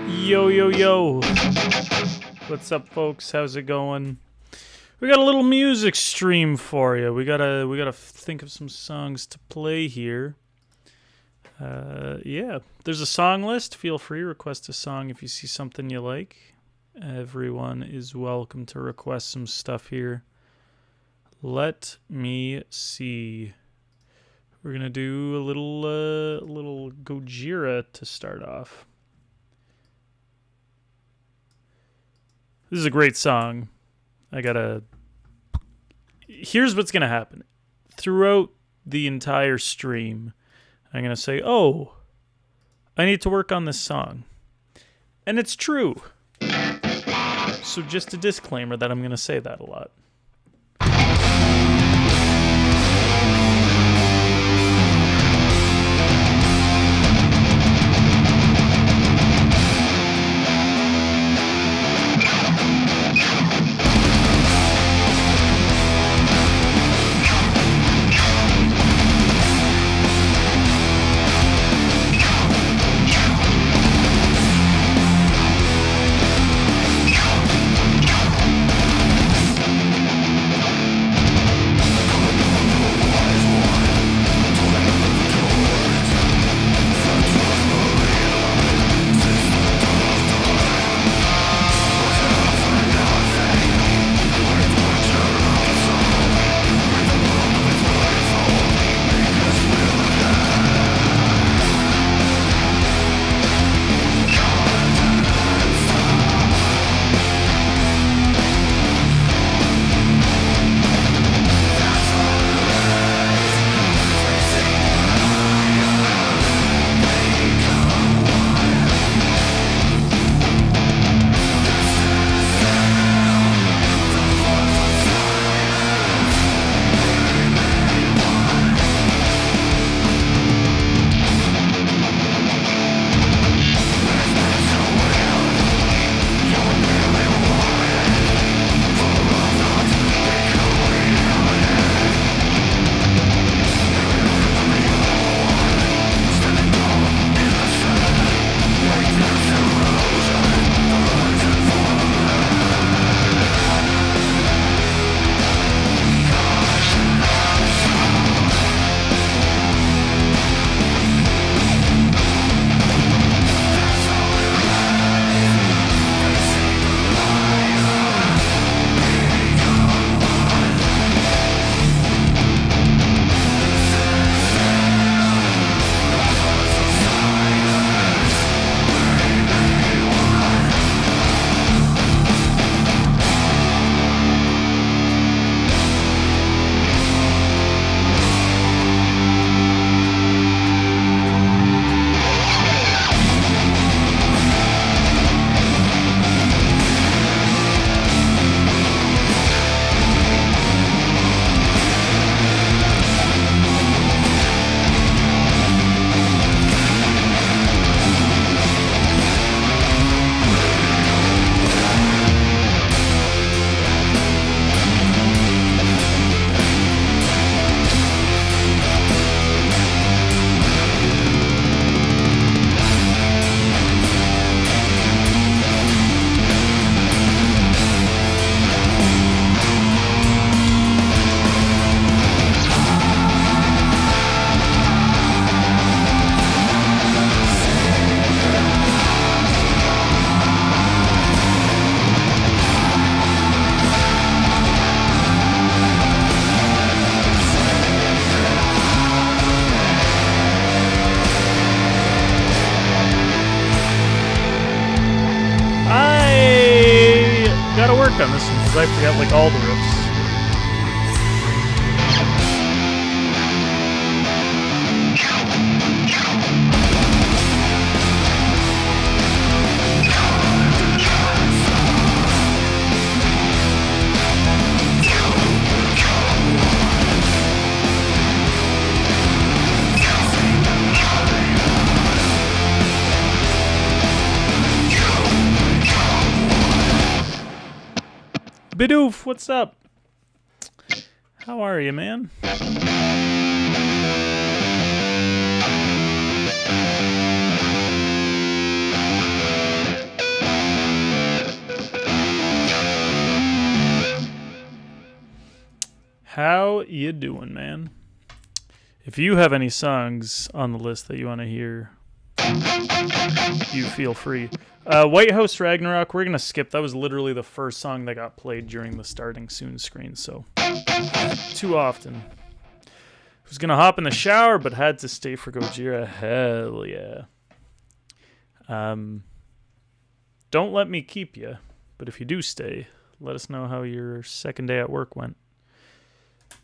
Yo, yo, yo. What's up, folks? How's it going? We got a little music stream for you. We gotta think of some songs to play here. Yeah, there's a song list. Feel free, request a song if you see something you like. Everyone is welcome to request some stuff here. Let me see. We're gonna do a little Gojira to start off. This is a great song. Here's what's gonna happen. Throughout the entire stream, I'm gonna say, oh, I need to work on this song. And it's true. So just a disclaimer that I'm gonna say that a lot. On this one because I forgot like all the riffs. Bidoof, what's up? How are you, man? How you doing, man? If you have any songs on the list that you want to hear, you feel free. White House Ragnarok, we're going to skip. That was literally the first song that got played during the starting soon screen, so too often. Was going to hop in the shower, but had to stay for Gojira. Hell yeah. Don't let me keep you, but if you do stay, let us know how your second day at work went.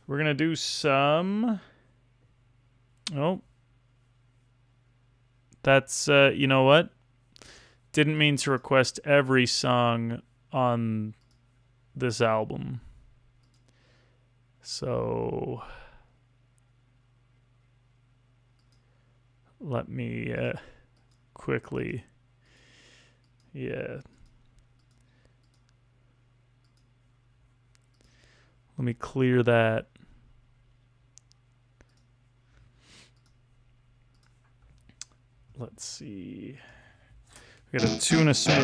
We're going to do some... Oh. That's, you know what? Didn't mean to request every song on this album. So... let me quickly... Yeah. Let me clear that. Let's see. We got a tuna switch.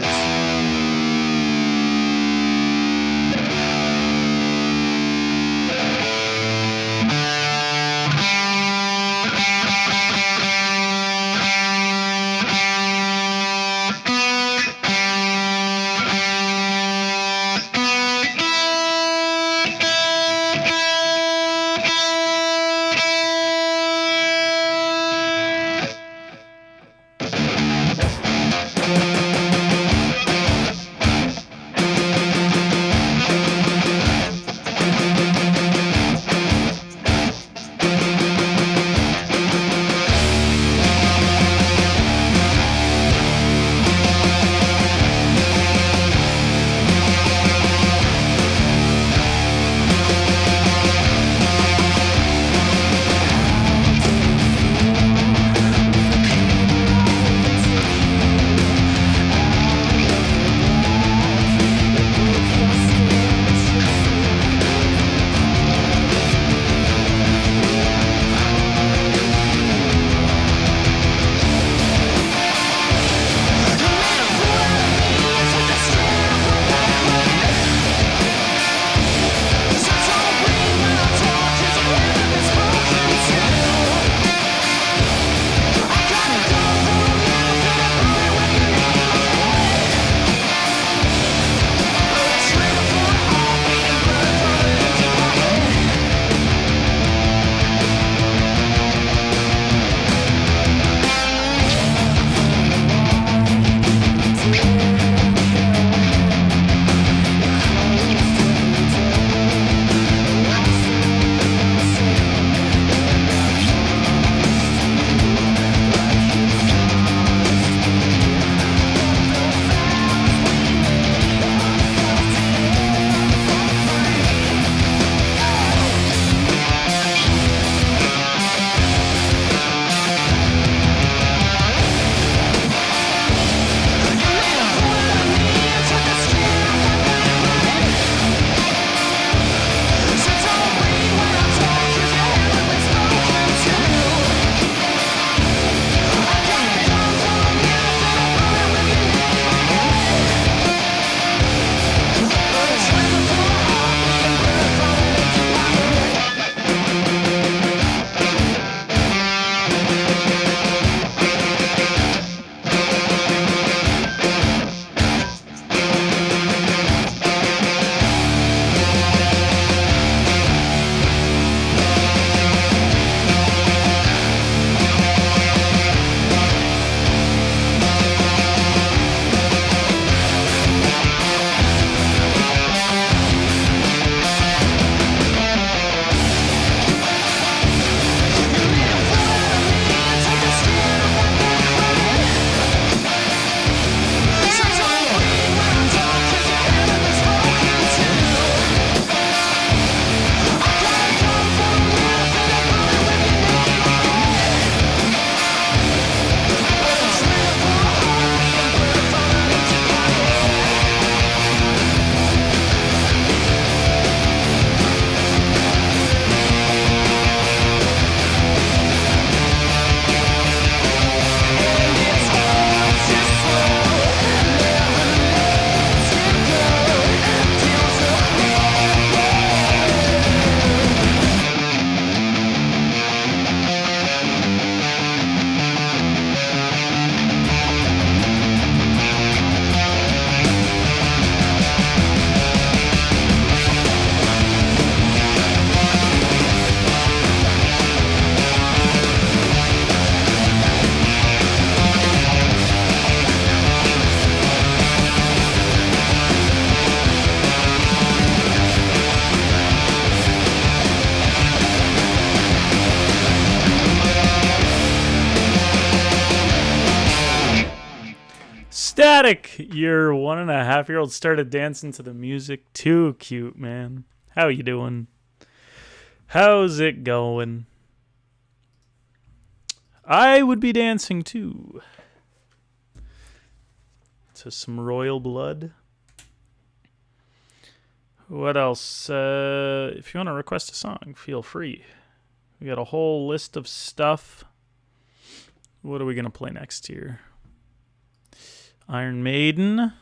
Static, your 1.5-year-old started dancing to the music. Too cute, man. How you doing? How's it going? I would be dancing too. To some Royal Blood. What else? If you want to request a song, feel free. We got a whole list of stuff. What are we going to play next here? Iron Maiden.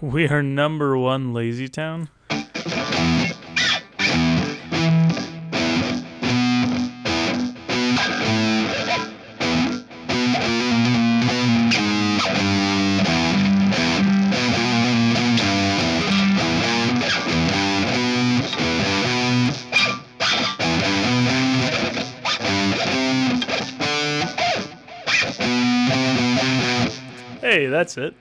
We are number one, Lazy Town. Hey, that's it.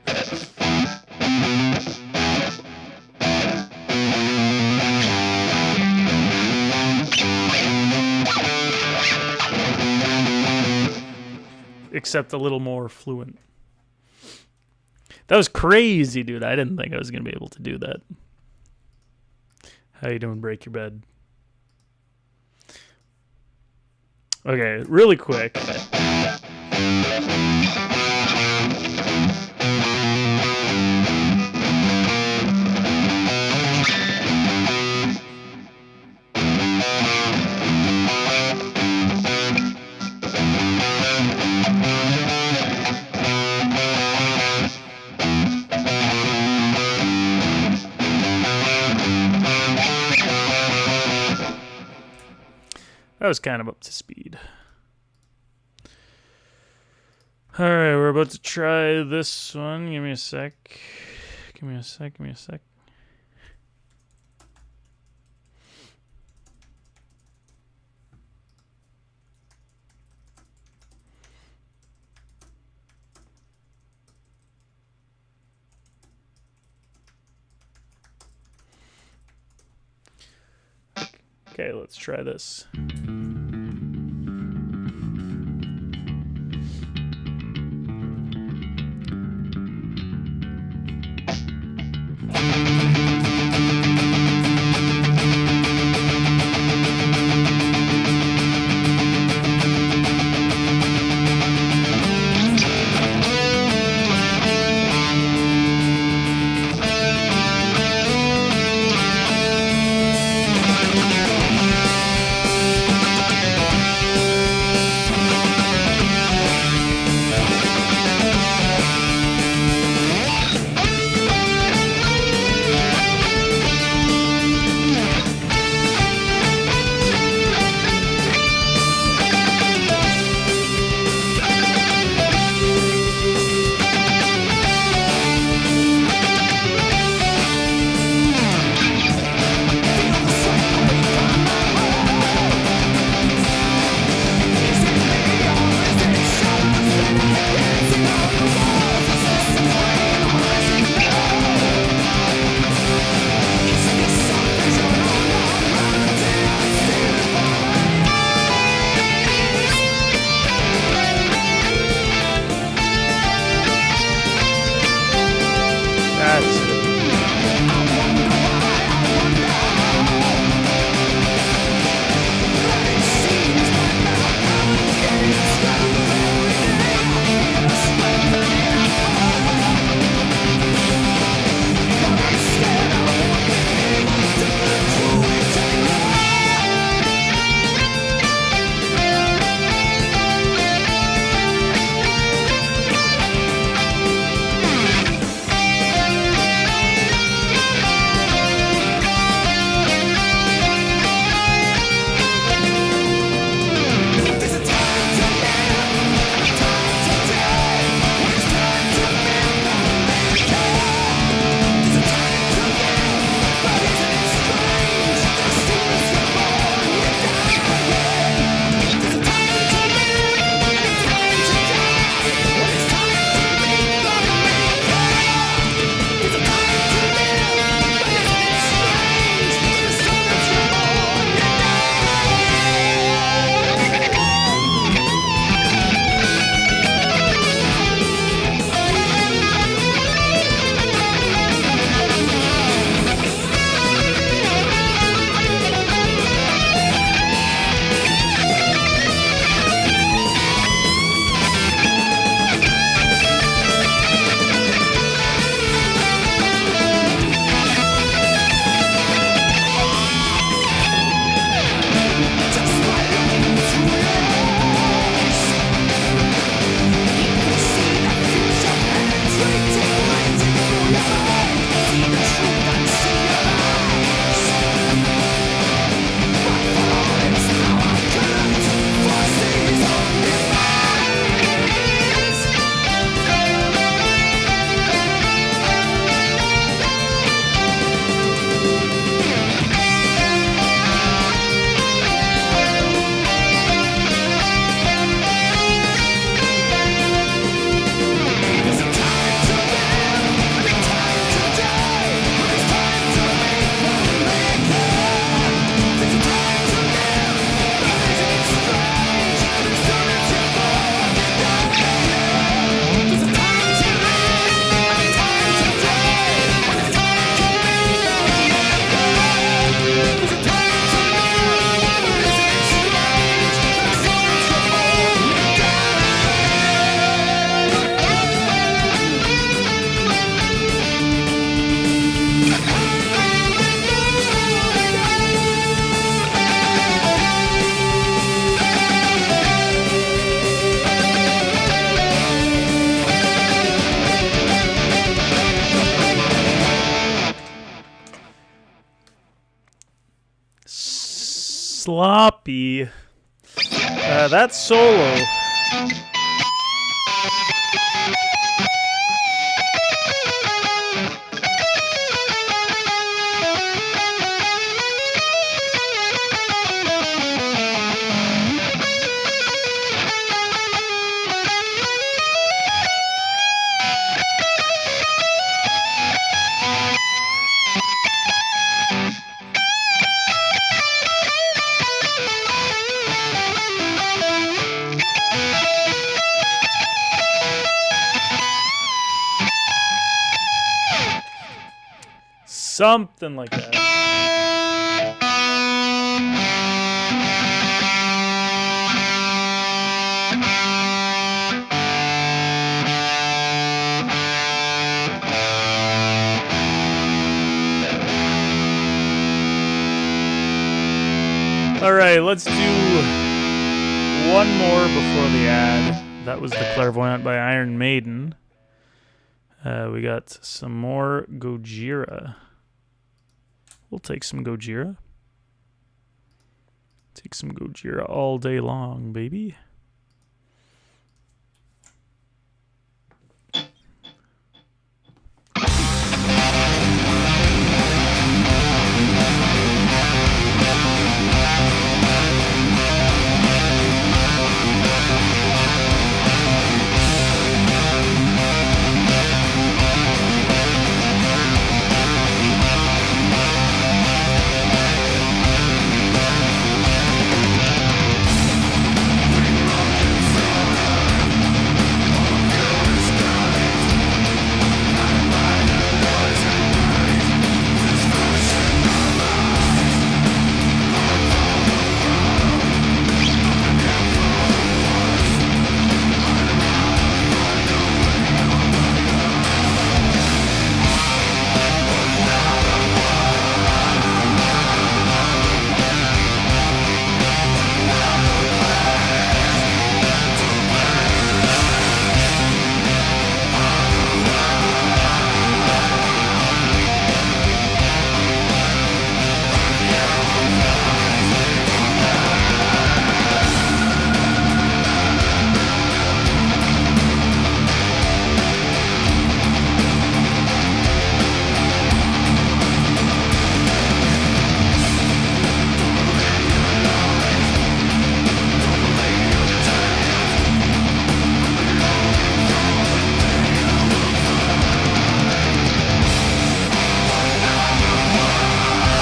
Except a little more fluent. That was crazy, dude. I didn't think I was going to be able to do that. How you doing, Break Your Bed? Okay, really quick. That was kind of up to speed. All right, we're about to try this one. Give me a sec. Give me a sec. Give me a sec. Okay, let's try this. Sloppy. That's solo. Something like that. All right, let's do one more before the ad. That was The Clairvoyant by Iron Maiden. We got some more Gojira. We'll take some Gojira. Take some Gojira all day long, baby.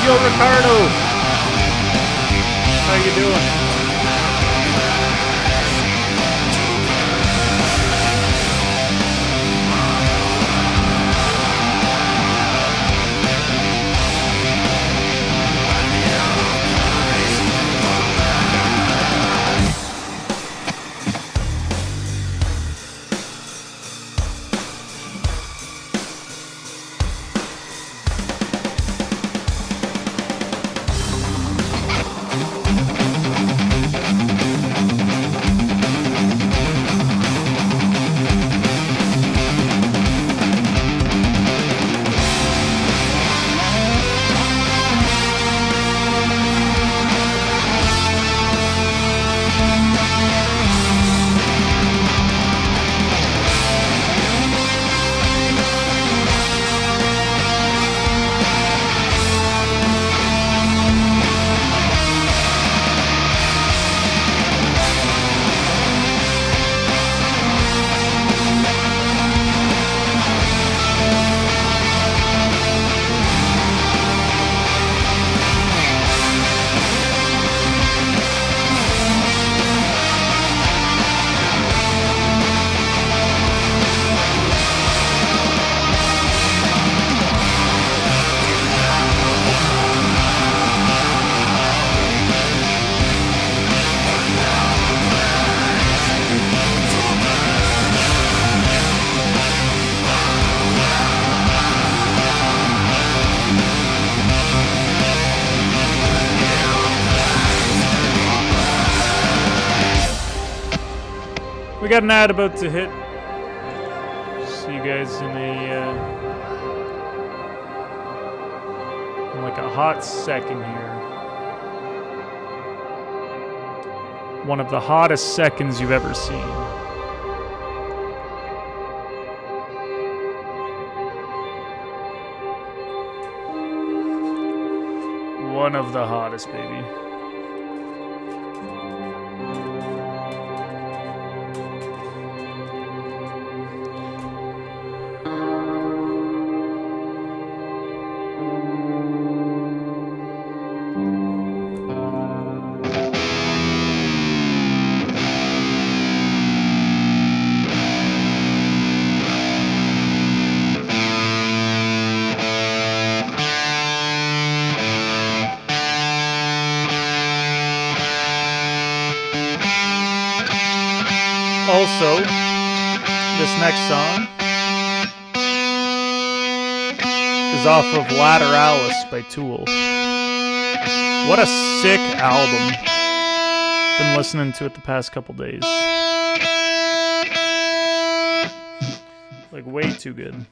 Yo, Ricardo. How you doing? We got an ad about to hit. See you guys in like a hot second here. One of the hottest seconds you've ever seen. One of the hottest, baby. Also, this next song is off of Lateralis by Tool. What a sick album. Been listening to it the past couple days. Like, way too good.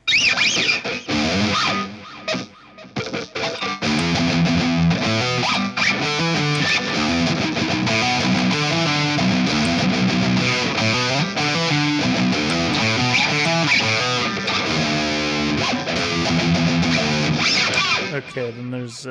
Okay, then there's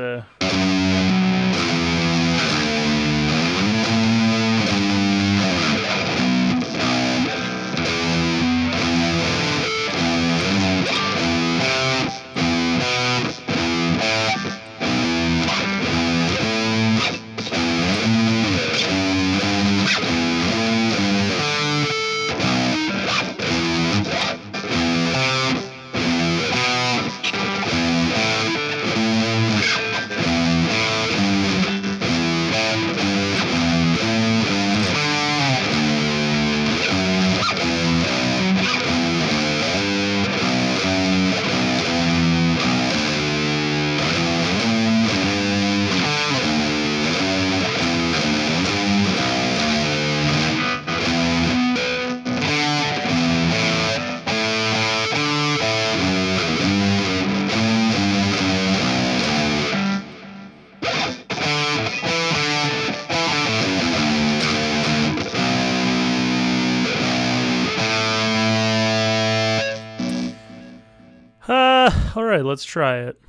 Alright, let's try it.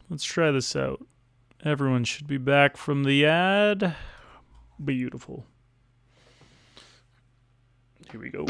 Let's try this out. Everyone should be back from the ad. Beautiful. Here we go.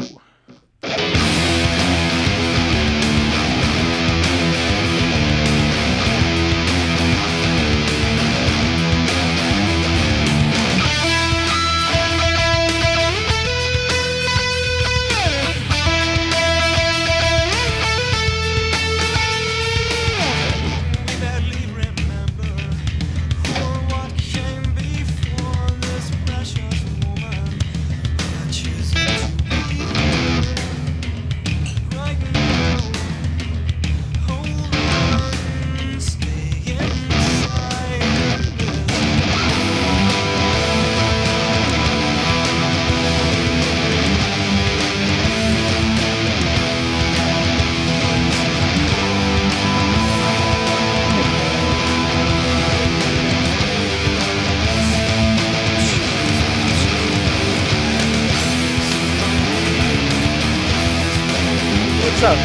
What's up?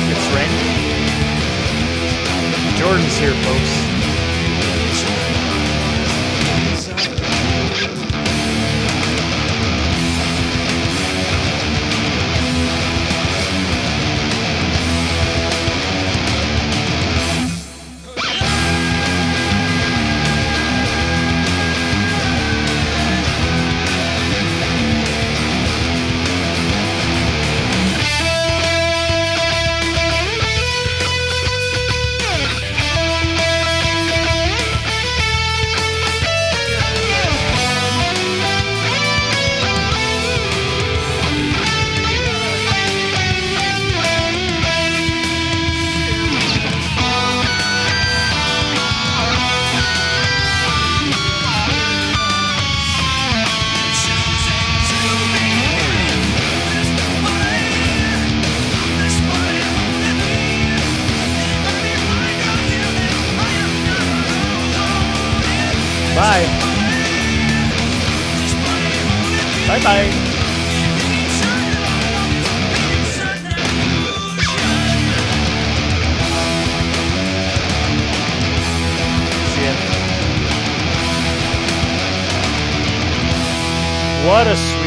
It's raining. Jordan's here, folks. Bye. What a sweetheart.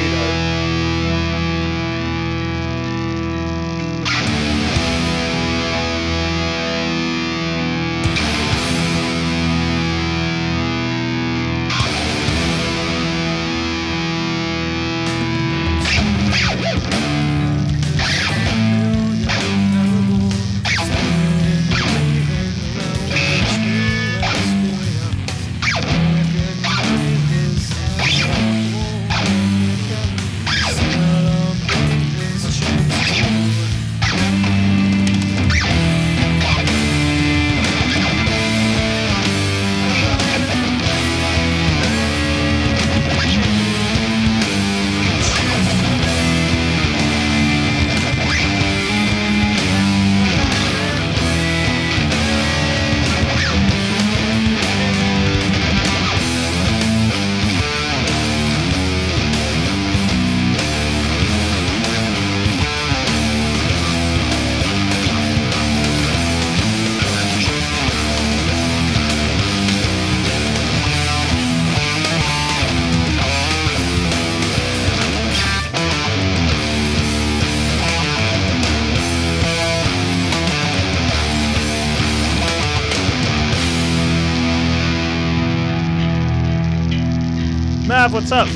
Mav, what's up?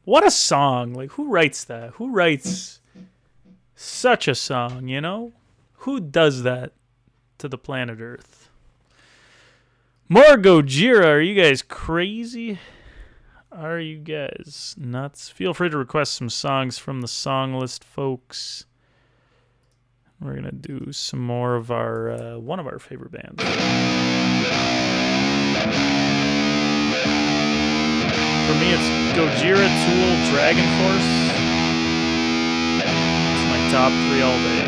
What a song. Like, who writes that? Who writes such a song, you know? Who does that to the planet Earth? More Gojira. Are you guys crazy? Are you guys nuts? Feel free to request some songs from the song list, folks. We're going to do some more of our one of our favorite bands. For me, it's Gojira, Tool, Dragon Force. It's my top 3 all day.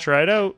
Try it out.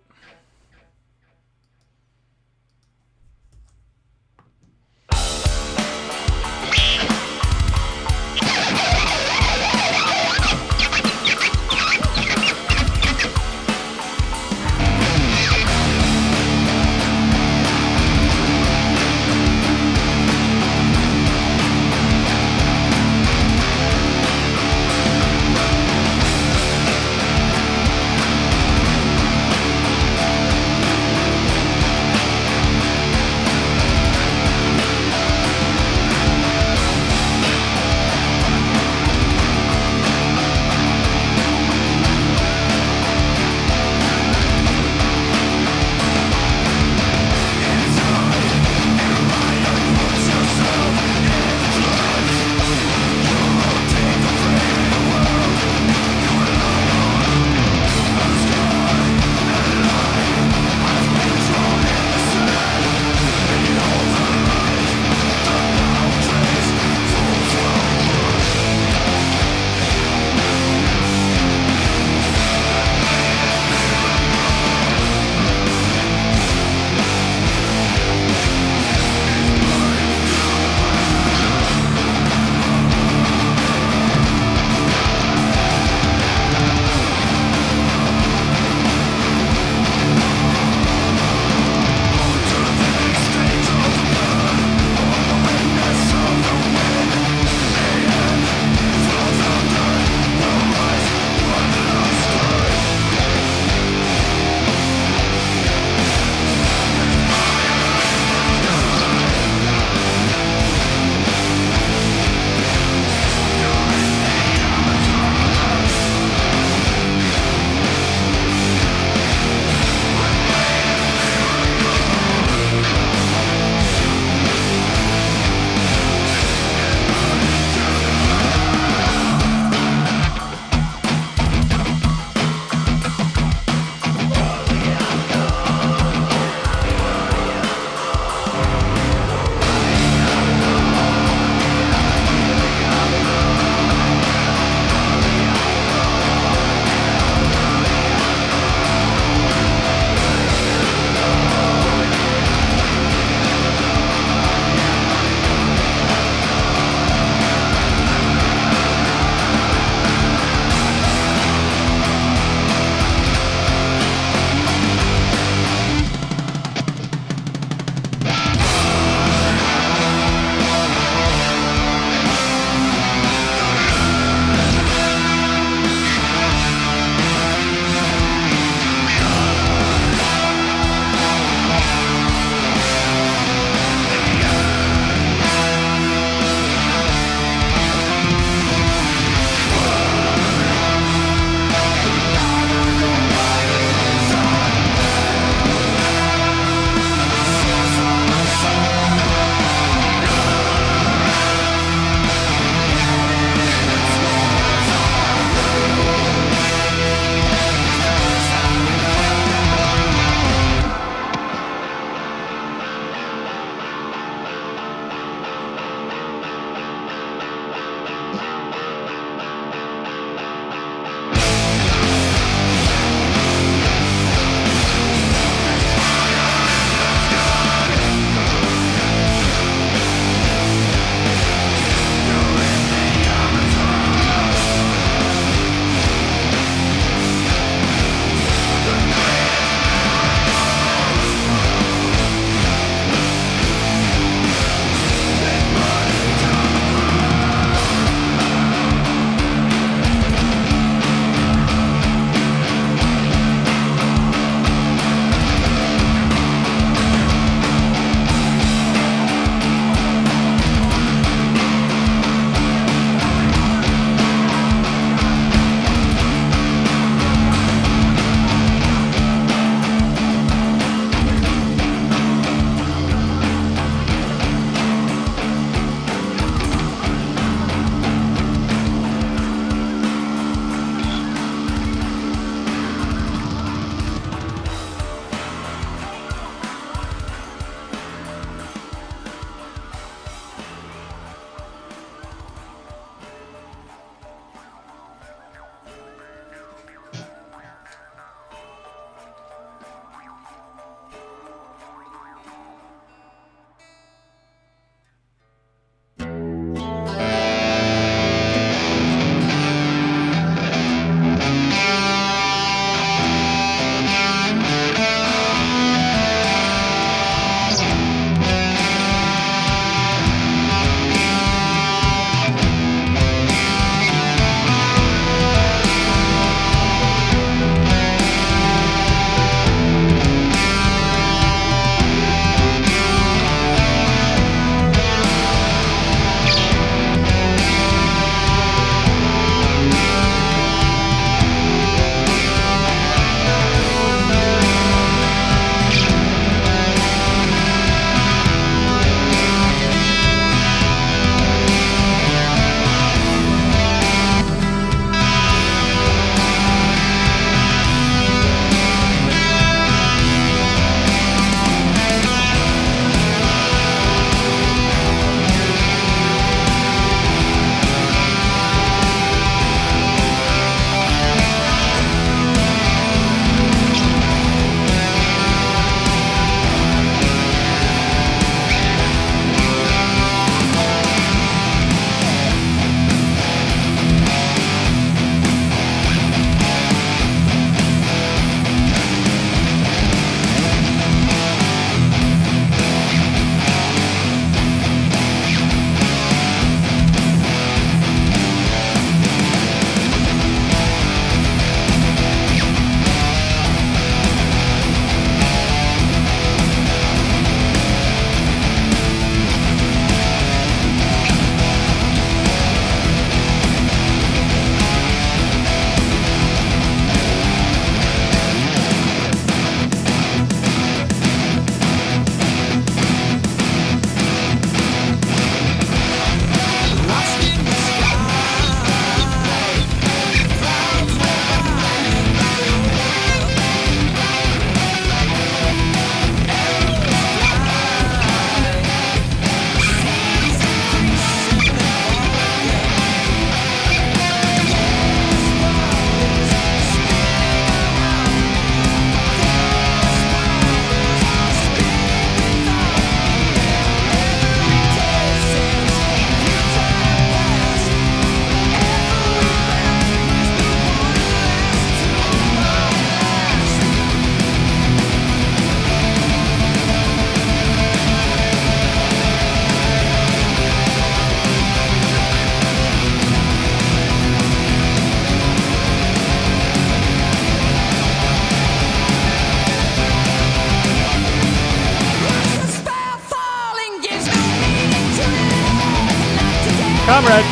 Comrade,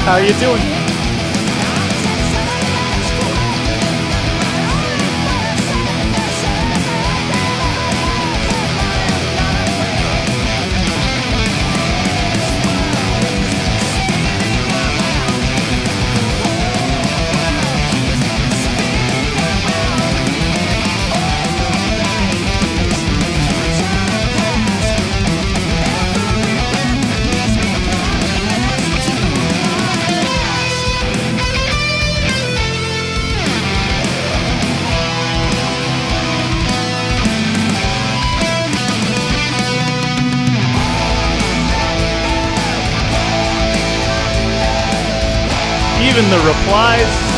how you doing? Even the replies.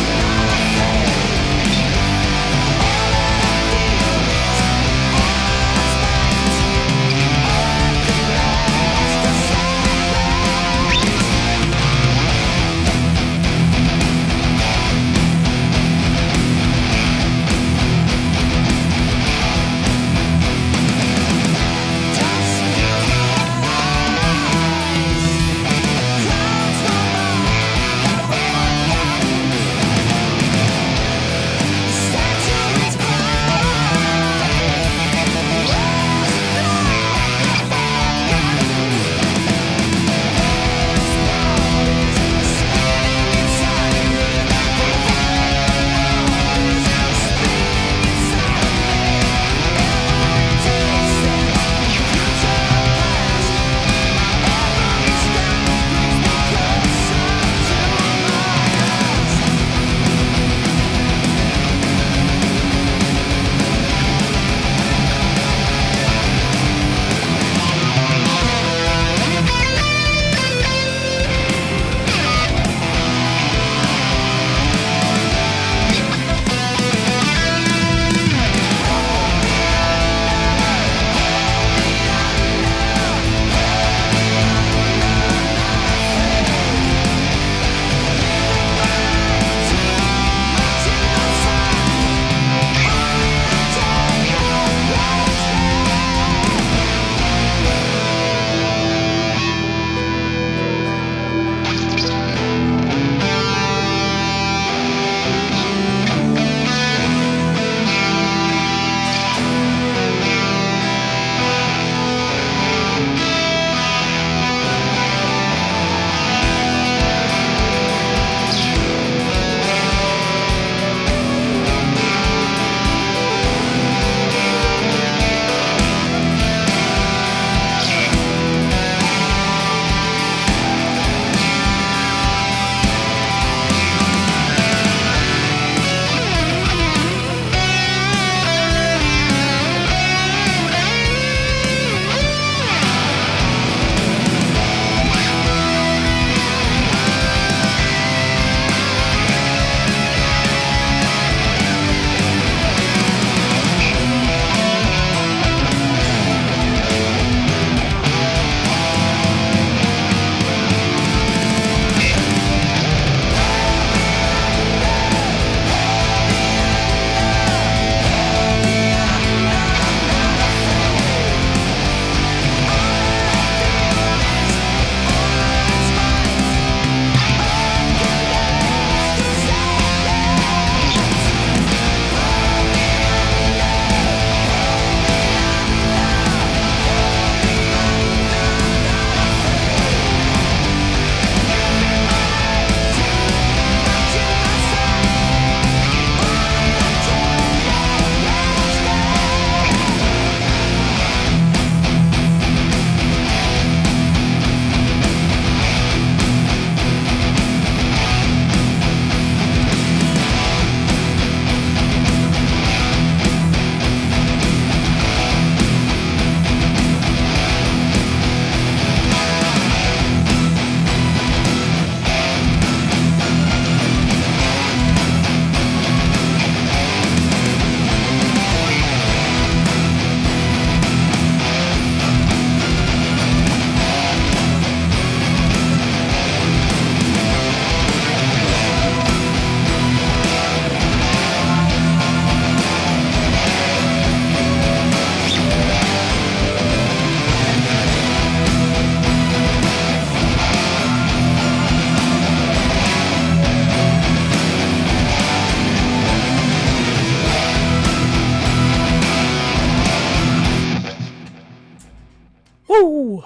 Woo!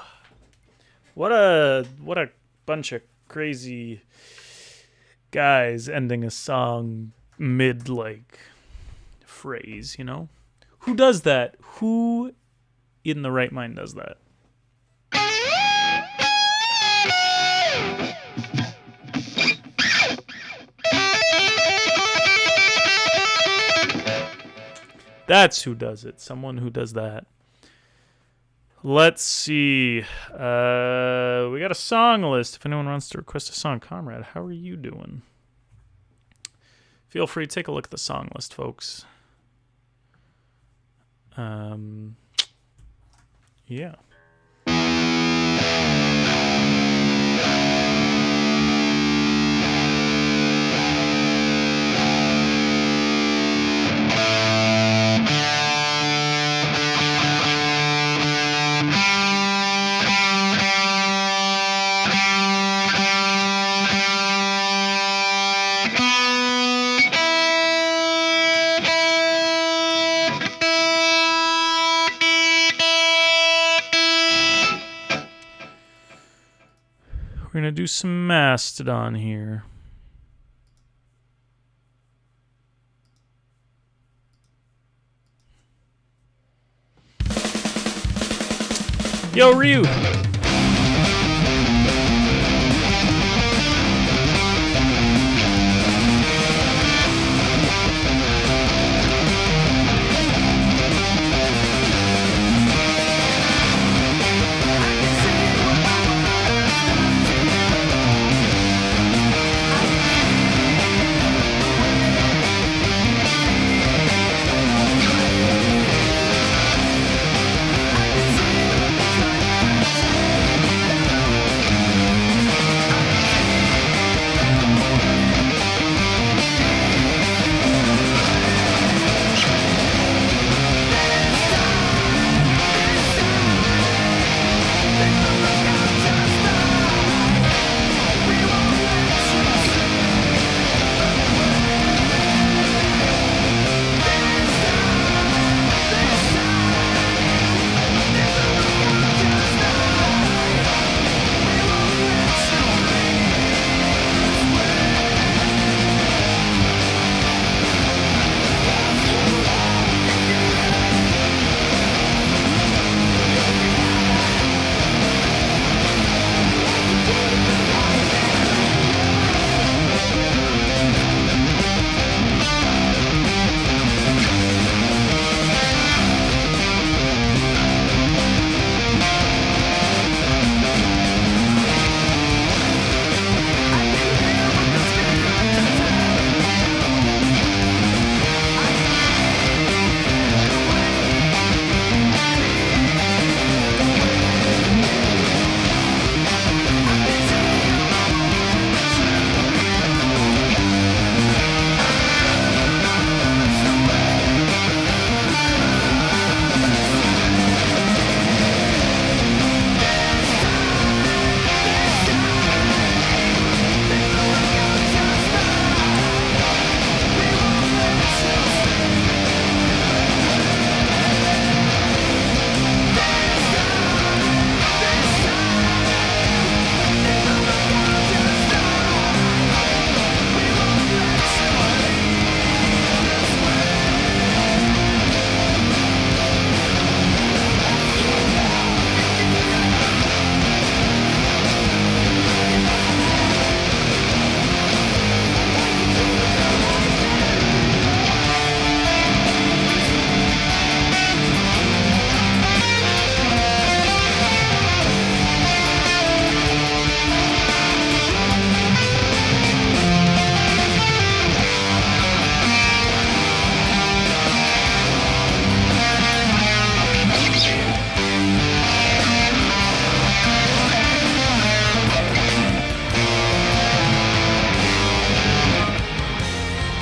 What a bunch of crazy guys ending a song mid phrase, you know? Who does that? Who in the right mind does that? That's who does it. Someone who does that. Let's see. We got a song list. If anyone wants to request a song, Comrade, how are you doing? Feel free to take a look at the song list, folks. Yeah. We're going to do some Mastodon here. Yo, Ryu!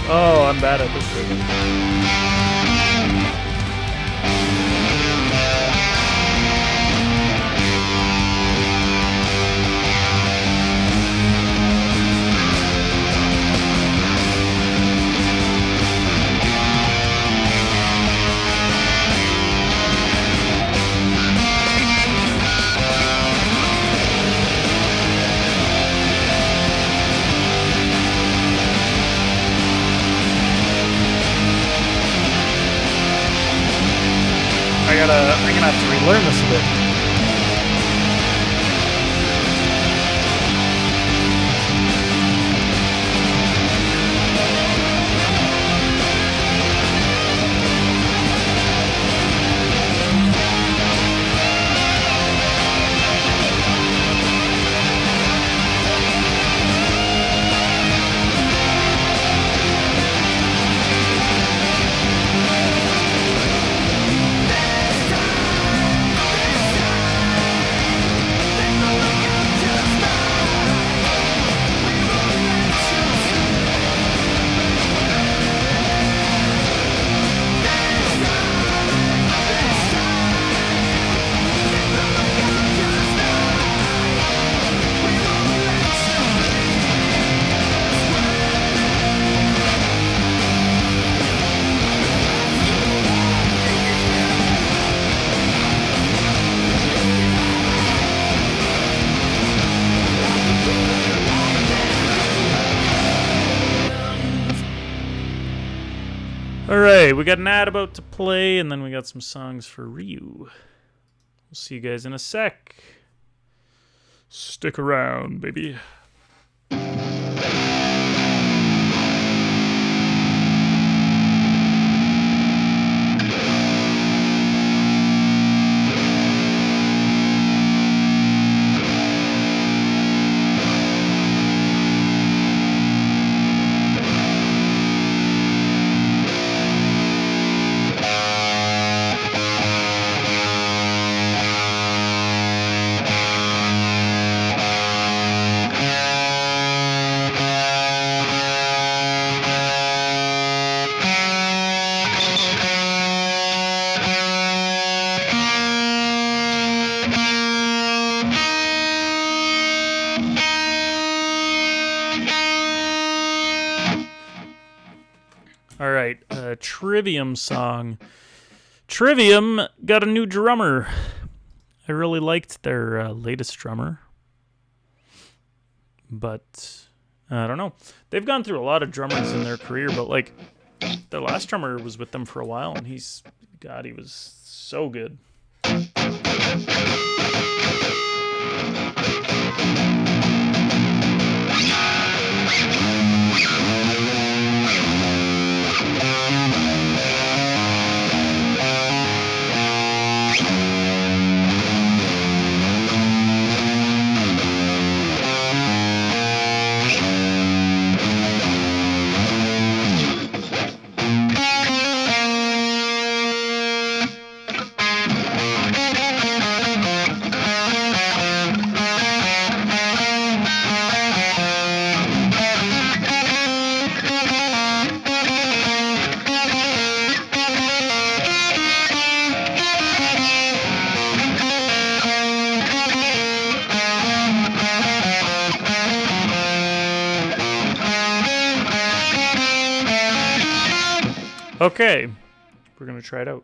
Oh, I'm bad at this rhythm. have to relearn this a bit. Alright, we got an ad about to play, and then we got some songs for Ryu. We'll see you guys in a sec. Stick around, baby. Alright, Trivium song. Trivium got a new drummer. I really liked their latest drummer. But, I don't know. They've gone through a lot of drummers in their career, but like, their last drummer was with them for a while, and he was so good. Okay, we're going to try it out.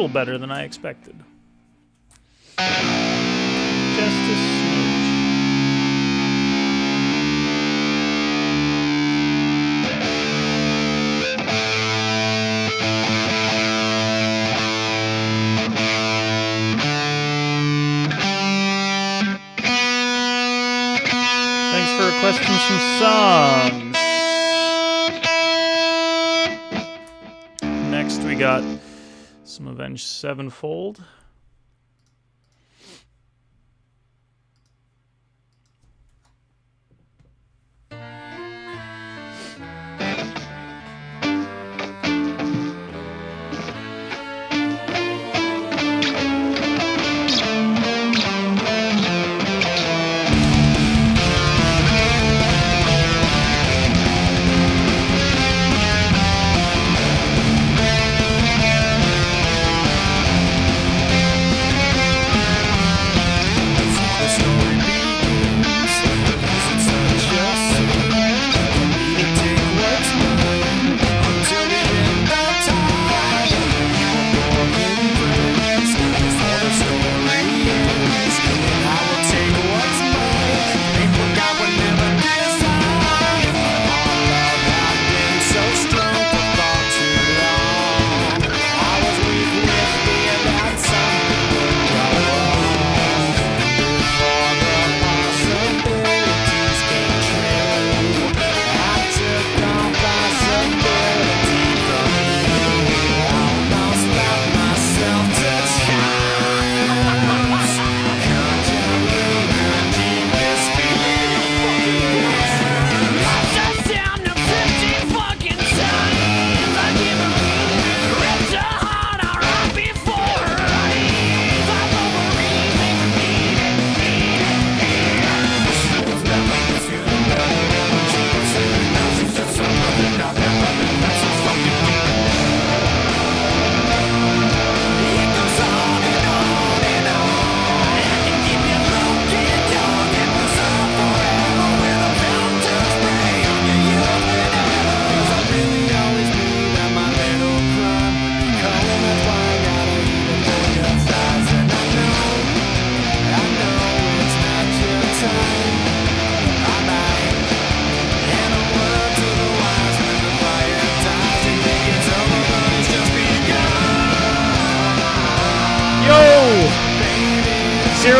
little better than I expected. Just a smidge. Thanks for requesting some songs. Next we got some Avenged Sevenfold.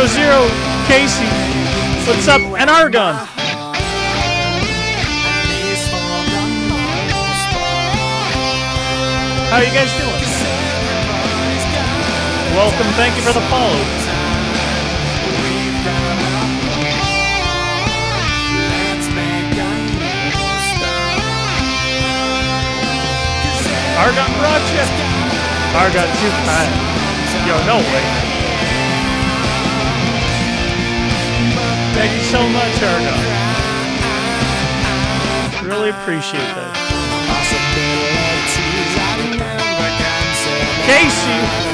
Zero Casey, what's up? And Argon. How you guys doing? Welcome, thank you for the follow. Argon brought you? Argon too kind. Yo, no way. Thank you so much, Argon. Really appreciate that. Casey!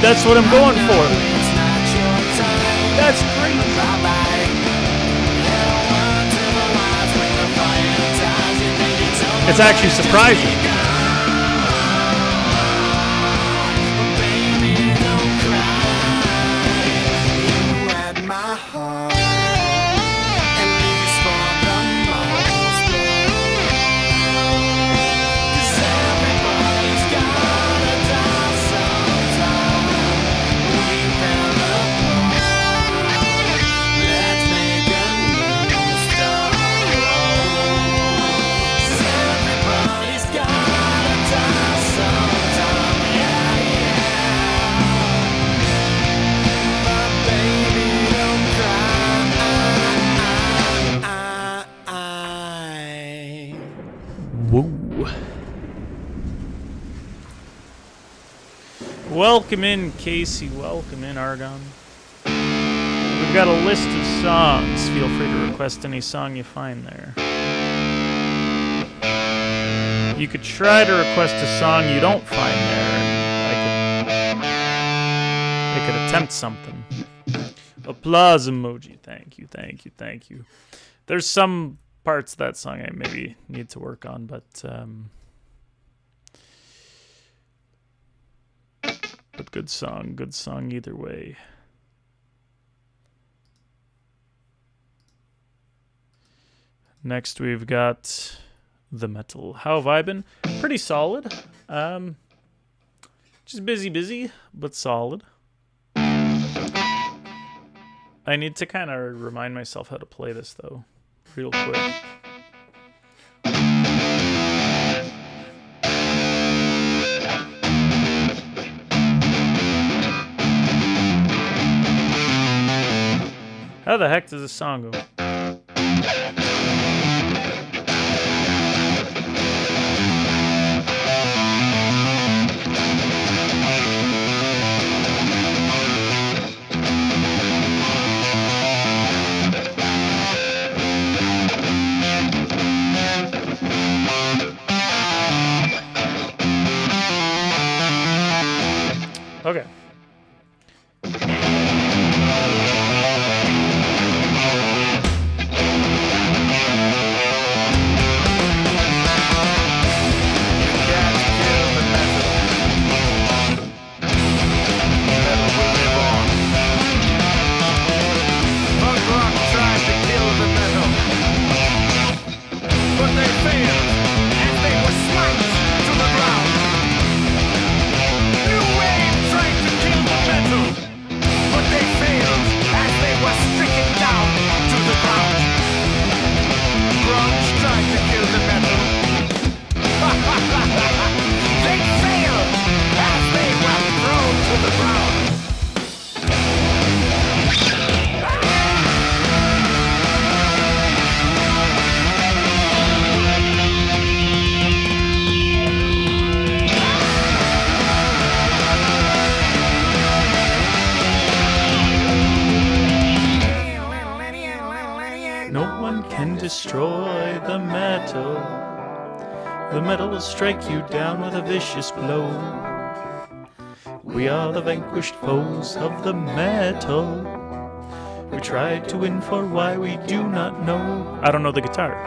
That's what I'm going for. That's crazy. It's actually surprising. Welcome in, Casey. Welcome in, Argon. We've got a list of songs. Feel free to request any song you find there. You could try to request a song you don't find there. I could attempt something. Applause emoji. Thank you, thank you, thank you. There's some parts of that song I maybe need to work on, but good song either way. Next we've got The Metal. How have I been? Pretty solid. Just busy, but solid. I need to kind of remind myself how to play this though, real quick. How the heck does this song go? Okay. Destroy the metal. The metal will strike you down with a vicious blow. We are the vanquished foes of the metal. We tried to win for why we do not know. I don't know the guitar.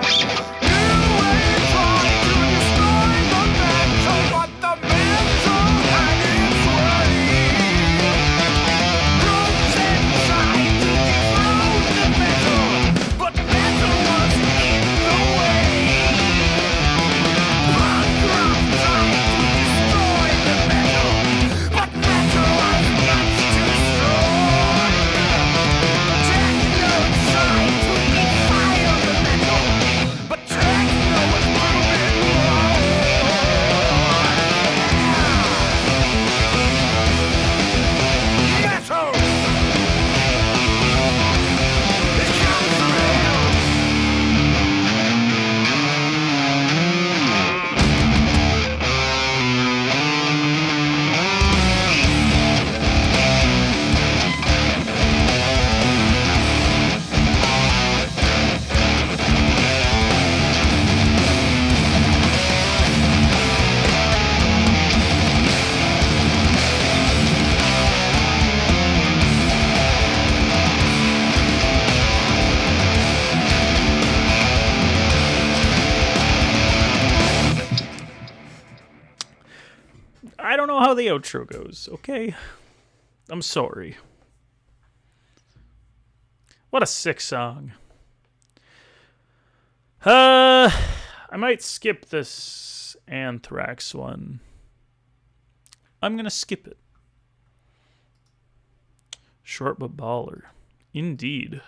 But don't know how the outro goes, okay? I'm sorry. What a sick song. I might skip this Anthrax one. I'm gonna skip it. Short but baller. Indeed.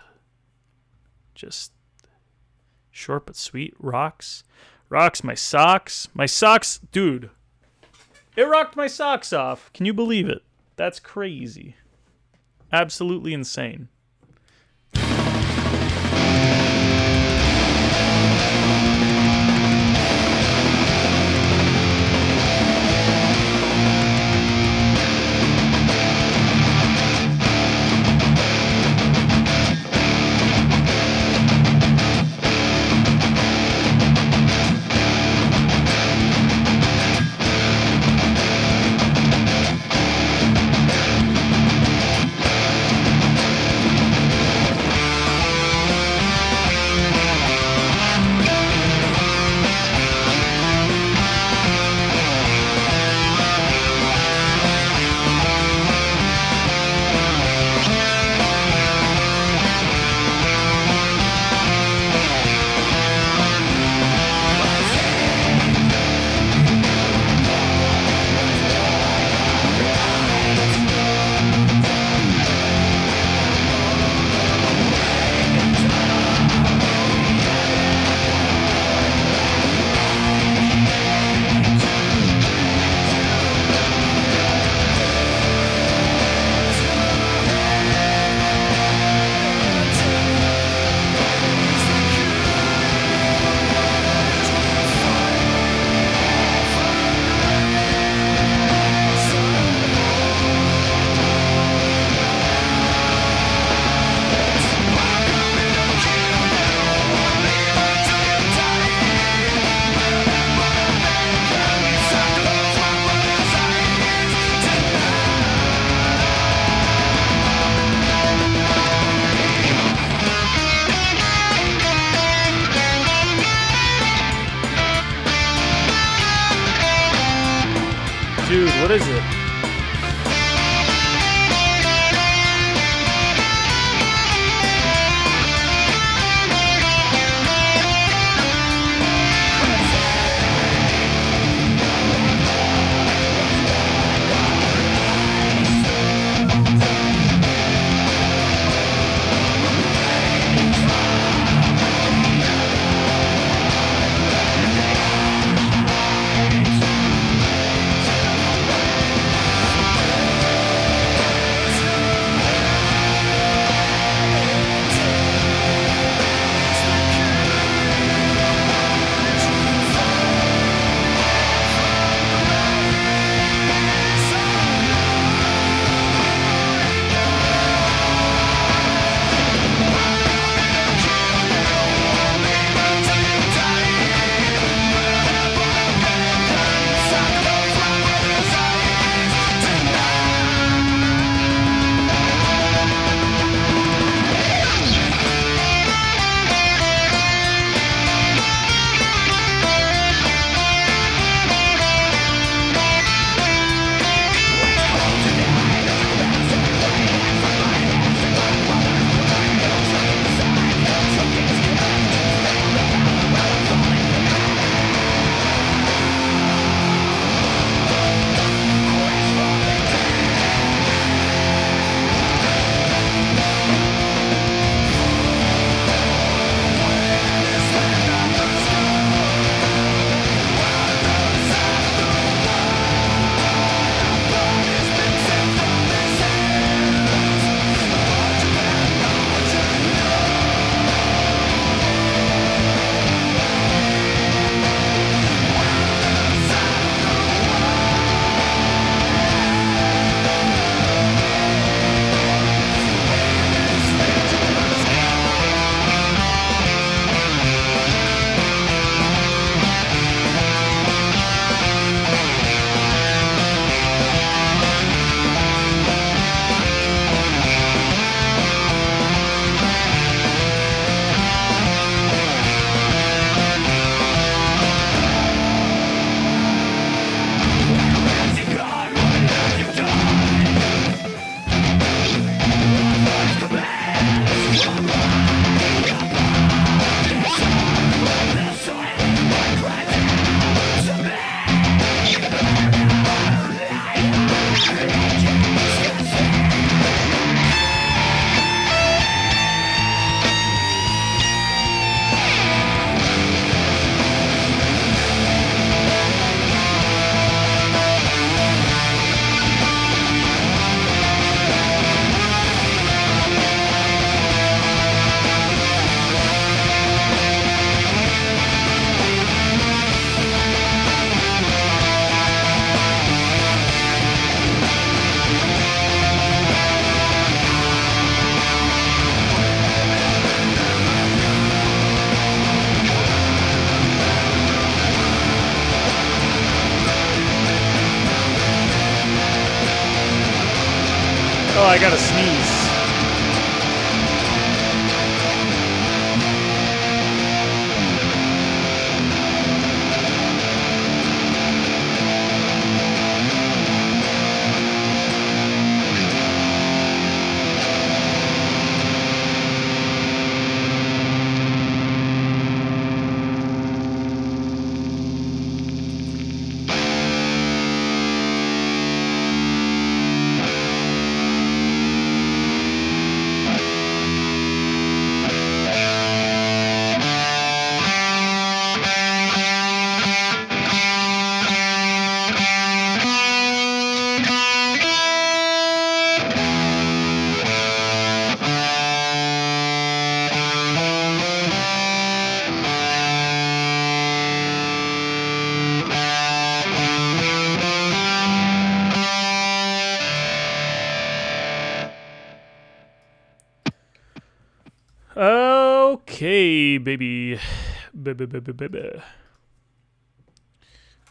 Just short but sweet. Rocks. Rocks my socks. My socks, dude. It rocked my socks off. Can you believe it? That's crazy. Absolutely insane. Dude, what is it? I gotta sneeze. Okay, baby. Baby.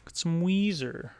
Got some Weezer.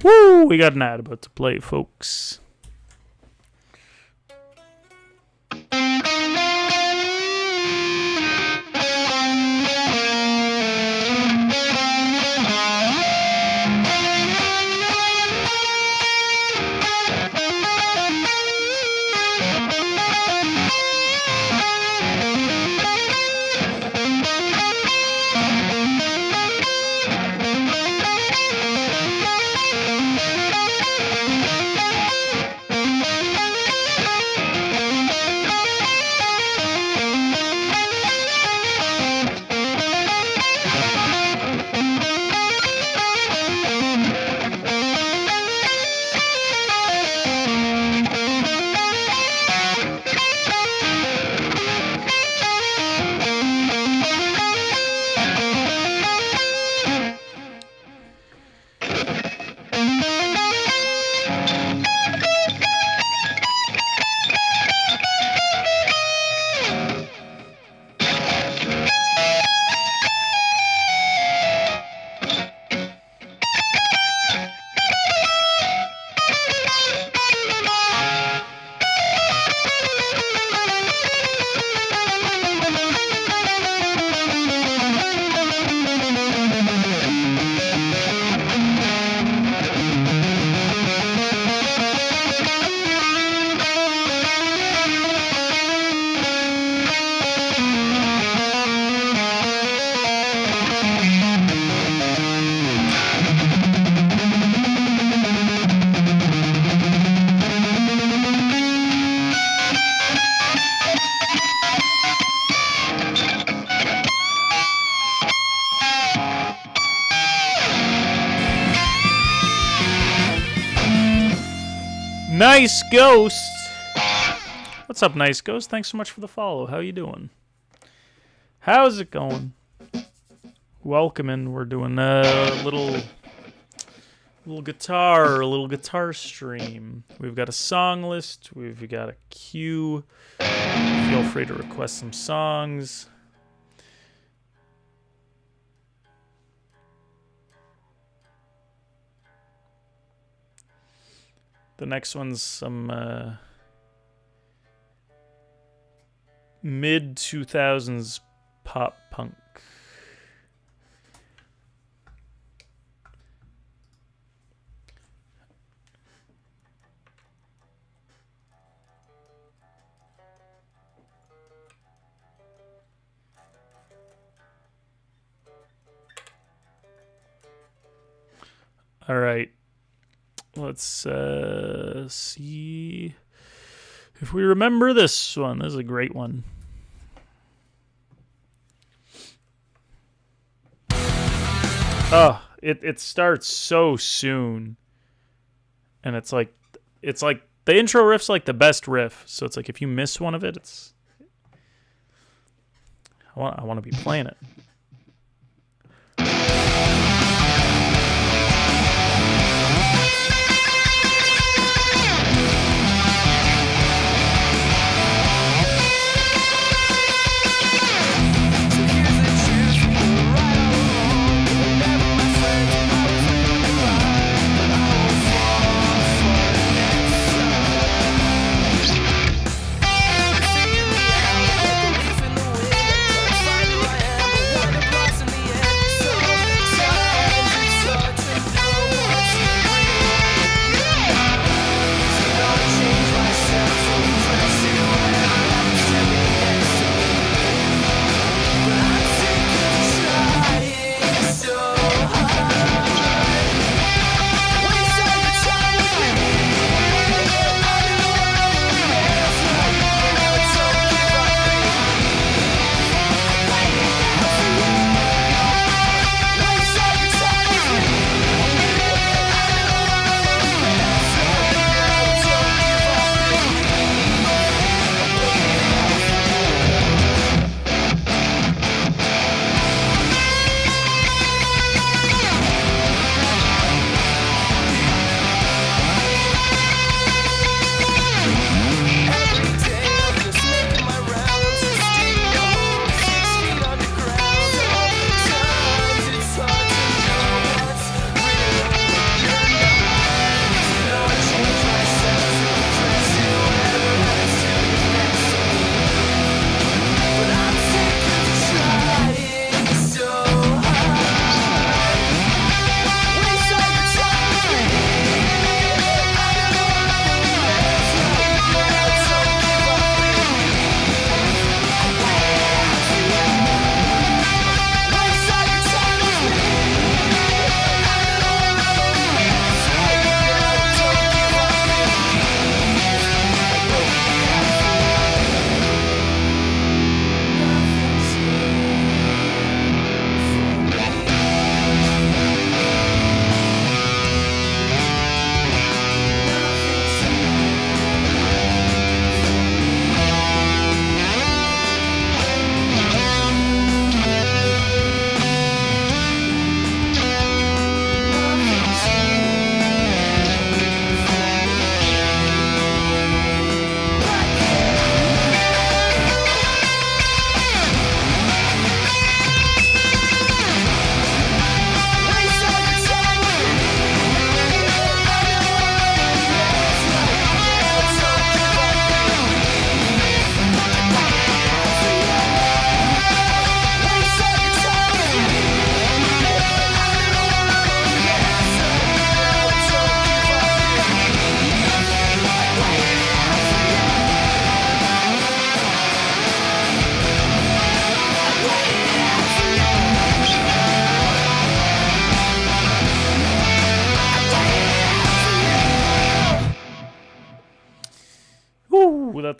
Woo! We got an ad about to play, folks. Nice Ghost. What's up, Nice Ghost? Thanks so much for the follow. How you doing? How's it going? Welcome in. We're doing a little guitar stream. We've got a song list. We've got a queue. Feel free to request some songs. The next one's some mid-2000s pop punk. All right. Let's see if we remember this one. This is a great one. Oh, it starts so soon. And it's like the intro riff's like the best riff. So it's like if you miss one of it, it's I want to be playing it.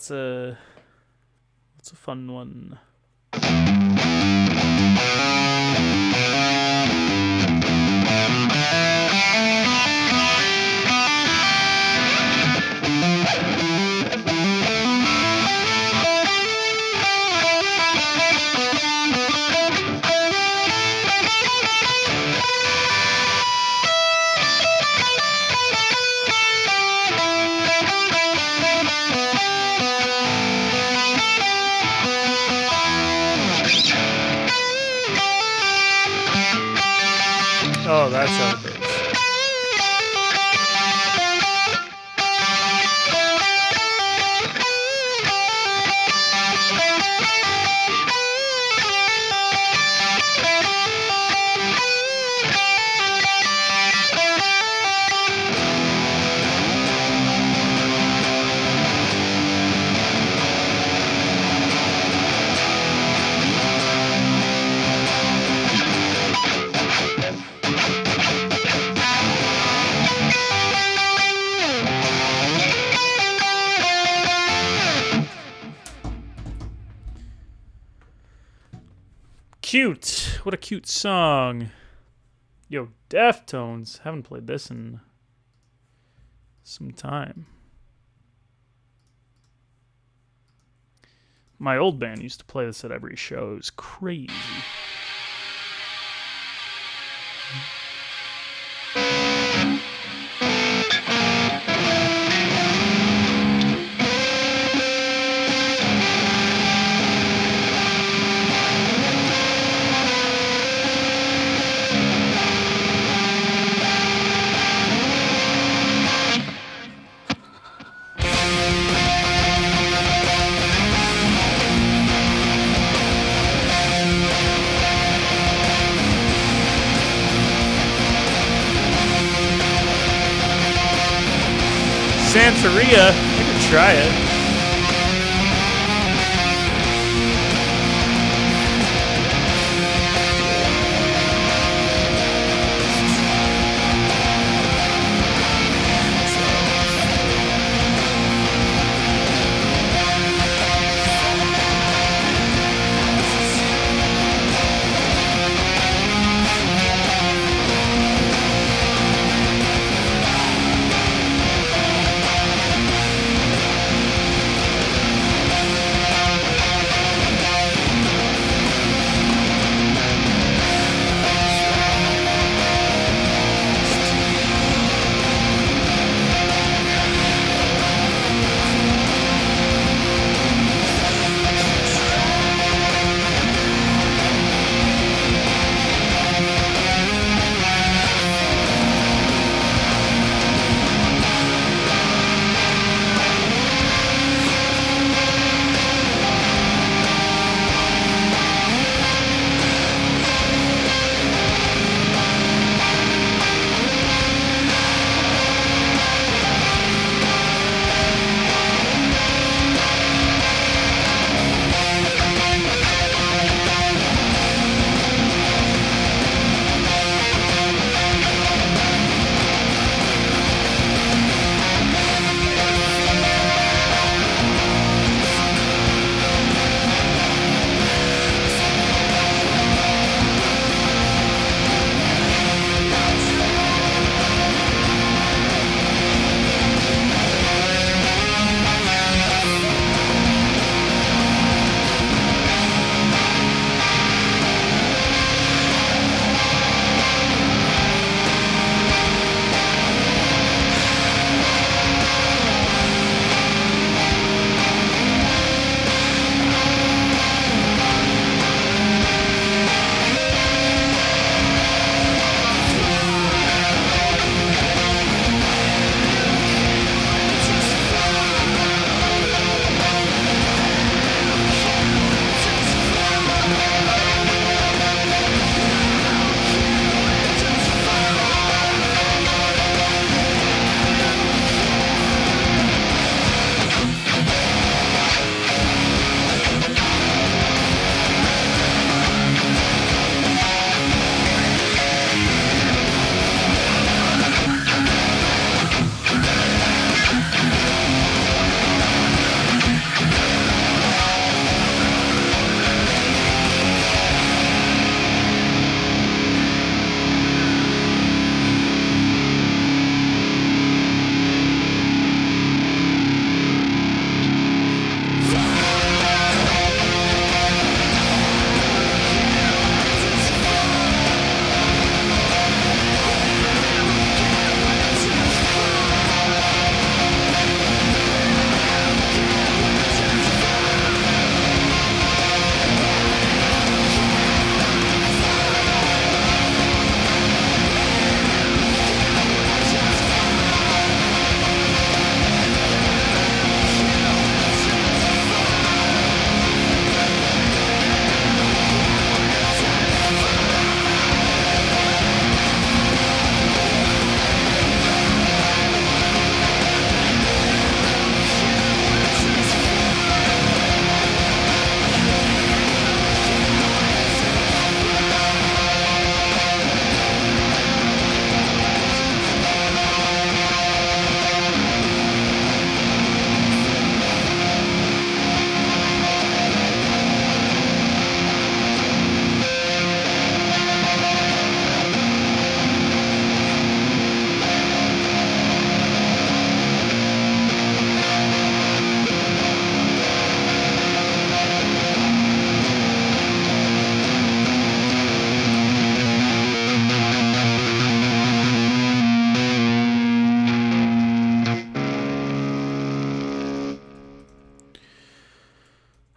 That's a fun one. That's how it goes. Cute. What a cute song. Yo, Deftones. Haven't played this in some time. My old band used to play this at every show. It was crazy. Santeria, I could try it.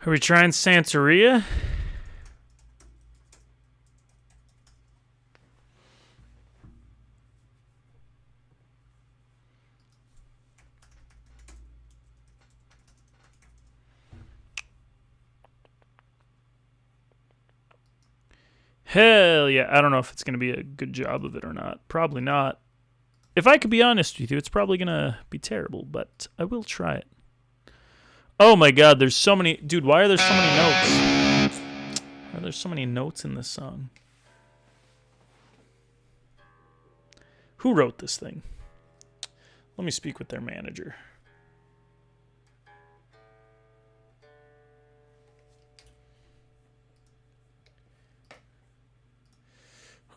Are we trying Santeria? Hell yeah. I don't know if it's going to be a good job of it or not. Probably not. If I could be honest with you, it's probably going to be terrible, but I will try it. Oh my god, there's so many... Dude, why are there so many notes? Why are there so many notes in this song? Who wrote this thing? Let me speak with their manager.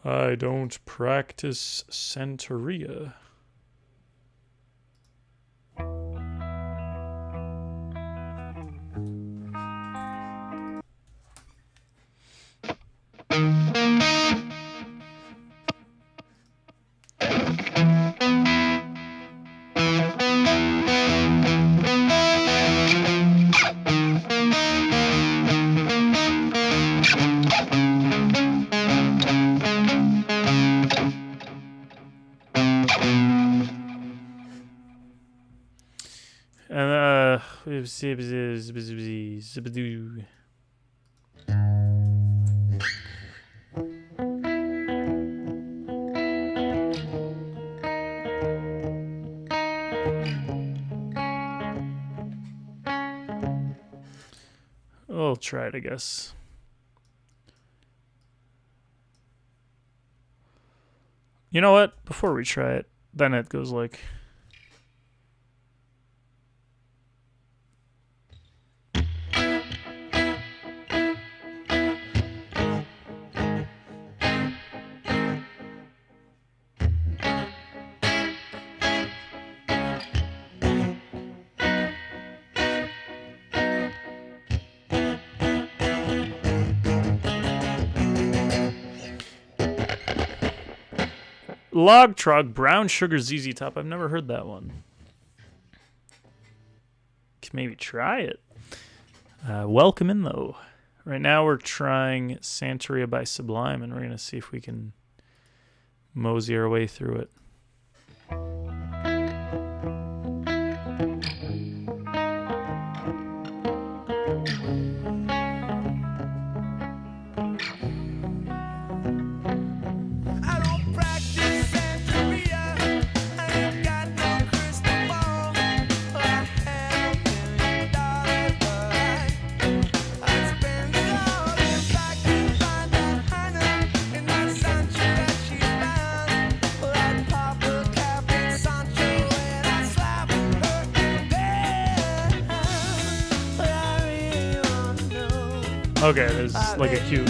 I don't practice Santeria. I'll try it, I guess. You know what? Before we try it, then it goes like... Log Trog, Brown Sugar ZZ Top. I've never heard that one. Can maybe try it. Welcome in, though. Right now we're trying Santeria by Sublime, and we're going to see if we can mosey our way through it. Okay, there's like a cue.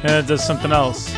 And it does something else.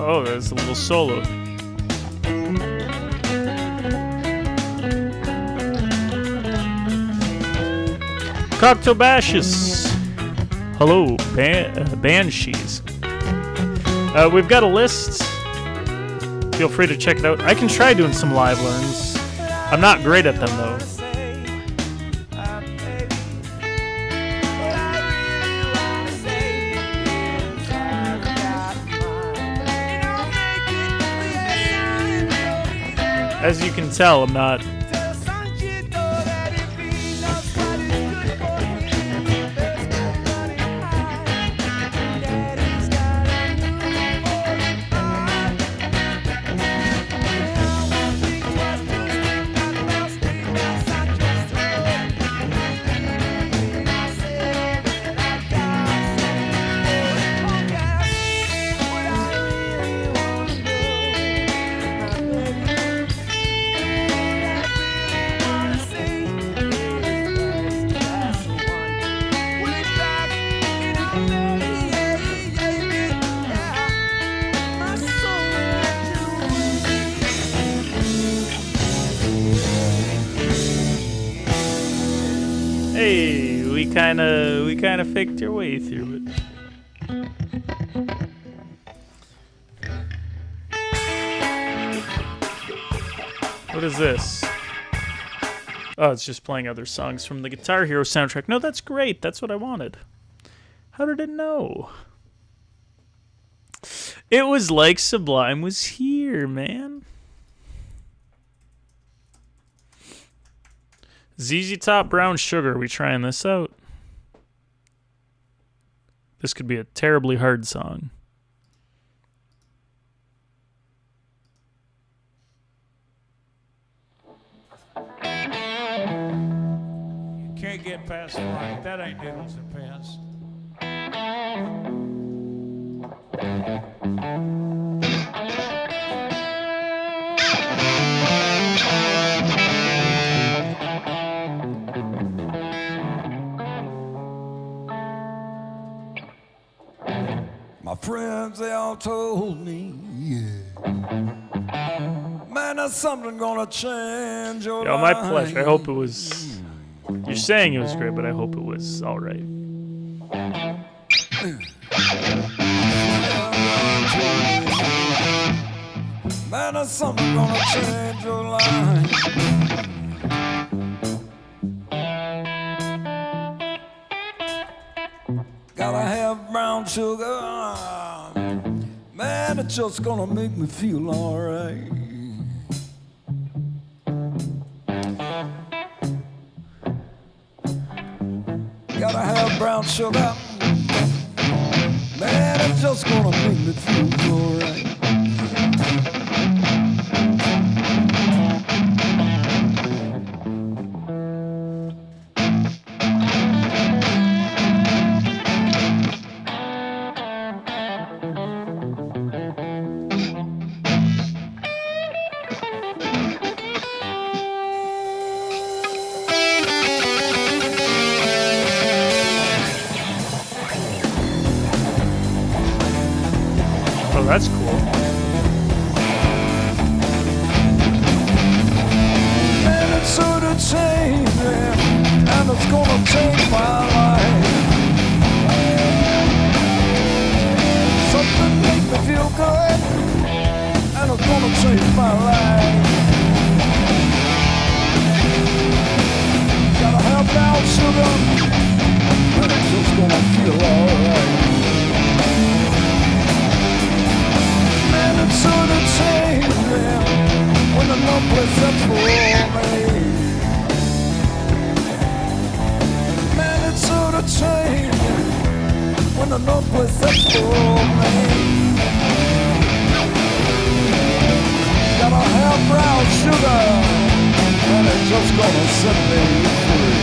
Oh, there's a little solo. Cocktail Bashes. Hello, Banshees. We've got a list. Feel free to check it out. I can try doing some live learns. I'm not great at them, though. As you can tell, I'm not... kind of faked your way through it. What is this? Oh, it's just playing other songs from the Guitar Hero soundtrack. No, that's great. That's what I wanted. How did it know? It was like Sublime was here, man. ZZ Top Brown Sugar. We trying this out? This could be a terribly hard song. You can't get past right. That ain't noodles and pants. My friends, they all told me, yeah, man, there's something gonna change your life. My pleasure. I hope it was... You're saying it was great, but I hope it was all right. Man, there's something gonna change your life. Gotta have brown sugar. Man, it's just gonna make me feel alright. Gotta have brown sugar. Man, it's just gonna make me feel alright. Oh, that's cool. And it's sort of changing, and it's gonna change my life. Something make me feel good, and it's gonna change my life. Gotta have brown sugar, and it's just gonna feel alright. And it's sort of changing when the number's up for me. Man, it's sort of changing when the number's up for me. Gotta have brown sugar, and it's just gonna set me free.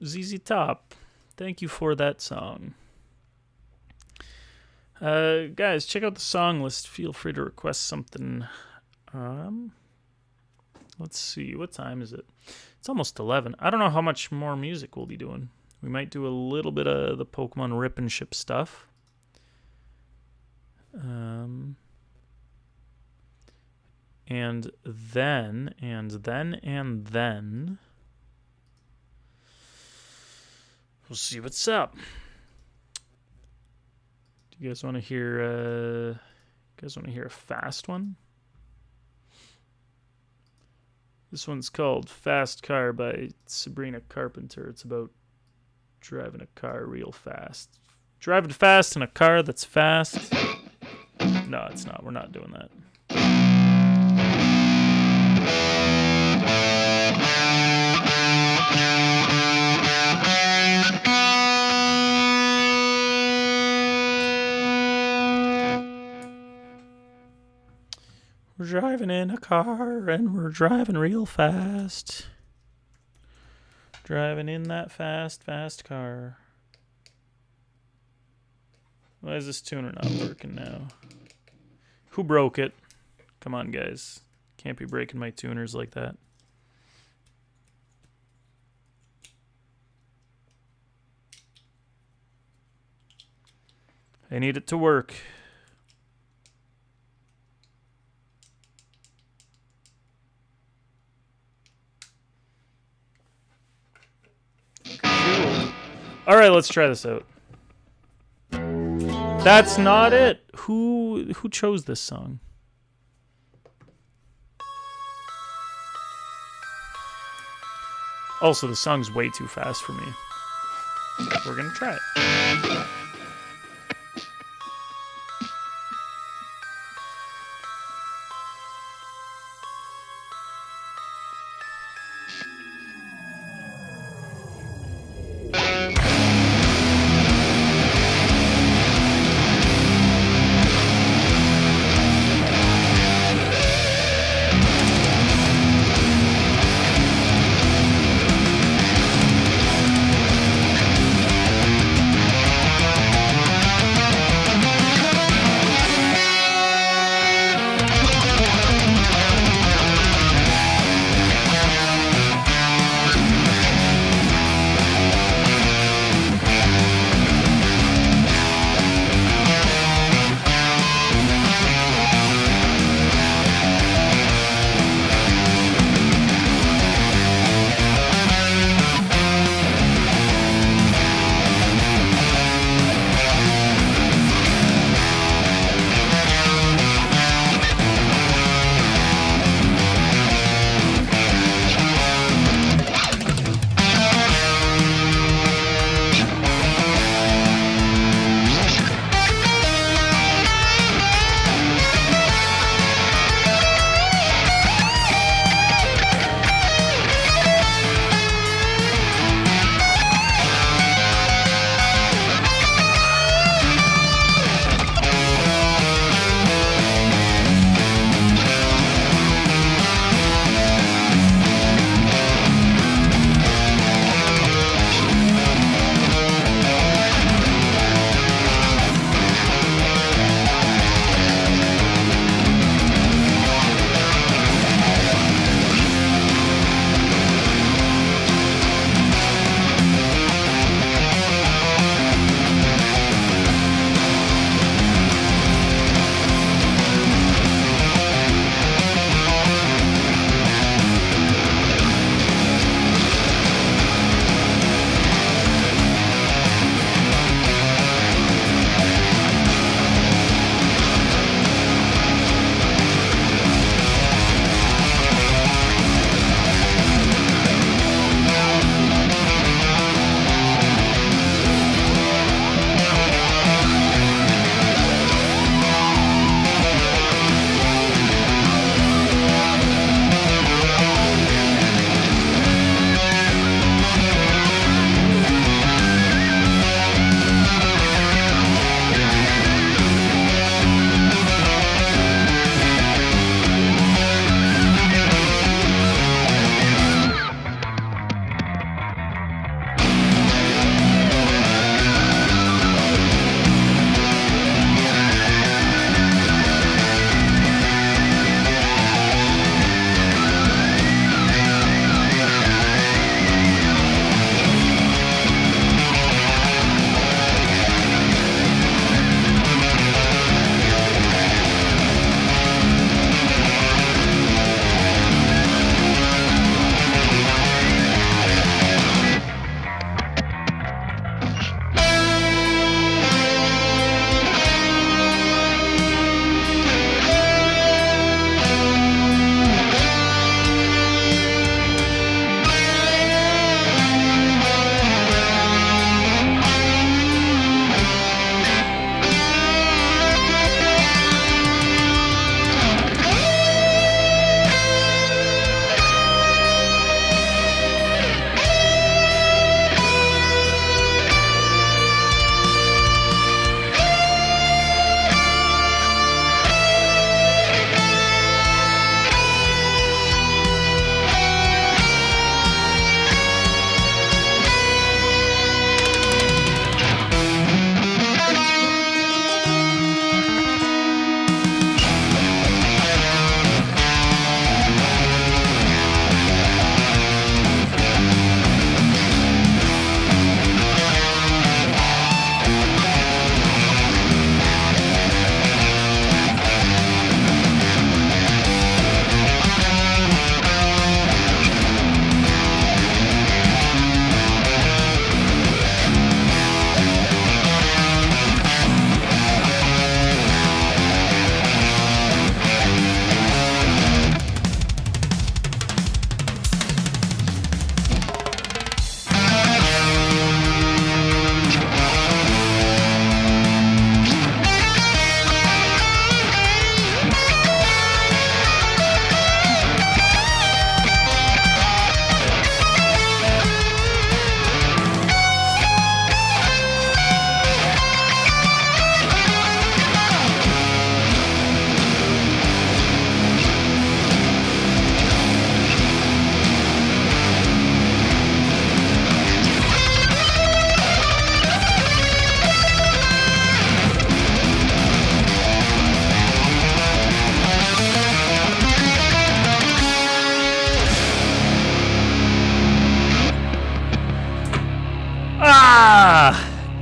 ZZ Top. Thank you for that song. Guys, check out the song list. Feel free to request something. Let's see. What time is it? It's almost 11. I don't know how much more music we'll be doing. We might do a little bit of the Pokemon Rip and Ship stuff. And then we'll see what's up. Do you guys want to hear a fast one? This one's called Fast Car by Sabrina Carpenter. It's about driving a car real fast. Driving fast in a car that's fast. No, it's not. We're not doing that. We're driving in a car and we're driving real fast. Driving in that fast car. Why is this tuner not working now? Who broke it? Come on, guys. Can't be breaking my tuners like that. I need it to work. All right, let's try this out. That's not it. Who chose this song? Also, the song's way too fast for me. We're gonna try it.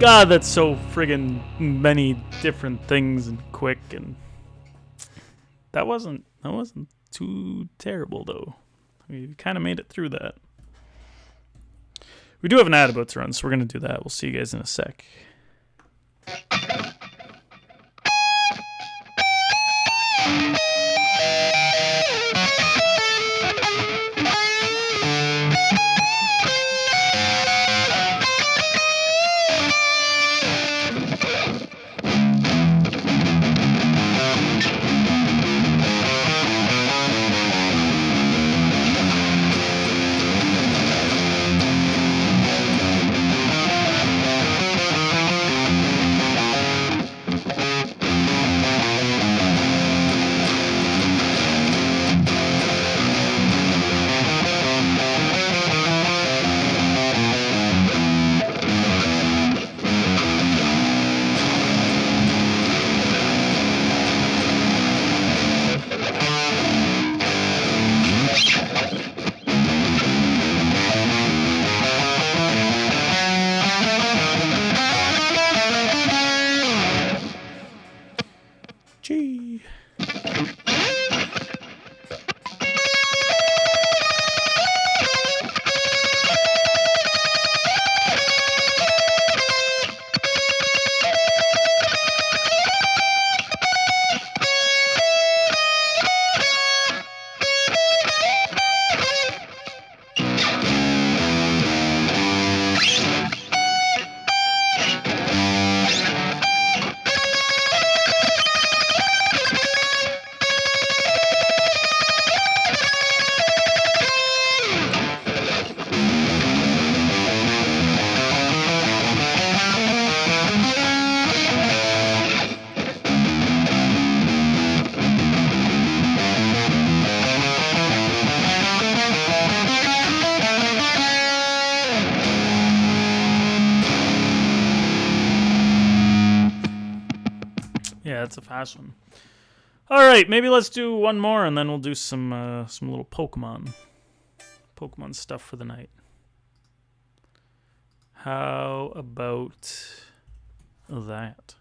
God, that's so friggin' many different things and quick, and that wasn't too terrible though. We kind of made it through that. We do have an ad about to run, so we're gonna do that. We'll see you guys in a sec. Gee. Yeah, that's a fast one. All right, maybe let's do one more, and then we'll do some little Pokemon stuff for the night. How about that?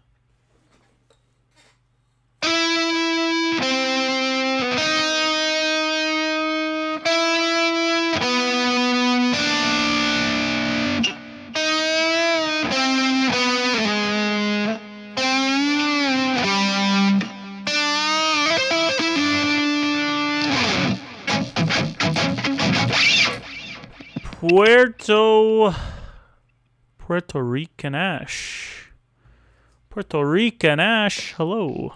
Puerto Rican Ash. Puerto Rican Ash, hello.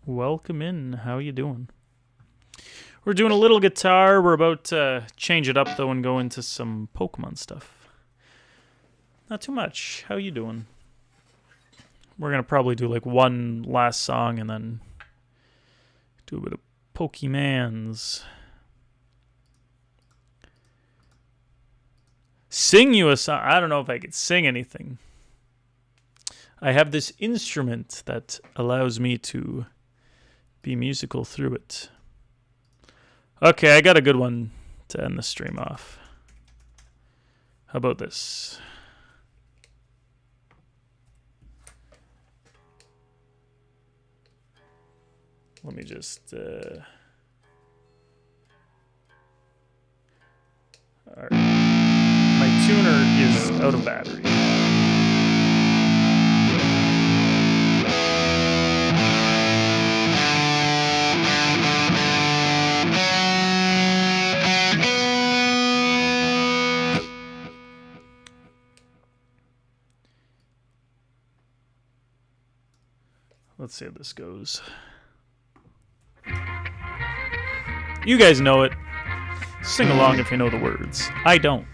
Welcome in. How you doing? We're doing a little guitar. We're about to change it up though and go into some Pokemon stuff. Not too much. How you doing? We're gonna probably do like one last song and then do a bit of Pokemans. Sing you a song. I don't know if I could sing anything. I have this instrument that allows me to be musical through it. Okay, I got a good one to end the stream off. How about this? Let me just... All right. My tuner is out of battery. Let's see how this goes. You guys know it. Sing along if you know the words. I don't.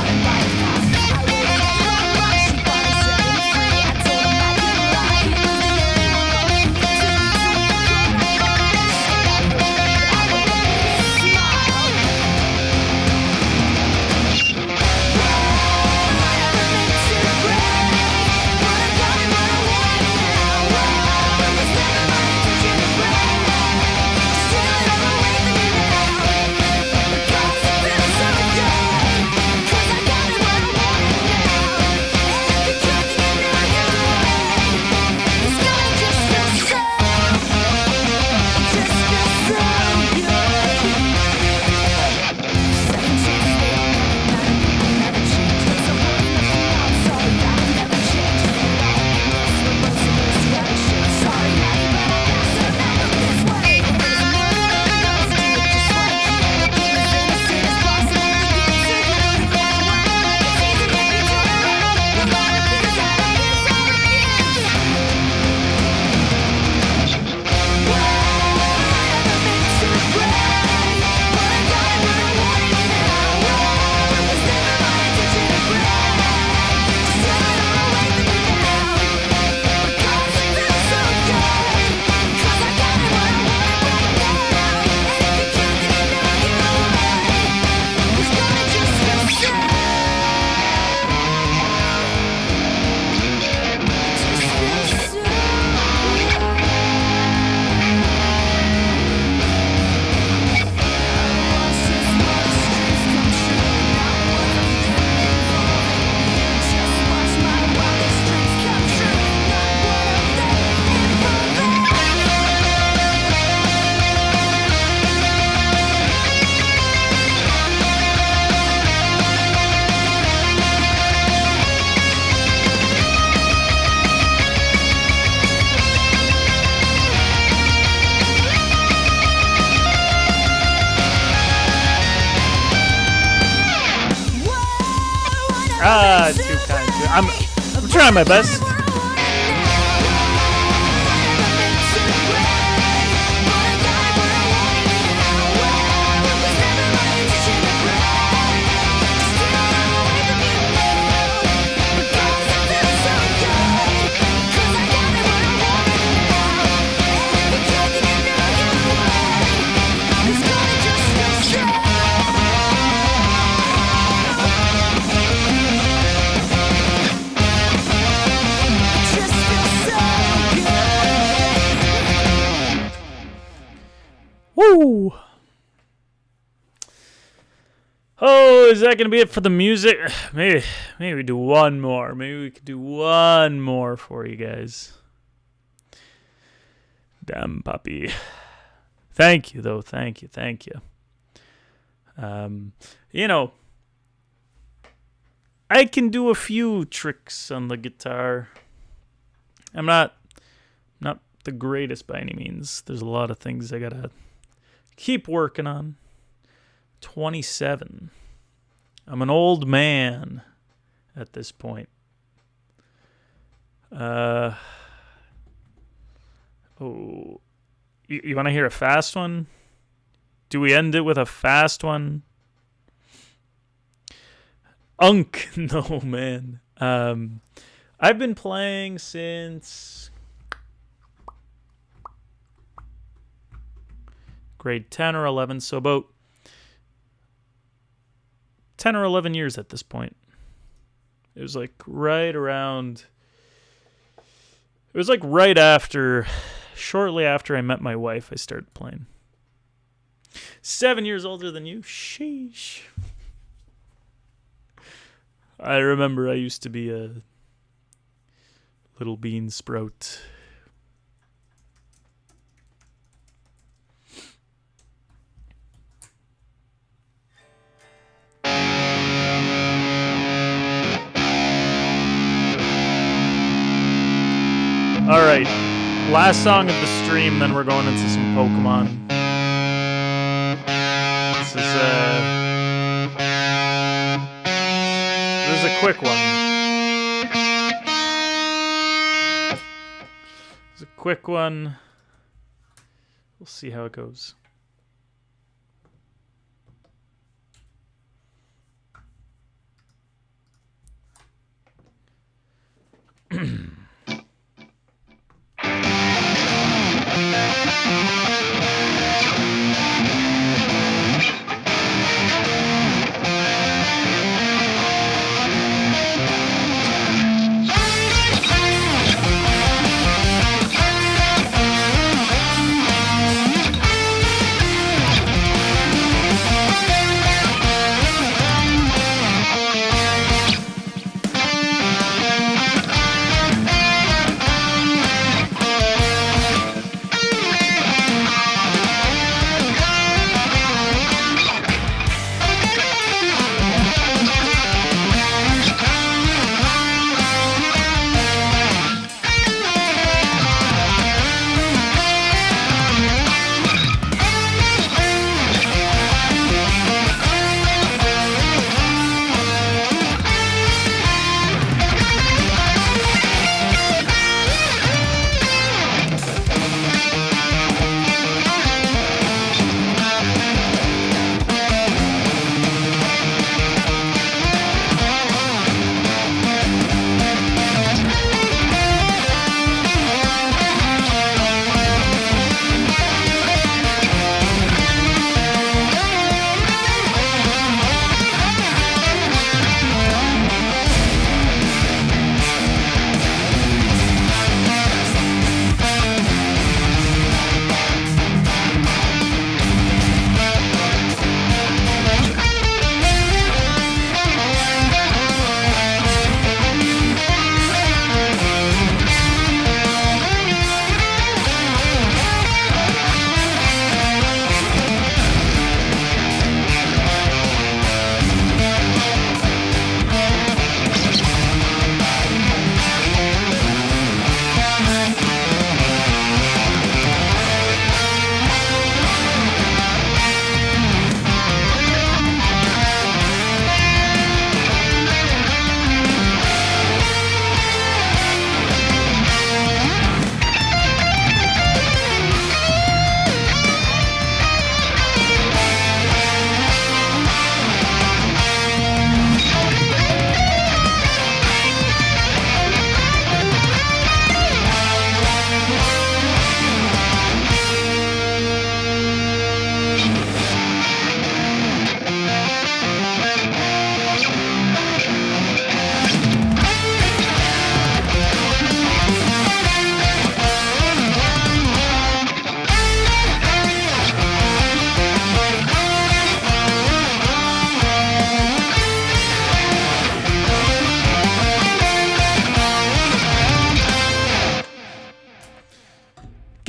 It's Too kind. I'm trying my best. Woo! Oh, is that gonna be it for the music? Maybe we do one more. Maybe we could do one more for you guys. Damn puppy. Thank you though. Thank you. You know, I can do a few tricks on the guitar. I'm not the greatest by any means. There's a lot of things I gotta keep working on. 27. I'm an old man at this point. You want to hear a fast one? Do we end it with a fast one? No, man. I've been playing since grade 10 or 11, so about 10 or 11 years at this point. It was like right after, shortly after I met my wife, I started playing. 7 years older than you? Sheesh. I remember I used to be a little bean sprout. All right, last song of the stream, then we're going into some Pokemon. This is a quick one. It's a quick one. We'll see how it goes.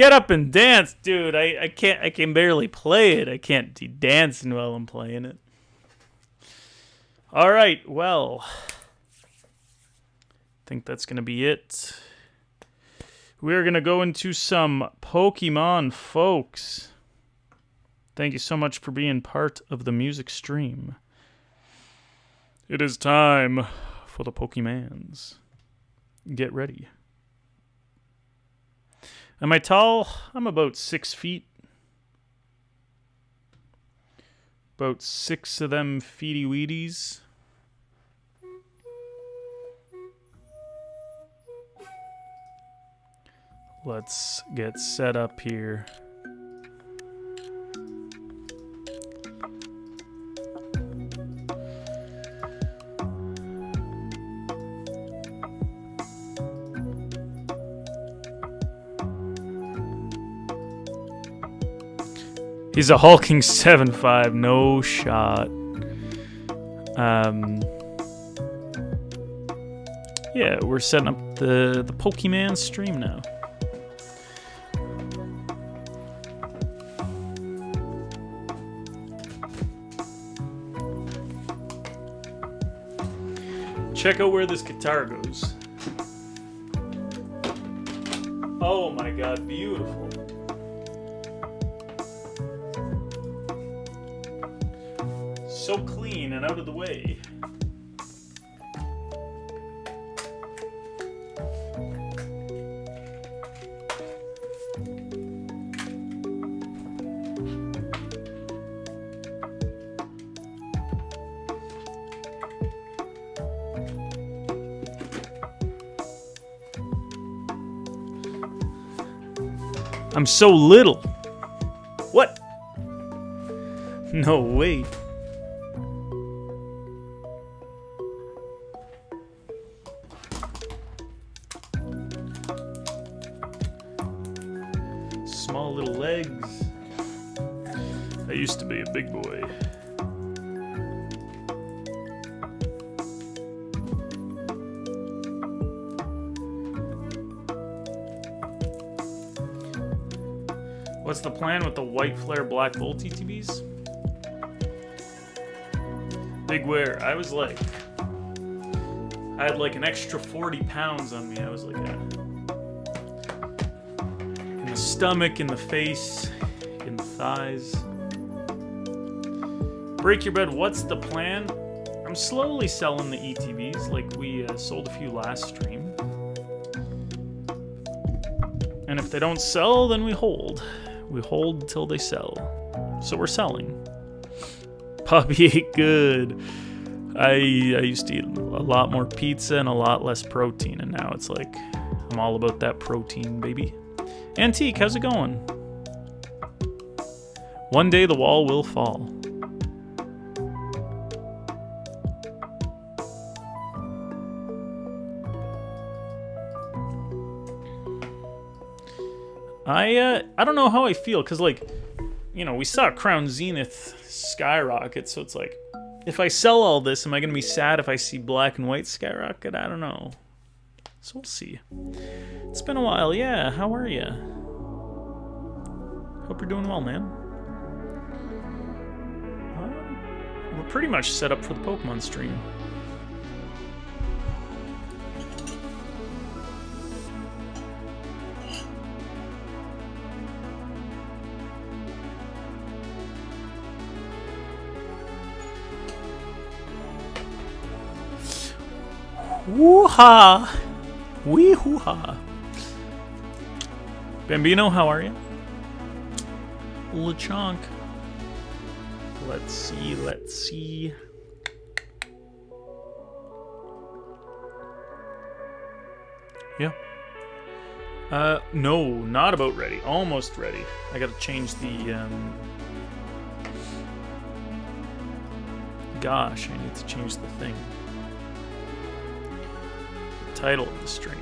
Get up and dance, dude. I can't. I can barely play it. I can't be dancing while I'm playing it. All right. Well, I think that's gonna be it. We're gonna go into some Pokemon, folks. Thank you so much for being part of the music stream. It is time for the Pokemans. Get ready. Am I tall? I'm about 6 feet. About 6 of them feety weeties. Let's get set up here. He's a hulking 7'5", no shot. Yeah, we're setting up the Pokemon stream now. Check out where this guitar goes. Oh my god, beautiful. So clean and out of the way. I'm so little. What? No way. Small little legs. I used to be a big boy. What's the plan with the white flare black bolt TTBs? Big wear. I was like, I had like an extra 40 pounds on me. I was like, in the stomach, in the face, in the thighs. Break your bed. What's the plan? I'm slowly selling the ETBs. Like we sold a few last stream. And if they don't sell, then we hold. We hold until they sell. So we're selling. Poppy ate good. I used to eat a lot more pizza and a lot less protein, and now it's like I'm all about that protein, baby. Antique, how's it going? One day the wall will fall. I don't know how I feel, because, like, you know, we saw Crown Zenith skyrocket, so it's like, if I sell all this, am I going to be sad if I see black and white skyrocket? I don't know. So we'll see. It's been a while. Yeah, how are you? Hope you're doing well, man. We're pretty much set up for the Pokemon stream. Woo-ha! Wee-hoo-ha! Bambino, how are you? LeChonk. Let's see. Yeah. No, not about ready. Almost ready. I gotta change the, Gosh, I need to change the thing. Title of the stream.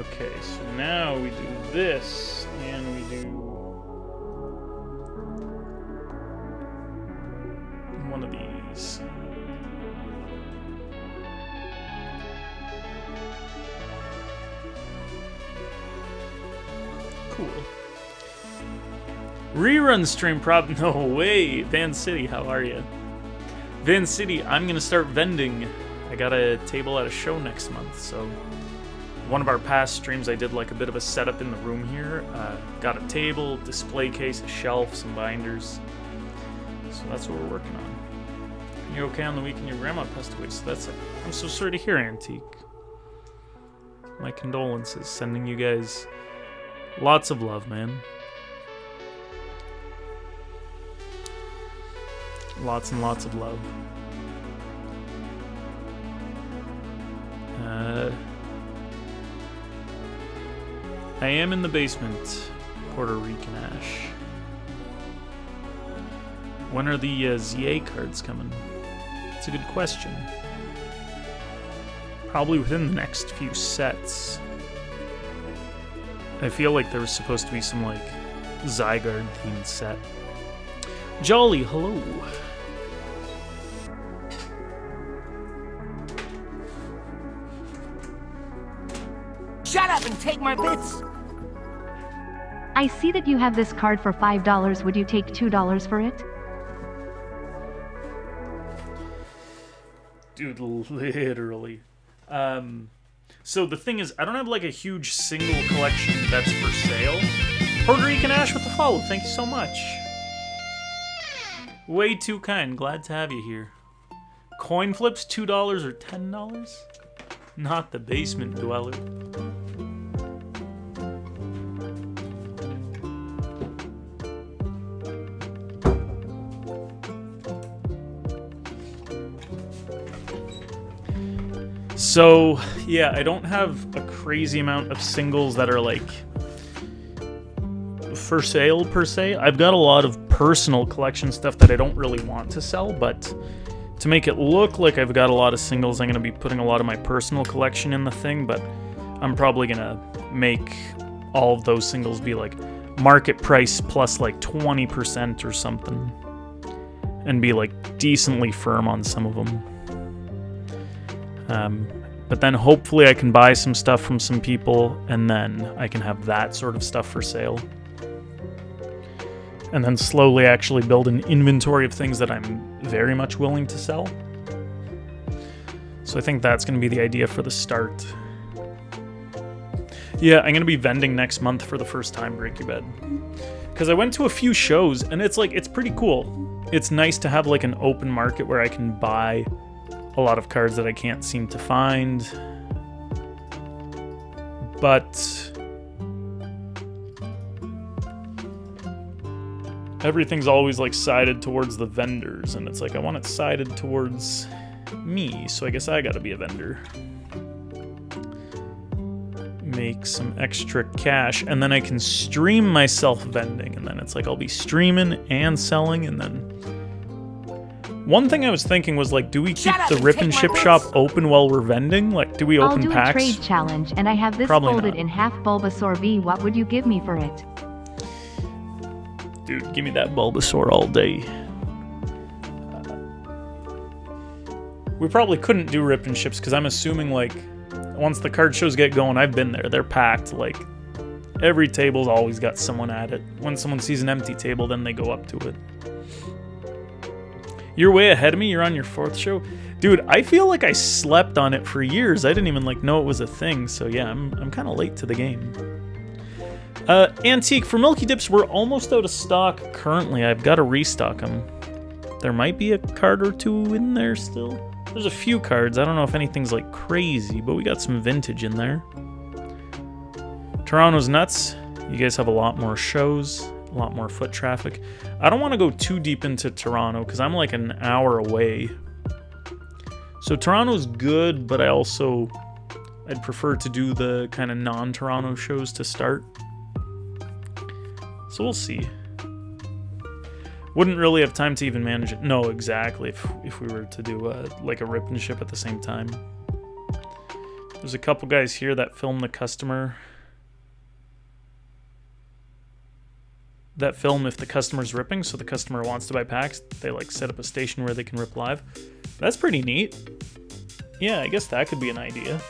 Okay, so now we do this, and we do one of these. Cool. Rerun stream prop? No way. Van City, how are you? Van City, I'm gonna start vending. I got a table at a show next month, so one of our past streams I did like a bit of a setup in the room here. Got a table, display case, a shelf, some binders. So that's what we're working on. You're okay on the weekend your grandma passed away, so that's it. I'm so sorry to hear, Antique. My condolences. Sending you guys lots of love, man. Lots and lots of love. I am in the basement, Puerto Rican Ash. When are the ZA cards coming? That's a good question. Probably within the next few sets. I feel like there was supposed to be some, like, Zygarde themed set. Jolly, hello. Shut up and take my bits! I see that you have this card for $5. Would you take $2 for it? Dude, literally. So the thing is, I don't have like a huge single collection that's for sale. Puerto Rican Ash with the follow, thank you so much. Way too kind, glad to have you here. Coin flips, $2 or $10? Not the basement dweller. So, yeah, I don't have a crazy amount of singles that are, like, for sale, per se. I've got a lot of personal collection stuff that I don't really want to sell, but to make it look like I've got a lot of singles, I'm going to be putting a lot of my personal collection in the thing, but I'm probably going to make all of those singles be, like, market price plus, like, 20% or something, and be, like, decently firm on some of them. But then hopefully I can buy some stuff from some people, and then I can have that sort of stuff for sale. And then slowly actually build an inventory of things that I'm very much willing to sell. So I think that's going to be the idea for the start. Yeah, I'm going to be vending next month for the first time, Break Your Bed. Because I went to a few shows, and it's like, it's pretty cool. It's nice to have like an open market where I can buy a lot of cards that I can't seem to find. But everything's always like sided towards the vendors, and it's like I want it sided towards me, so I guess I gotta be a vendor. Make some extra cash, and then I can stream myself vending, and then it's like I'll be streaming and selling, and then one thing I was thinking was, like, do we keep the Rip and Ship shop open while we're vending? Like, do we open packs? I'll do a trade challenge, and I have this Probably folded not. in half Bulbasaur V. What would you give me for it? Dude, give me that Bulbasaur all day. We probably couldn't do Rip and Ships, because I'm assuming, like, once the card shows get going, I've been there. They're packed. Like, every table's always got someone at it. When someone sees an empty table, then they go up to it. You're way ahead of me. You're on your 4th show. Dude, I feel like I slept on it for years. I didn't even like know it was a thing. So yeah, I'm kind of late to the game. Antique, for Milky Dips, we're almost out of stock currently. I've got to restock them. There might be a card or two in there still. There's a few cards. I don't know if anything's like crazy, but we got some vintage in there. Toronto's nuts. You guys have a lot more shows, a lot more foot traffic. I don't want to go too deep into Toronto because I'm like an hour away. So Toronto's good, but I'd prefer to do the kind of non-Toronto shows to start. So we'll see. Wouldn't really have time to even manage it. No, exactly. If we were to do like a Rip and Ship at the same time. There's a couple guys here that film the customer. That film if the customer's ripping, so the customer wants to buy packs, they like set up a station where they can rip live. That's pretty neat. Yeah, I guess that could be an idea.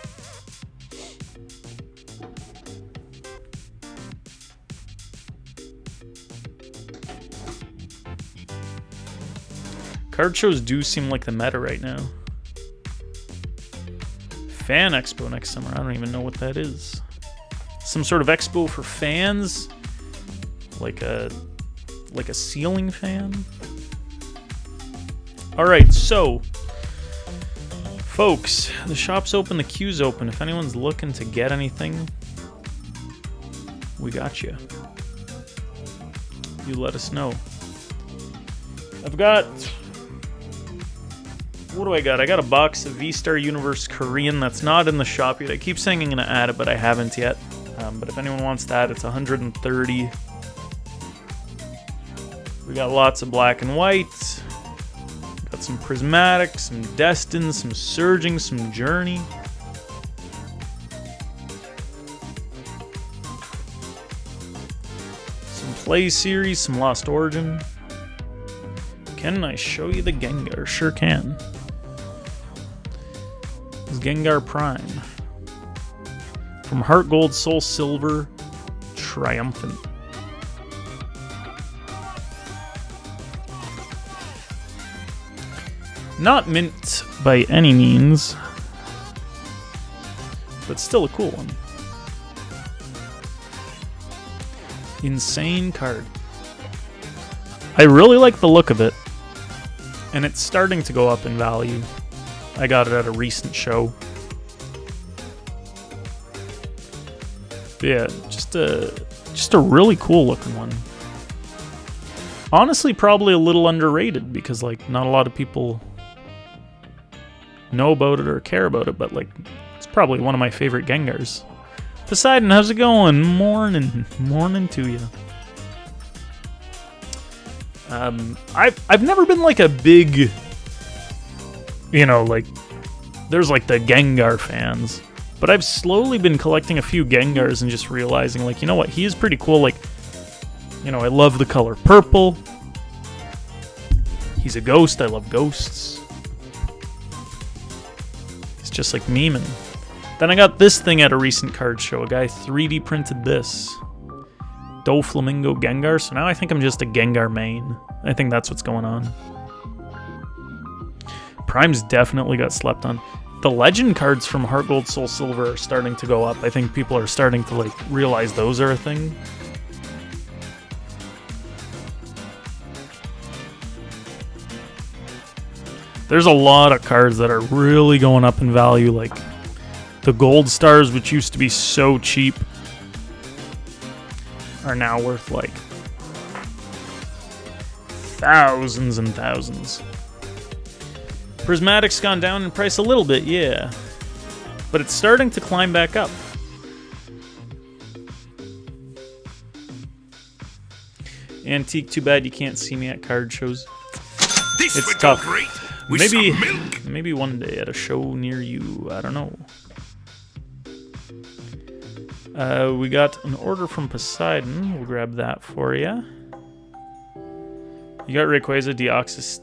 Card shows do seem like the meta right now. Fan Expo next summer. I don't even know what that is. Some sort of expo for fans? Like a ceiling fan? Alright, so folks, the shop's open, the queue's open. If anyone's looking to get anything, we got you. You let us know. I've got... What do I got? I got a box of V-Star Universe Korean that's not in the shop yet. I keep saying I'm going to add it, but I haven't yet. But if anyone wants that, it's 130. We got lots of black and white. Got some Prismatic, some Destined, some Surging, some Journey. Some Play Series, some Lost Origin. Can I show you the Gengar? Sure can. This is Gengar Prime. From Heart Gold, Soul Silver, Triumphant. Not mint by any means, but still a cool one. Insane card. I really like the look of it, and it's starting to go up in value. I got it at a recent show. Yeah, just a really cool looking one. Honestly, probably a little underrated because like not a lot of people know about it or care about it, but like it's probably one of my favorite Gengars. Poseidon, how's it going? Morning to you. I've never been like a big, you know, like there's like the Gengar fans, but I've slowly been collecting a few Gengars and just realizing like, you know what, he is pretty cool. Like, you know, I love the color purple. He's a ghost. I love ghosts. It's just like memeing. Then I got this thing at a recent card show. A guy 3D printed this. Doflamingo Gengar. So now I think I'm just a Gengar main. I think that's what's going on. Prime's definitely got slept on. The legend cards from Heart Gold, Soul Silver are starting to go up. I think people are starting to like realize those are a thing. There's a lot of cards that are really going up in value, like the Gold Stars, which used to be so cheap, are now worth like thousands and thousands. Prismatic's gone down in price a little bit, yeah, but it's starting to climb back up. Antique, too bad you can't see me at card shows. This It's would tough. go great with some milk. Maybe one day at a show near you. I don't know. We got an order from Poseidon. We'll grab that for you. You got Rayquaza Deoxys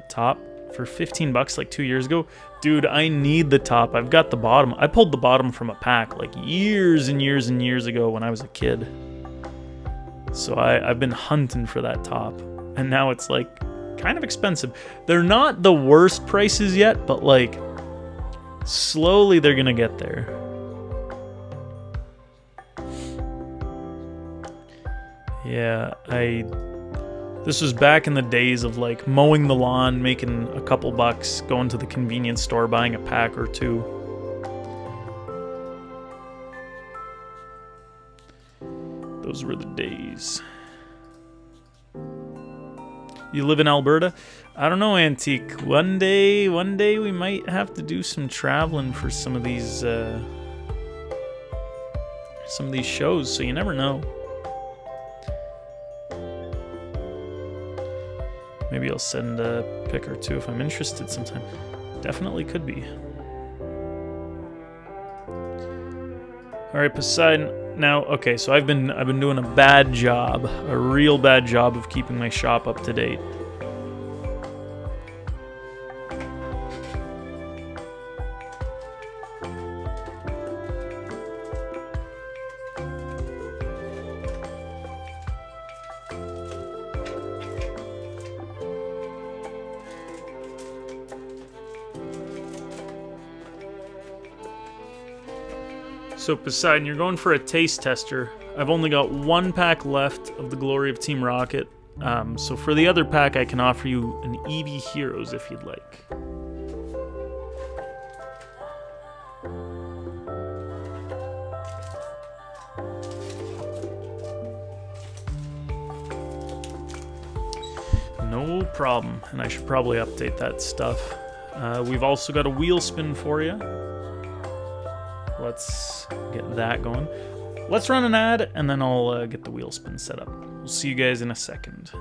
top for $15 like 2 years ago. Dude, I need the top. I've got the bottom. I pulled the bottom from a pack like years and years and years ago when I was a kid. So I've been hunting for that top. And now it's like kind of expensive. They're not the worst prices yet, but like slowly they're gonna get there. Yeah, this was back in the days of like mowing the lawn, making a couple bucks, going to the convenience store, buying a pack or two. Those were the days. You live in Alberta? I don't know, Antique. One day we might have to do some traveling for some of these shows, so you never know. Maybe I'll send a pic or two if I'm interested sometime. Definitely could be. All right, Poseidon. Now, okay, so I've been doing a bad job, a real bad job of keeping my shop up to date. So Poseidon, you're going for a taste tester. I've only got one pack left of the Glory of Team Rocket. So for the other pack, I can offer you an Eevee Heroes if you'd like. No problem, and I should probably update that stuff. We've also got a wheel spin for you. Let's get that going. Let's run an ad, and then I'll get the wheel spin set up. We'll see you guys in a second.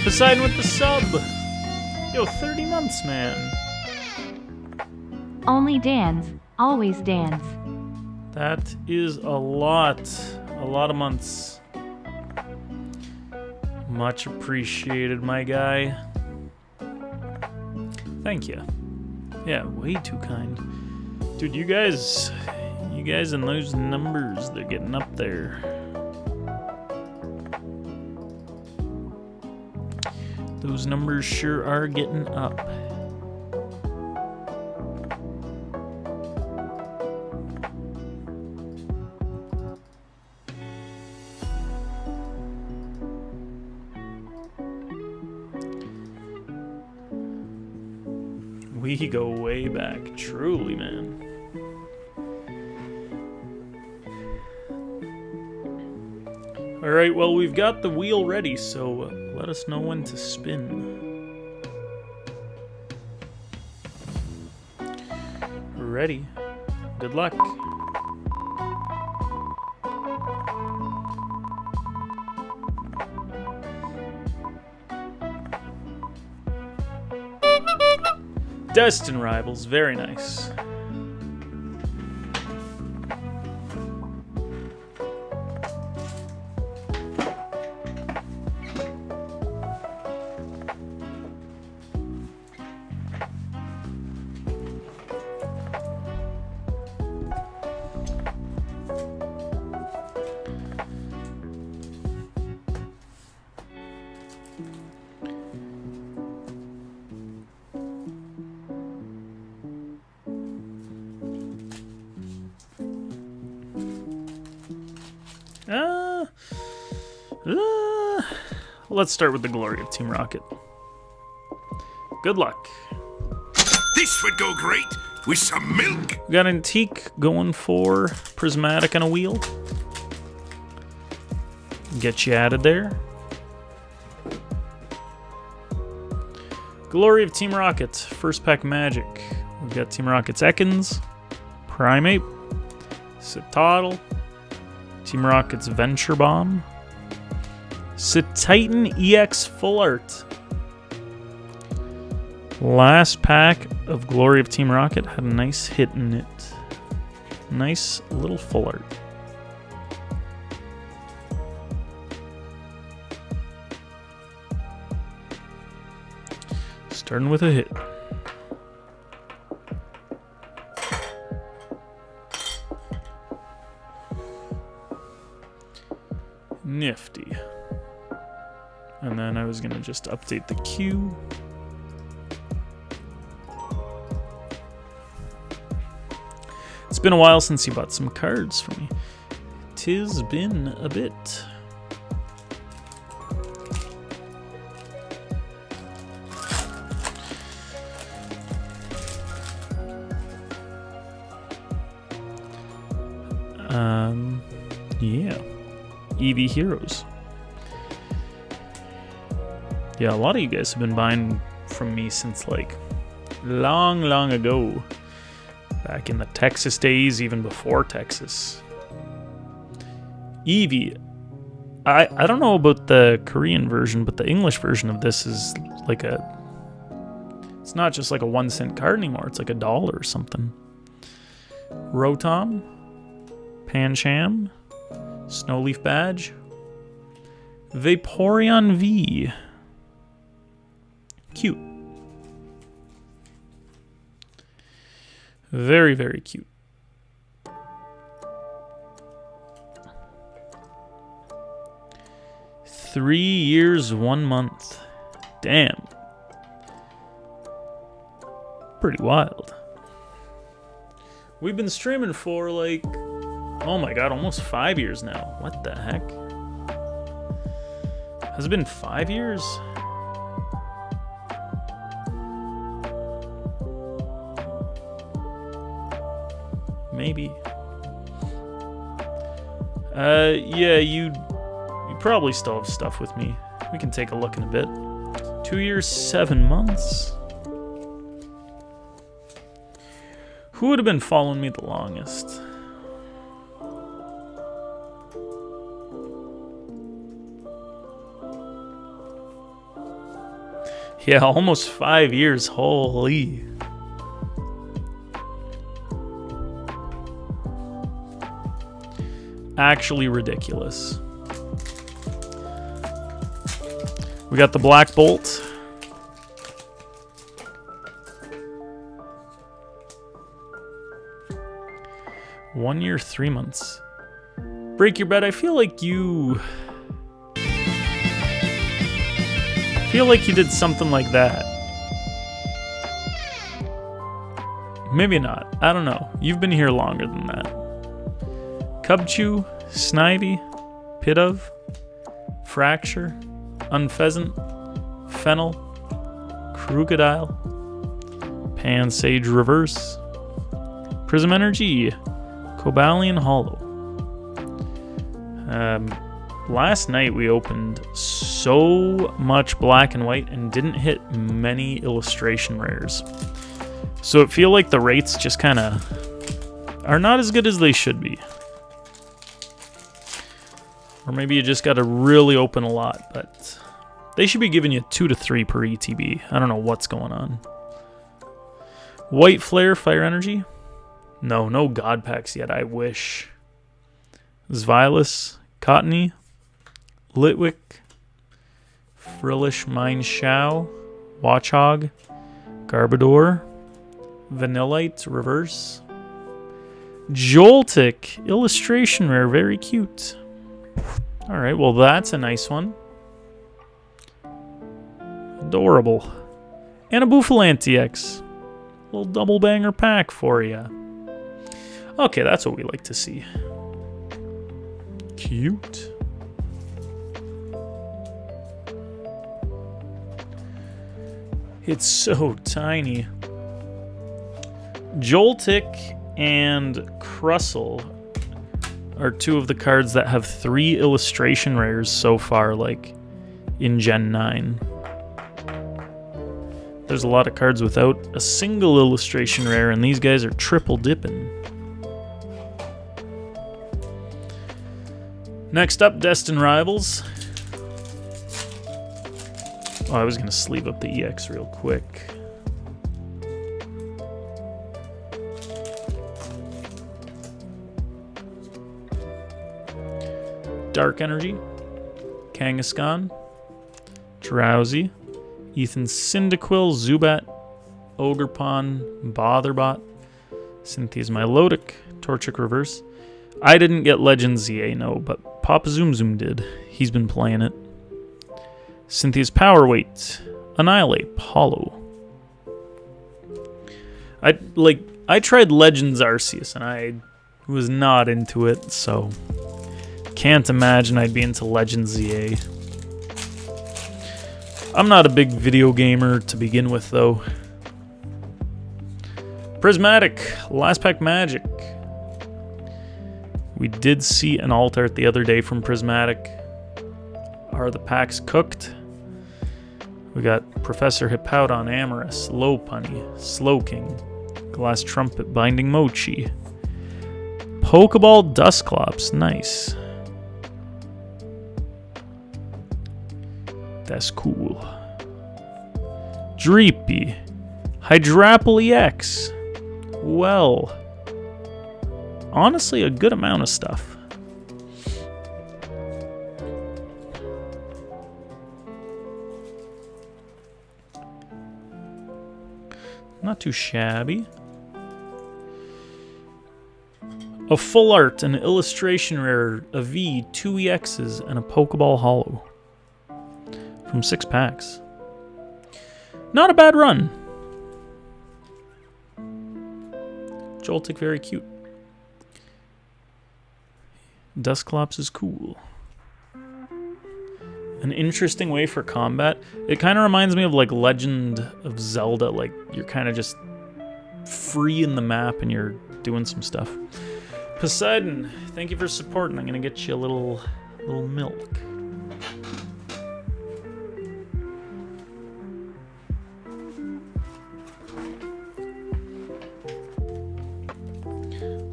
Poseidon with the sub! Yo, 30 months, man. Only Dan's, always Dan's. That is a lot of months. Much appreciated, my guy. Thank you. Yeah, way too kind. Dude, you guys and those numbers, they're getting up there. Those numbers sure are getting up. We go way back, truly, man. Alright, well, we've got the wheel ready, so let us know when to spin. Ready. Good luck. Destin Rivals, very nice. Let's start with the Glory of Team Rocket. Good luck. This would go great with some milk. We got Antique going for Prismatic and a wheel. Get you added there. Glory of Team Rocket, first pack Magic. We've got Team Rocket's Ekans, Primeape, Citadel, Team Rocket's Venture Bomb, Titan EX Full Art. Last pack of Glory of Team Rocket had a nice hit in it. Nice little full art. Starting with a hit. Nifty. And then I was gonna just update the queue. It's been a while since you bought some cards for me. 'Tis been a bit. Yeah. Eevee Heroes. Yeah, a lot of you guys have been buying from me since like long ago. Back in the Texas days, even before Texas. Eevee. I don't know about the Korean version, but the English version of this is like it's not just like a 1-cent card anymore, it's like $1 or something. Rotom, Pancham, Snowleaf Badge, Vaporeon V. Cute. Very, very cute. Three years, 1 month. Damn. Pretty wild. We've been streaming for like, oh my god, almost 5 years now. What the heck? Has it been 5 years? Maybe. Yeah, you probably still have stuff with me. We can take a look in a bit. 2 years, 7 months. Who would have been following me the longest? Yeah, almost 5 years. Holy. Actually ridiculous. We got the Black Bolt. One year, 3 months. Break Your Bed. I feel like you did something like that. Maybe not. I don't know. You've been here longer than that. Cubchoo, Snivy, Pidove, Fracture, Unpheasant, Fennel, Crocodile, Pansage Reverse, Prism Energy, Cobalion Hollow. Last night we opened so much black and white and didn't hit many illustration rares. So it feel like the rates just kind of are not as good as they should be. Or maybe you just got to really open a lot, but they should be giving you 2 to 3 per ETB. I don't know what's going on. White Flare, Fire Energy. No God Packs yet, I wish. Zvylus, Cottony, Litwick, Frillish Mine Shao, Watchog, Garbodor, Vanillite Reverse, Joltik, illustration rare, very cute. Alright, well that's a nice one. Adorable. And a Bouffalant X. Little double banger pack for you. Okay, that's what we like to see. Cute. It's so tiny. Joltik and Crustle are 2 of the cards that have 3 illustration rares so far, like in Gen 9. There's a lot of cards without a single illustration rare, and these guys are triple dipping. Next up, Destined Rivals. Oh, I was going to sleeve up the EX real quick. Dark Energy, Kangaskhan, Drowsy, Ethan Cyndaquil, Zubat, Ogerpon, Botherbot, Cynthia's Milotic, Torchic Reverse. I didn't get Legend ZA, no, but Papa Zoom Zoom did. He's been playing it. Cynthia's Power Weight, Annihilate, Hollow. I tried Legends Arceus and I was not into it, so can't imagine I'd be into Legends ZA. I'm not a big video gamer to begin with, though. Prismatic, Last Pack Magic. We did see an alt art the other day from Prismatic. Are the packs cooked? We got Professor Hippowdon, Amorous, Lopunny, Slowking, Glass Trumpet, Binding Mochi, Pokeball Dusclops, nice. That's cool. Dreepy, Hydrapple EX. Well, honestly, a good amount of stuff. Not too shabby. A full art, an illustration rare, a V, 2 EXs, and a Pokeball Hollow. From 6 packs. Not a bad run. Joltik, very cute. Dusclops is cool. An interesting way for combat. It kind of reminds me of like Legend of Zelda. Like you're kind of just free in the map and you're doing some stuff. Poseidon, thank you for supporting. I'm gonna get you a little milk.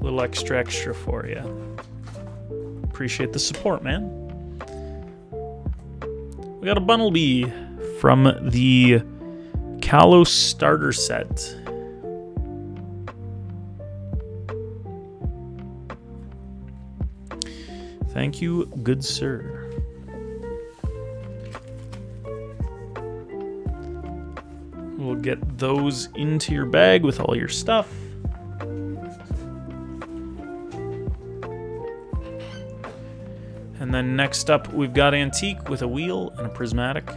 Little extra for you. Appreciate the support, man. We got a Bunnelby from the Kalos starter set. Thank you, good sir. We'll get those into your bag with all your stuff. And then next up, we've got Antique with a wheel and a Prismatic.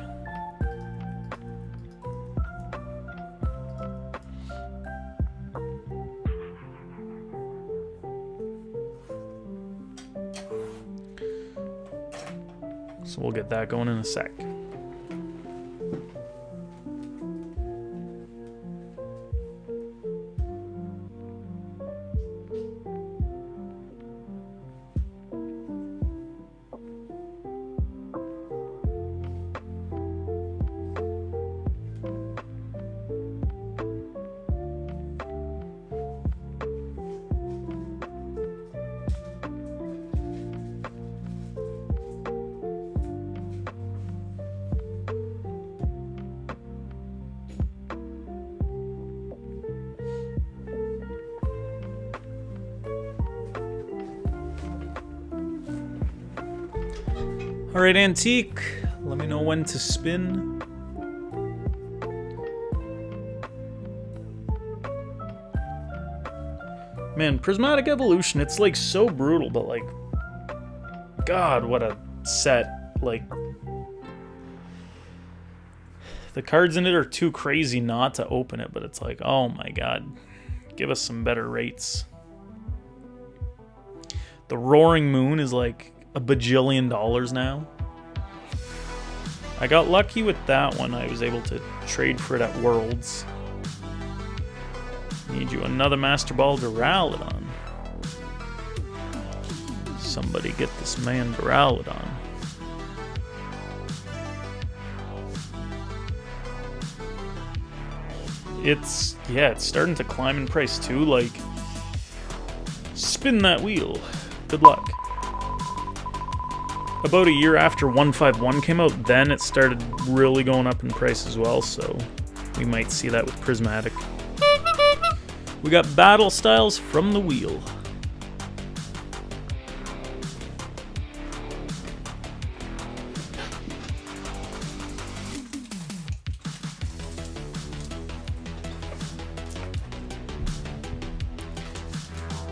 So we'll get that going in a sec. All right, Antique, let me know when to spin. Man, Prismatic Evolution, it's like so brutal, but like, God, what a set. Like, the cards in it are too crazy not to open it, but it's like, oh my God, give us some better rates. The Roaring Moon is like $1 bajillion now. I got lucky with that one. I was able to trade for it at Worlds. Need you another Master Ball Duraludon. Somebody get this man Duraludon. It's starting to climb in price too. Like, spin that wheel. Good luck. About a year after 151 came out, then it started really going up in price as well, so we might see that with Prismatic. We got Battle Styles from the wheel.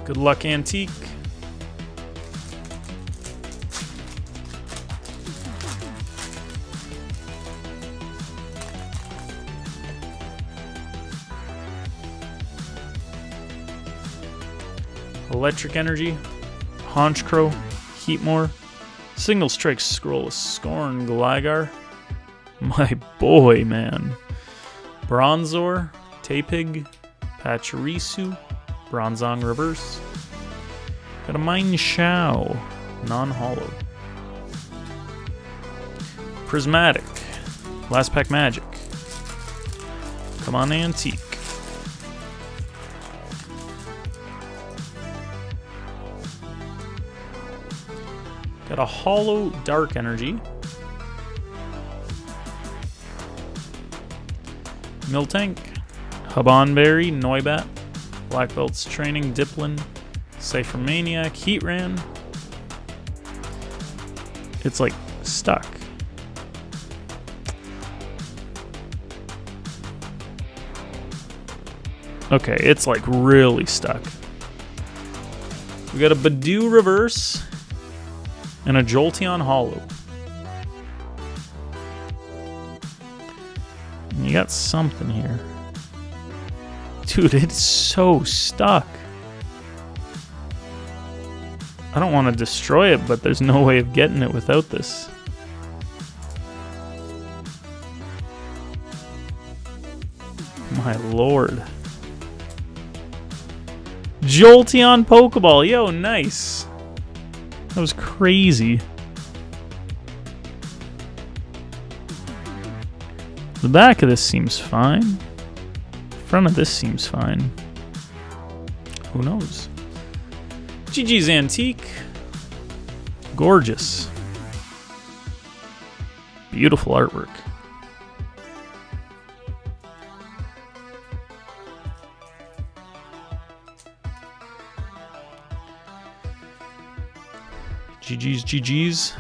Good luck, Antique. Electric Energy, Honchkrow, Heatmore, Single Strike Scroll, Scorn, Gligar, my boy, man, Bronzor, Tapig, Pachirisu, Bronzong Reverse, Got a Mine Shao, non-hollow. Prismatic, last pack magic. Come on, antique. Got a hollow dark energy. Miltank, Habanberry, Noibat, Black Belt's Training, Diplin, Cypher Maniac, Heatran. It's like stuck. Okay, it's like really stuck. We got a Badoo reverse and a Jolteon hollow. And you got something here. Dude, it's so stuck. I don't want to destroy it, but there's no way of getting it without this. My lord. Jolteon Pokeball. Yo, nice. That was crazy. The back of this seems fine. The front of this seems fine. Who knows? GG's Antique. Gorgeous. Beautiful artwork. GG's.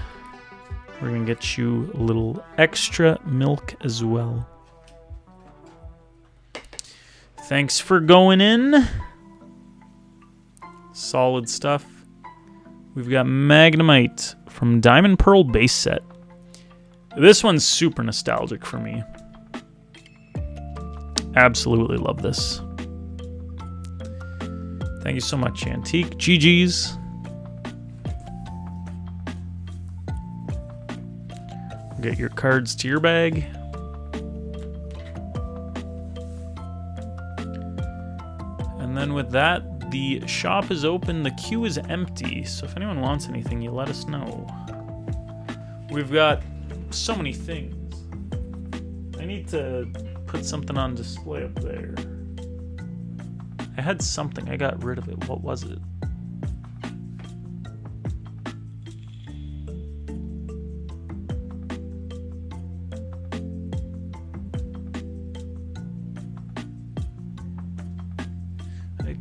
We're going to get you a little extra milk as well. Thanks for going in. Solid stuff. We've got Magnemite from Diamond Pearl base set. This one's super nostalgic for me. Absolutely love this. Thank you so much, Antique. GG's. Get your cards to your bag. And then with that, the shop is open. The queue is empty. So if anyone wants anything, you let us know. We've got so many things. I need to put something on display up there. I had something. I got rid of it. What was it?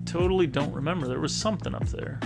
Totally don't remember. There was something up there.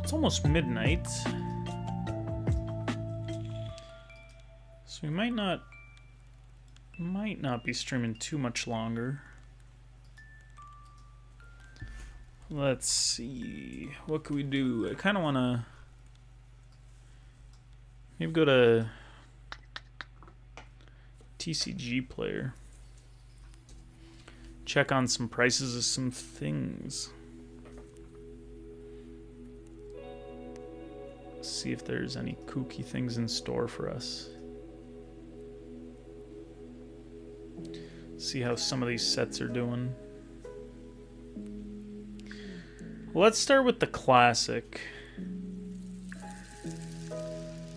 It's almost midnight. So we might not be streaming too much longer. Let's see. What can we do? I kind of want to maybe go to TCG player. Check on some prices of some things. See if there's any kooky things in store for us. See how some of these sets are doing. Let's start with the classic.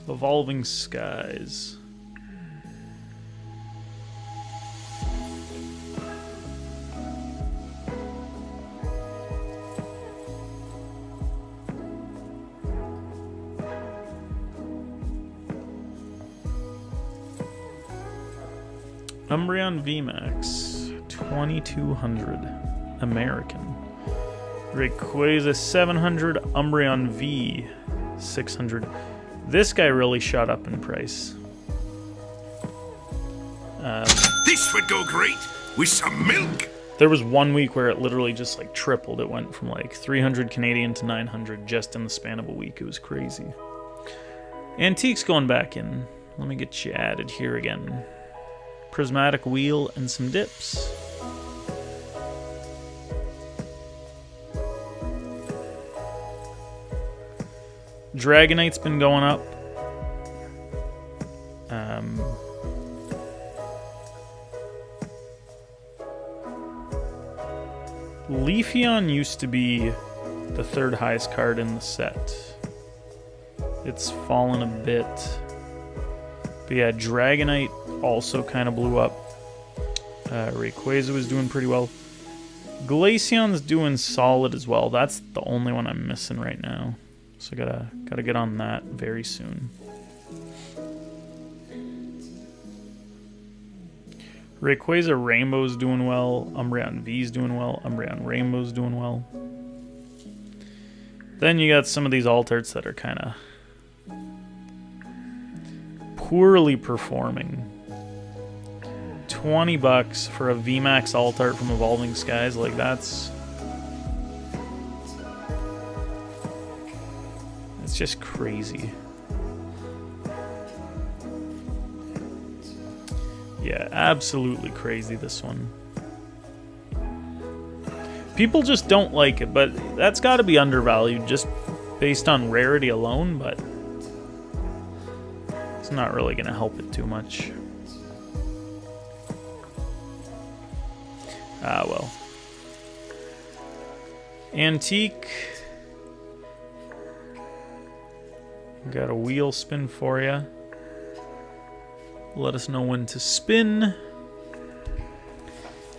Evolving Skies. Umbreon VMAX 2200 American. Rayquaza 700, Umbreon V 600. This guy really shot up in price. This would go great with some milk. There was 1 week where it literally just like tripled. It went from like 300 Canadian to 900 just in the span of a week. It was crazy. Antiques going back in. Let me get you added here again. Prismatic Wheel and some dips. Dragonite's been going up. Leafeon used to be the third highest card in the set. It's fallen a bit. But yeah, Dragonite also kind of blew up. Rayquaza was doing pretty well. Glaceon's doing solid as well. That's the only one I'm missing right now. So gotta get on that very soon. Rayquaza Rainbow's doing well. Umbreon V's doing well. Umbreon Rainbow's doing well. Then you got some of these alt-arts that are kind of poorly performing. $20 for a VMAX alt-art from Evolving Skies, like that's just crazy. Yeah, absolutely crazy, this one. People just don't like it, but that's got to be undervalued just based on rarity alone, but it's not really going to help it too much. Ah, well. Antique. Got a wheel spin for you. Let us know when to spin.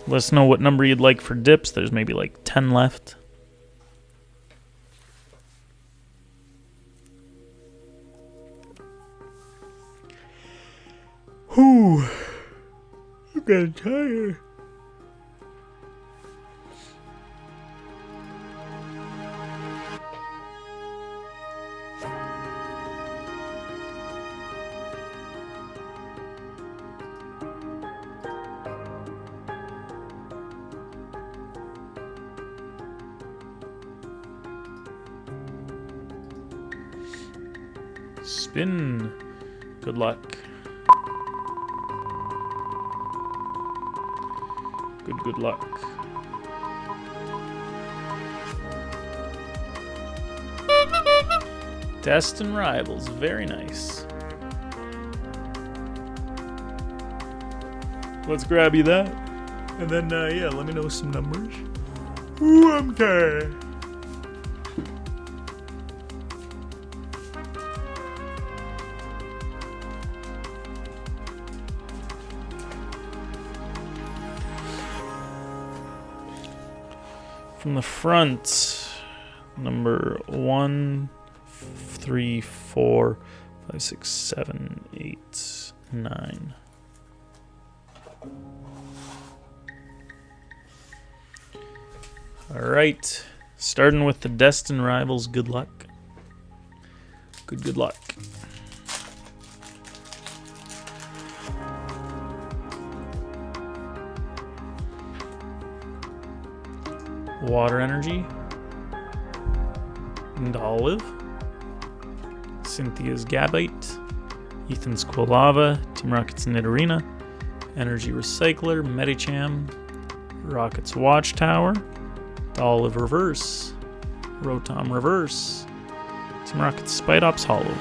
Let us know what number you'd like for dips. There's maybe like 10 left. Whew. I'm getting tired. Spin. Good luck. Good luck. Destined Rivals. Very nice. Let's grab you that. And then, yeah, let me know some numbers. Ooh, I'm tired. From the front, number 1, 3, 4, 5, 6, 7, 8, 9. All right, starting with the Destined Rivals. Good luck. Good luck. Water Energy, and Olive, Cynthia's Gabite, Ethan's Quilava, Team Rocket's Nidorina, Energy Recycler, Medicham, Rocket's Watchtower, Olive Reverse, Rotom Reverse, Team Rocket's Spite Ops Hollow,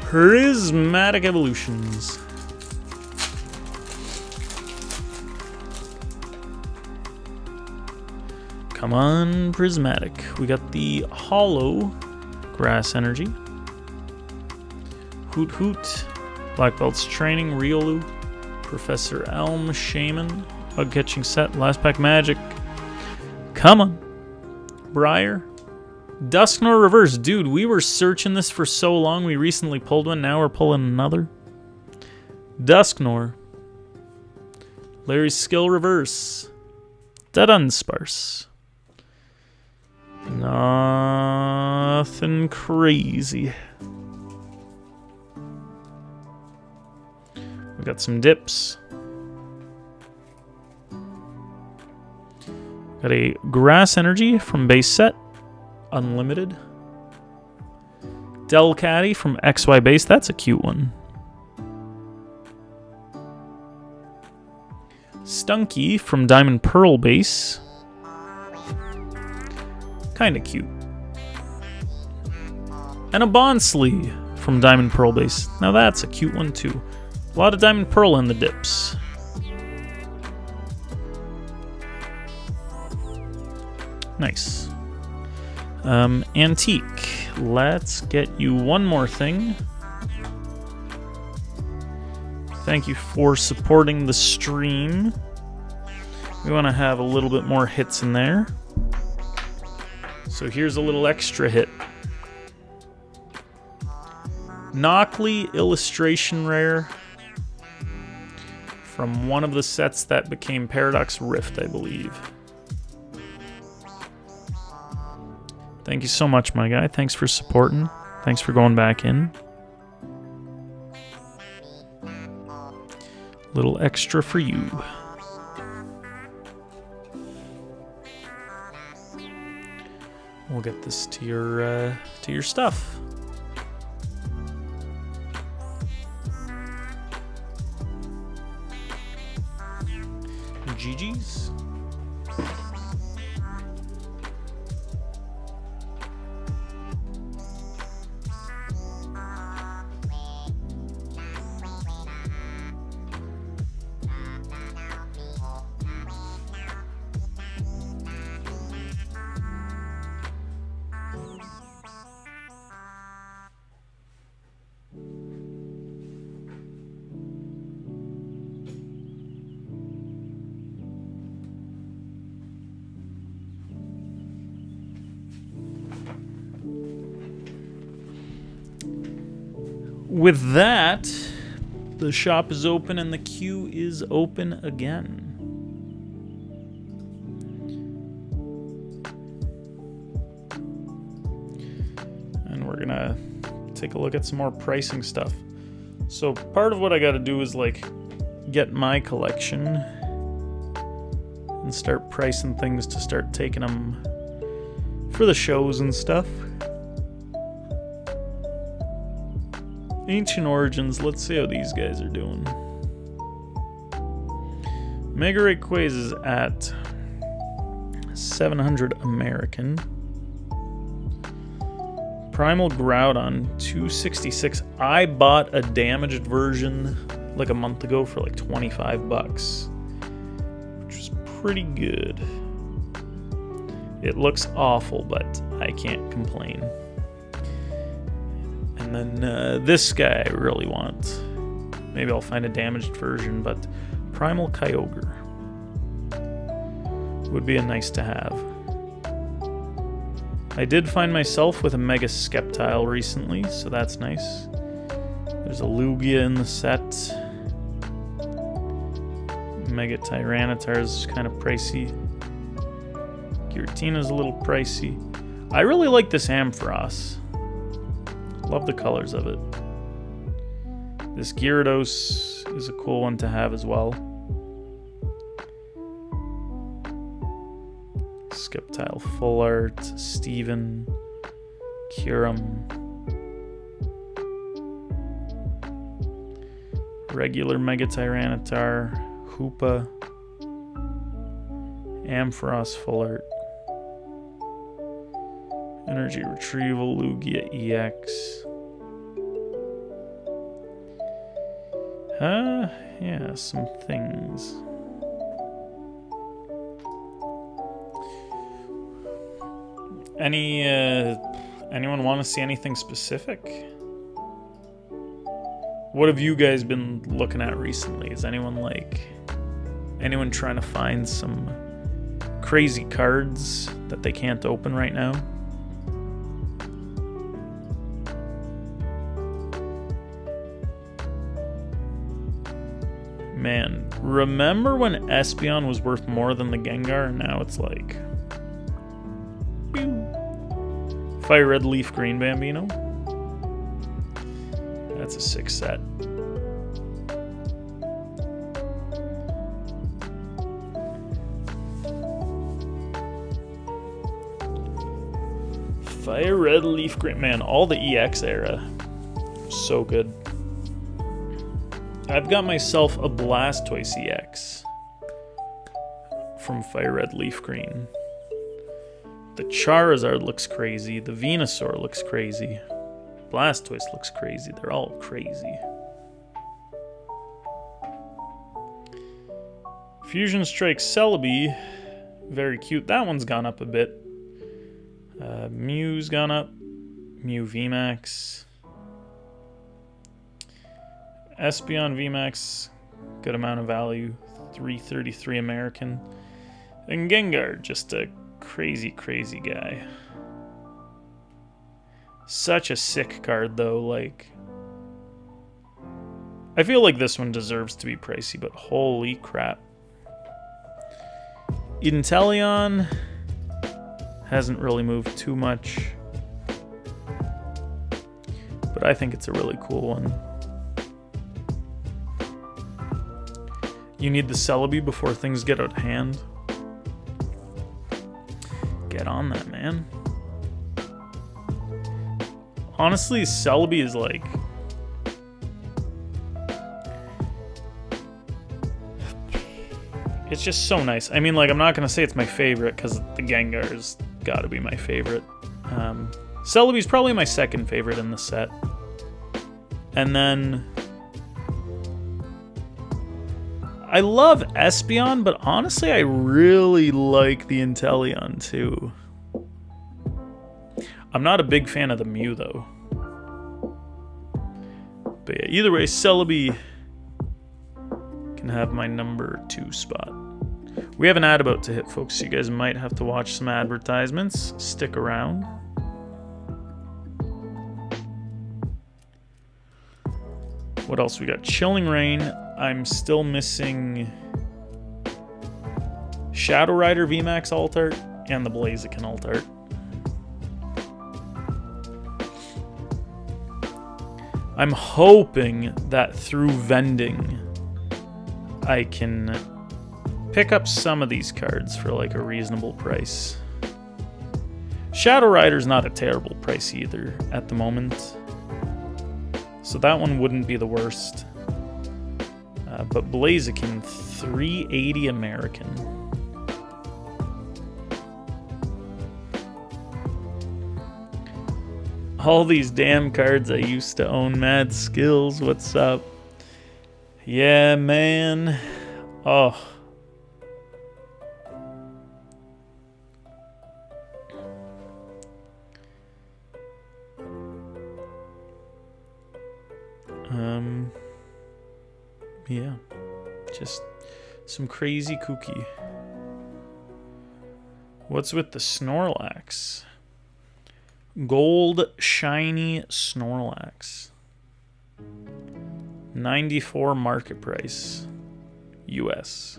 Prismatic Evolutions. Come on, Prismatic. We got the Hollow Grass Energy, Hoot Hoot, Black Belt's Training, Riolu, Professor Elm, Shaman, Bug Catching Set, Last Pack Magic. Come on. Briar. Dusknoir Reverse. Dude, we were searching this for so long. We recently pulled one. Now we're pulling another. Dusknoir. Larry's Skill Reverse. Dunsparce. Nothing crazy. We got some dips. Got a Grass Energy from base set. Unlimited. Delcatty from XY base. That's a cute one. Stunky from Diamond Pearl base. Kinda cute. And a Bonsly from Diamond Pearl base. Now that's a cute one too. A lot of Diamond Pearl in the dips. Nice. Antique. Let's get you one more thing. Thank you for supporting the stream. We want to have a little bit more hits in there. So here's a little extra hit. Knockley Illustration Rare from one of the sets that became Paradox Rift, I believe. Thank you so much, my guy. Thanks for supporting. Thanks for going back in. Little extra for you. We'll get this to your stuff. GG's. With that, the shop is open and the queue is open again. And we're gonna take a look at some more pricing stuff. So part of what I gotta do is like get my collection and start pricing things to start taking them for the shows and stuff. Ancient Origins, let's see how these guys are doing. Mega Rayquaza is at 700 American. Primal Groudon, 266. I bought a damaged version like a month ago for like $25, which was pretty good. It looks awful, but I can't complain. And then this guy I really want. Maybe I'll find a damaged version, but Primal Kyogre would be a nice to have. I did find myself with a Mega Sceptile recently, so that's nice. There's a Lugia in the set. Mega Tyranitar is kind of pricey. Giratina's a little pricey. I really like this Ampharos. Love the colors of it. This Gyarados is a cool one to have as well. Sceptile Full Art, Steven, Kyurem. Regular Mega Tyranitar, Hoopa, Ampharos Full Art, Energy Retrieval, Lugia EX. Yeah, some things. Anyone want to see anything specific? What have you guys been looking at recently? Is anyone trying to find some crazy cards that they can't open right now? Man, remember when Espeon was worth more than the Gengar, and now it's like... Fire Red Leaf Green Bambino. That's a sick set. Fire Red Leaf Green. Man, all the EX era. So good. I've got myself a Blastoise EX from Fire Red Leaf Green. The Charizard looks crazy. The Venusaur looks crazy. Blastoise looks crazy. They're all crazy. Fusion Strike Celebi. Very cute. That one's gone up a bit. Mew's gone up. Mew VMAX. Espeon VMAX. Good amount of value. 333 American. And Gengar, just a crazy, crazy guy. Such a sick card, though. Like, I feel like this one deserves to be pricey, but holy crap. Inteleon hasn't really moved too much, but I think it's a really cool one. You need the Celebi before things get out of hand. Get on that, man. Honestly, Celebi is like... It's just so nice. I mean, like, I'm not going to say it's my favorite, because the Gengar's got to be my favorite. Celebi's probably my second favorite in the set. And then... I love Espeon, but honestly, I really like the Inteleon, too. I'm not a big fan of the Mew, though. But yeah, either way, Celebi can have my number 2 spot. We have an ad about to hit, folks, so you guys might have to watch some advertisements. Stick around. What else we got? Chilling Reign. I'm still missing Shadow Rider VMAX Alt Art and the Blaziken Alt Art. I'm hoping that through vending I can pick up some of these cards for like a reasonable price. Shadow Rider's not a terrible price either at the moment, so that one wouldn't be the worst. But Blaziken, 380 American. All these damn cards I used to own. Mad Skills, what's up? Yeah, man. Oh. Yeah. Just some crazy kooky. What's with the Snorlax? Gold shiny Snorlax. 94 market price. US.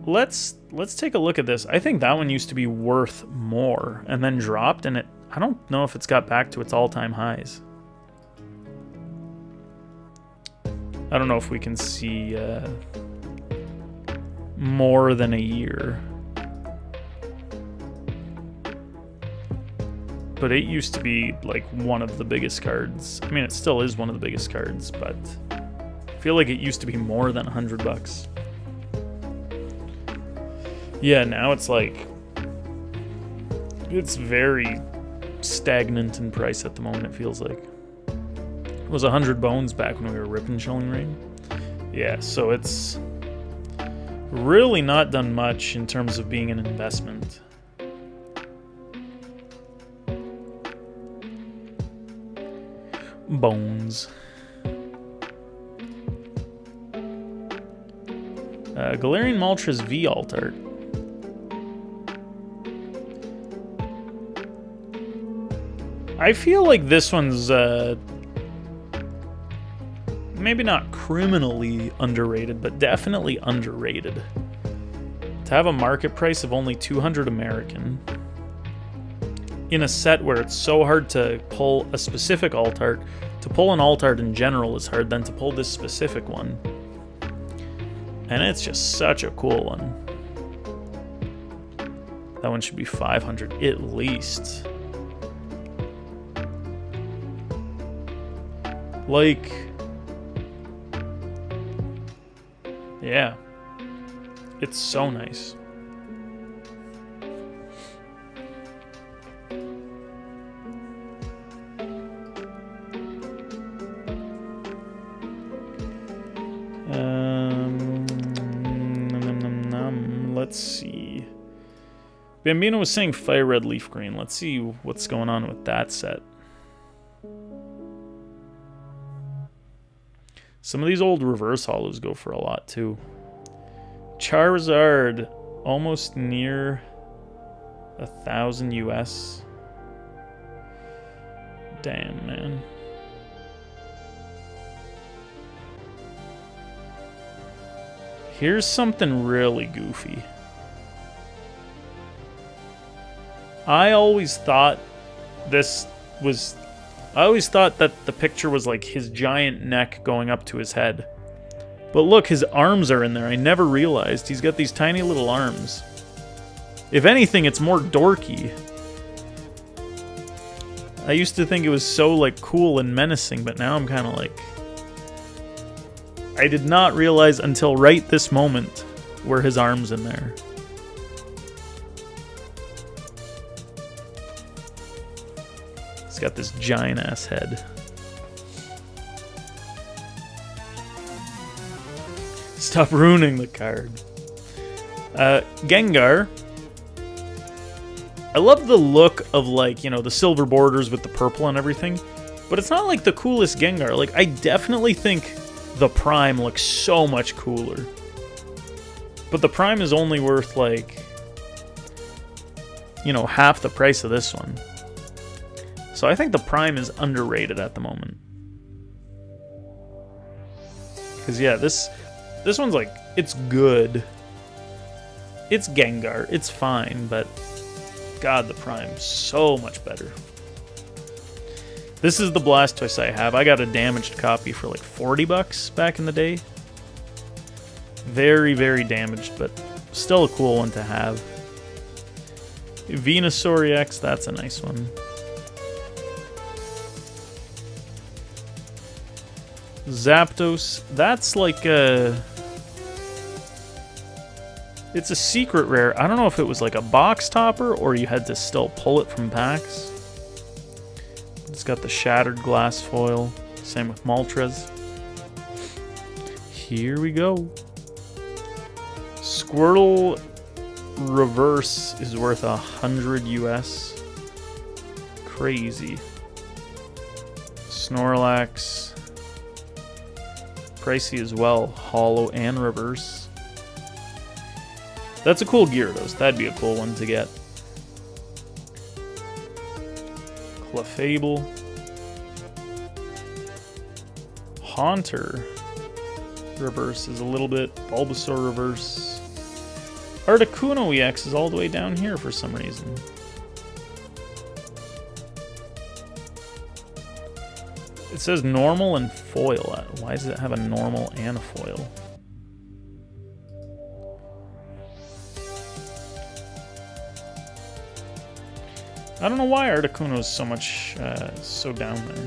Let's take a look at this. I think that one used to be worth more and then dropped, and I don't know if it's got back to its all-time highs. I don't know if we can see more than a year. but it used to be like one of the biggest cards. I mean, it still is one of the biggest cards, but I feel like it used to be more than $100. Yeah, now it's like, it's very stagnant in price at the moment, it feels like. It was 100 bones back when we were ripping Chilling Reign. Yeah, so it's really not done much in terms of being an investment. Bones. Galarian Moltres V alt art. I feel like this one's maybe not criminally underrated, but definitely underrated. To have a market price of only 200 American in a set where it's so hard to pull a specific alt art, to pull an alt art in general is hard, than to pull this specific one. And it's just such a cool one. That one should be 500 at least. Like, yeah, it's so nice. Let's see. Bambino was saying Fire Red Leaf Green. Let's see what's going on with that set. Some of these old reverse hollows go for a lot too. Charizard, almost near 1,000 US. Damn, man. Here's something really goofy. I always thought that the picture was like his giant neck going up to his head. But look, his arms are in there. I never realized. He's got these tiny little arms. If anything, it's more dorky. I used to think it was so like cool and menacing, but now I'm kind of like... I did not realize until right this moment were his arms in there. He's got this giant ass head. Stop ruining the card. Gengar. I love the look of, like, you know, the silver borders with the purple and everything, but it's not like the coolest Gengar. Like, I definitely think the Prime looks so much cooler. But the Prime is only worth, like, you know, half the price of this one. So I think the Prime is underrated at the moment. Because, yeah, this one's like, it's good. It's Gengar. It's fine, but God, the Prime, so much better. This is the Blastoise I have. I got a damaged copy for like $40 back in the day. Very, very damaged, but still a cool one to have. Venusaur EX, that's a nice one. Zapdos, that's like a... It's a secret rare. I don't know if it was like a box topper or you had to still pull it from packs. It's got the shattered glass foil. Same with Moltres. Here we go. Squirtle Reverse is worth 100 US. Crazy. Snorlax. Pricey as well. Hollow and reverse. That's a cool Gyarados. That'd be a cool one to get. Clefable. Haunter reverse is a little bit. Bulbasaur reverse. Articuno EX is all the way down here for some reason. It says normal and foil. Why does it have a normal and a foil? I don't know why Articuno's so much, so down there.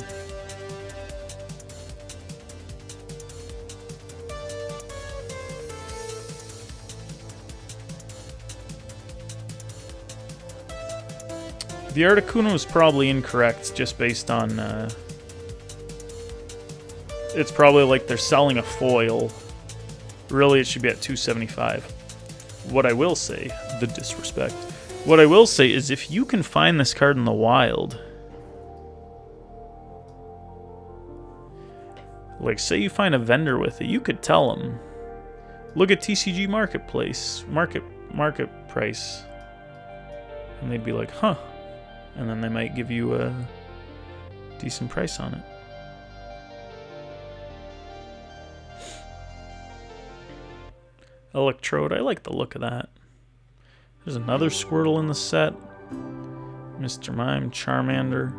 The Articuno is probably incorrect just based on, it's probably like they're selling a foil. Really, it should be at $275. What I will say, the disrespect. What I will say is if you can find this card in the wild, like say you find a vendor with it, you could tell them, look at TCG Marketplace, market price. And they'd be like, huh. And then they might give you a decent price on it. Electrode, I like the look of that. There's another Squirtle in the set. Mr. Mime, Charmander.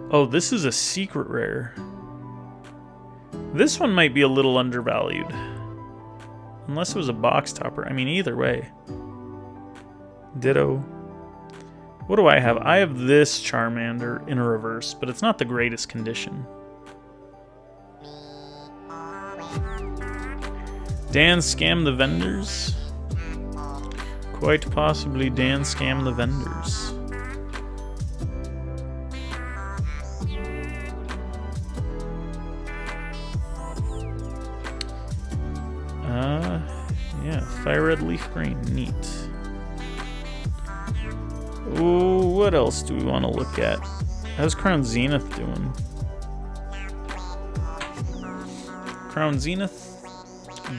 Oh, this is a secret rare. This one might be a little undervalued. Unless it was a box topper. I mean, either way. Ditto. What do I have? I have this Charmander in a reverse, but it's not the greatest condition. Dan scammed the vendors? Quite possibly Dan scammed the vendors. Yeah, Fire Red Leaf Green, neat. Ooh, what else do we want to look at? How's Crown Zenith doing? Crown Zenith,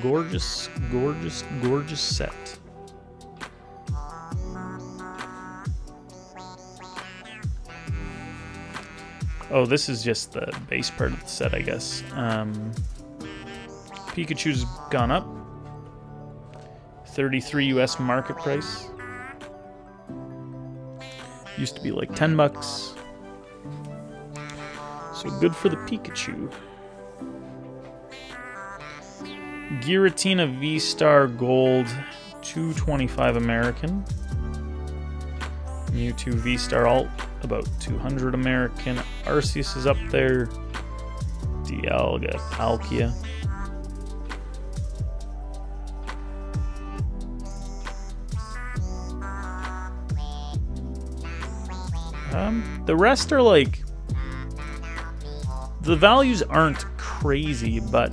gorgeous, gorgeous, gorgeous set. Oh, this is just the base part of the set, I guess. Pikachu's gone up. 33 US market price. Used to be like $10. So good for the Pikachu. Giratina V-Star Gold, $225 American. Mewtwo V-Star Alt, about $200 American. Arceus is up there. Dialga, Palkia. The rest are like, the values aren't crazy, but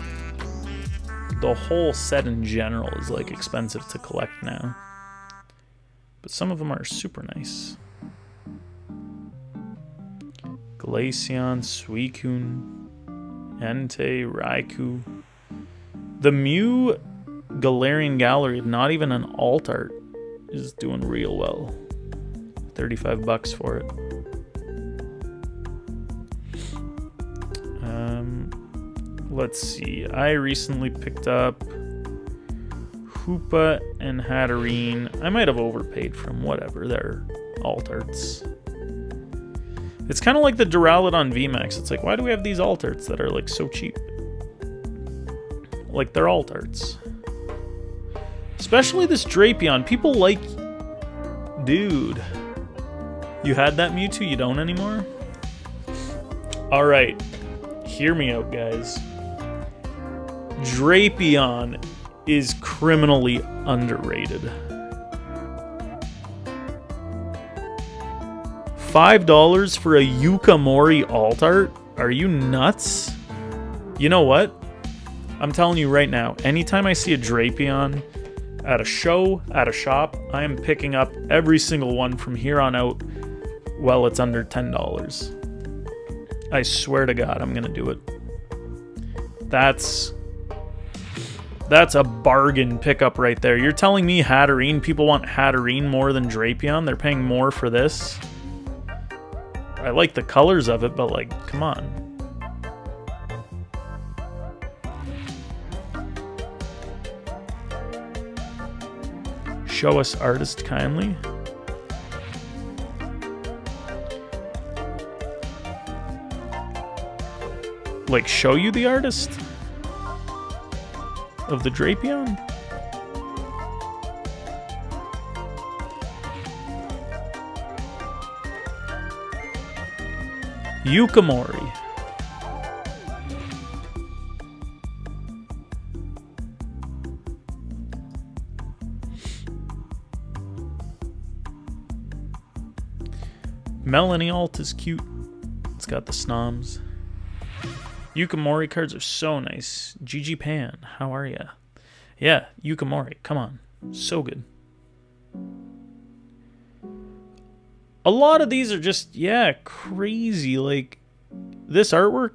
the whole set in general is like expensive to collect now. But some of them are super nice. Glaceon, Suicune, Entei, Raikou. The Mew Galarian Gallery, not even an alt art, is doing real well. $35 for it. Let's see. I recently picked up Hoopa and Hatterene. I might have overpaid for them. Whatever. They're alt arts. It's kind of like the Duraludon VMAX. It's like, why do we have these alt arts that are like so cheap? Like they're alt arts. Especially this Drapion. People like... Dude. You had that Mewtwo? You don't anymore? Alright. Hear me out, guys. Drapion is criminally underrated. $5 for a Yukamori alt art? Are you nuts? You know what? I'm telling you right now, anytime I see a Drapion at a show, at a shop, I am picking up every single one from here on out while it's under $10. I swear to God, I'm gonna do it. That's a bargain pickup right there. You're telling me Hatterene, people want Hatterene more than Drapion? They're paying more for this? I like the colors of it, but like, come on. Show us artist kindly. Like, show you the artist of the Drapion? Yukamori. Melanie Alt is cute. It's got the snoms. Yukamori cards are so nice. GG Pan, how are ya? Yeah, Yukamori, come on. So good. A lot of these are just, yeah, crazy. Like, this artwork,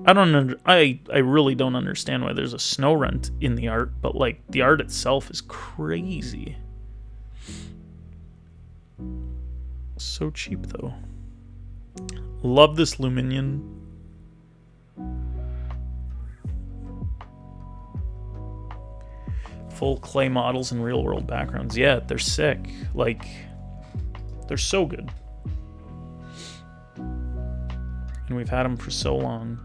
I really don't understand why there's a snow rent in the art, but like, the art itself is crazy. So cheap, though. Love this Luminion. Full clay models and real-world backgrounds. Yeah, they're sick. Like, they're so good. And we've had them for so long.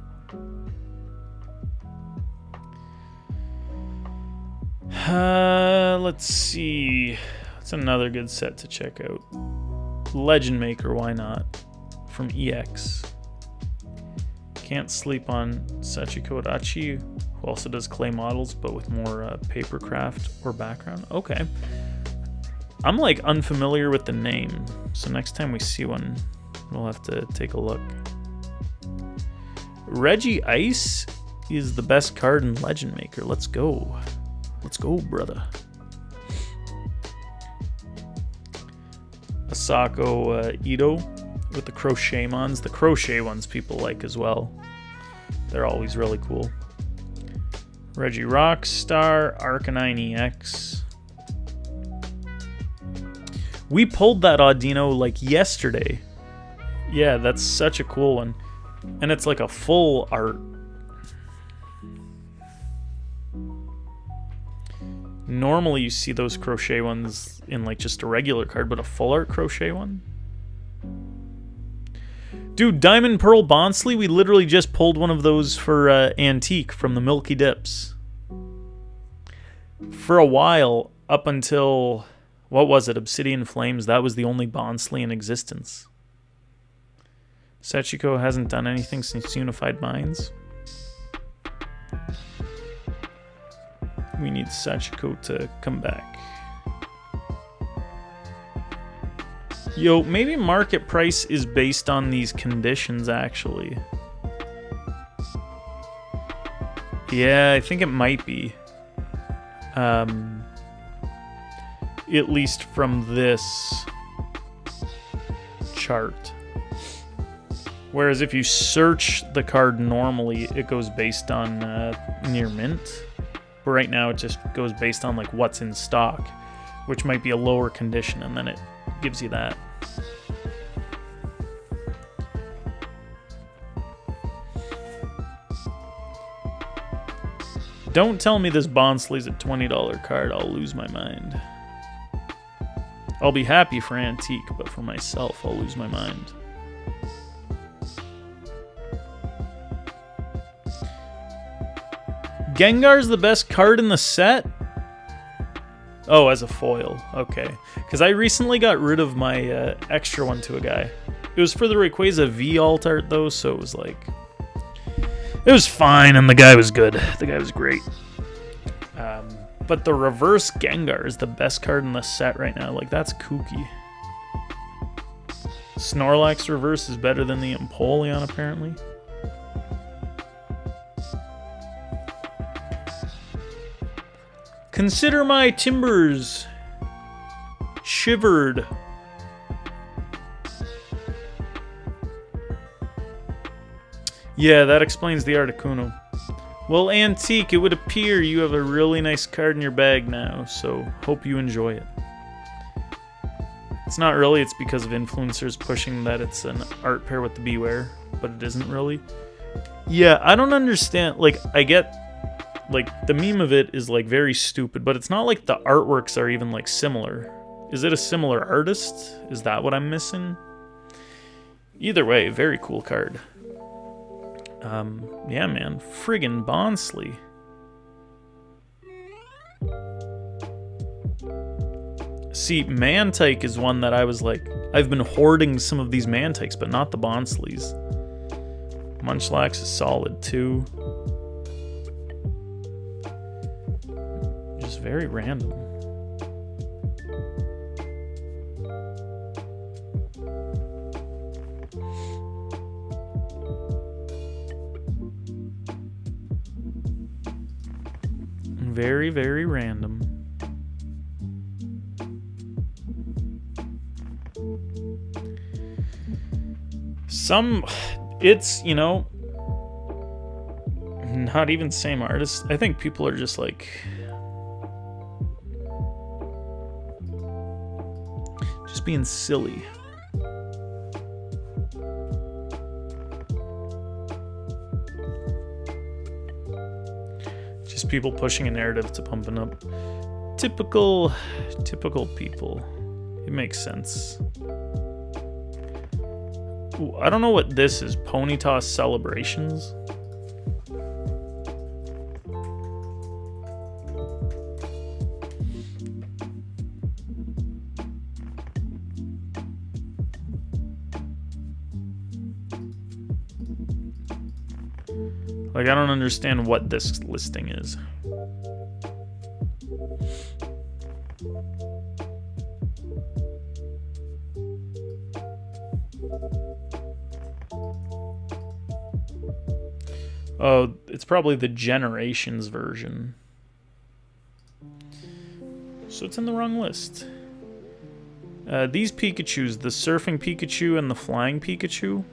Let's see. That's another good set to check out. Legend Maker, why not? From EX. Can't sleep on Sachiko Adachi, who also does clay models, but with more papercraft or background. Okay. I'm like unfamiliar with the name, so next time we see one, we'll have to take a look. Reggie Ice is the best card in Legend Maker. Let's go. Let's go, brother. Asako Ito with the Crochetmons. The crochet ones people like as well. They're always really cool. Reggie Rockstar, Arcanine EX. We pulled that Audino like yesterday. Yeah, that's such a cool one. And it's like a full art. Normally you see those crochet ones in like just a regular card, but a full art crochet one? Dude, Diamond Pearl Bonsley, we literally just pulled one of those for Antique from the Milky Dips. For a while, up until, what was it, Obsidian Flames, that was the only Bonsley in existence. Sachiko hasn't done anything since Unified Minds. We need Sachiko to come back. Yo, maybe market price is based on these conditions, actually. Yeah, I think it might be. At least from this chart. Whereas if you search the card normally, it goes based on near mint. But right now it just goes based on like what's in stock, which might be a lower condition, and then it gives you that. Don't tell me this Bonsley's a $20 card, I'll lose my mind. I'll be happy for Antique, but for myself, I'll lose my mind. Gengar's the best card in the set? Oh, as a foil. Okay. Because I recently got rid of my extra one to a guy. It was for the Rayquaza V alt art, though, so it was like... It was fine, and the guy was good. The guy was great. But the reverse Gengar is the best card in the set right now. Like, that's kooky. Snorlax reverse is better than the Empoleon, apparently. Consider my timbers shivered. Yeah, that explains the Articuno. Well, Antique, it would appear you have a really nice card in your bag now, so hope you enjoy it. It's not really, it's because of influencers pushing that it's an art pair with the Beware, but it isn't really. Yeah, I don't understand, like, I get, like, the meme of it is, like, very stupid, but it's not like the artworks are even, like, similar. Is it a similar artist? Is that what I'm missing? Either way, very cool card. Yeah, man. Friggin' Bonsley. See, Mantike is one that I was like, I've been hoarding some of these Mantikes, but not the Bonsleys. Munchlax is solid too. Just very random. Very, very random. It's, you know, not even same artist. I think people are just like, just being silly. Just people pushing a narrative to pumping up. Typical people. It makes sense. Ooh, I don't know what this is. Ponyta Celebrations? Like, I don't understand what this listing is. Oh, it's probably the Generations version. So it's in the wrong list. These Pikachus, the Surfing Pikachu and the Flying Pikachu,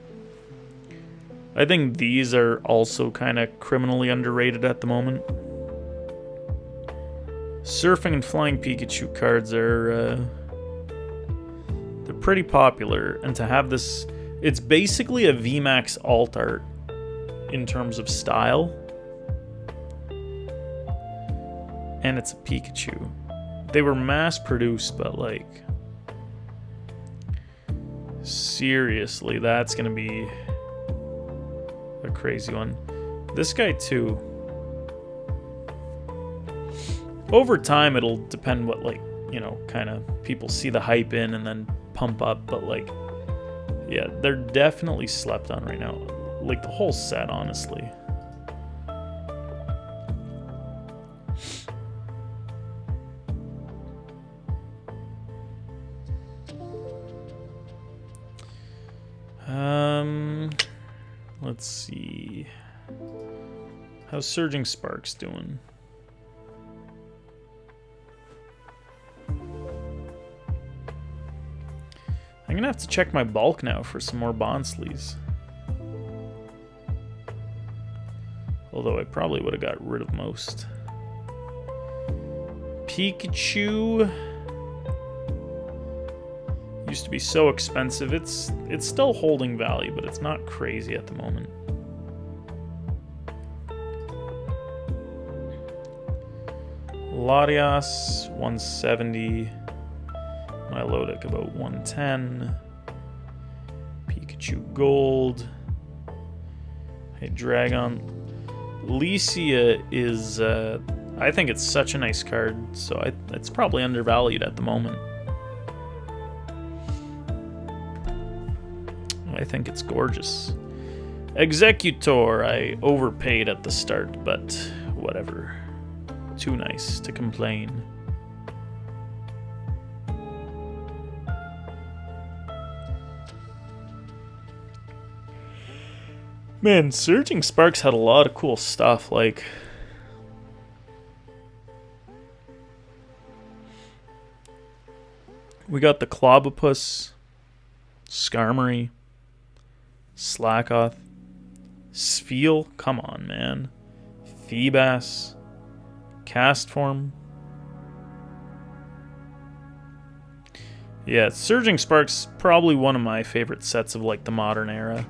I think these are also kind of criminally underrated at the moment. Surfing and Flying Pikachu cards are they're pretty popular, and to have this, it's basically a VMAX alt art in terms of style, and it's a Pikachu. They were mass produced, but like, seriously, that's gonna be a crazy one. This guy too. Over time, it'll depend what, like, you know, kind of people see the hype in and then pump up, but like, yeah, they're definitely slept on right now. Like, the whole set, honestly. Let's see. How's Surging Sparks doing? I'm gonna have to check my bulk now for some more Bonsleys. Although I probably would have got rid of most. Pikachu used to be so expensive. It's still holding value, but it's not crazy at the moment. Latias 170. Milotic about 110. Pikachu Gold. Hey, Dragon. Licia is, I think it's such a nice card, so it's probably undervalued at the moment. I think it's gorgeous. Executor, I overpaid at the start, but whatever. Too nice to complain. Man, Surging Sparks had a lot of cool stuff, like... We got the Clobopus, Skarmory, Slackoth, Spheal, come on, man. Feebas, Castform. Yeah, Surging Sparks, probably one of my favorite sets of, like, the modern era.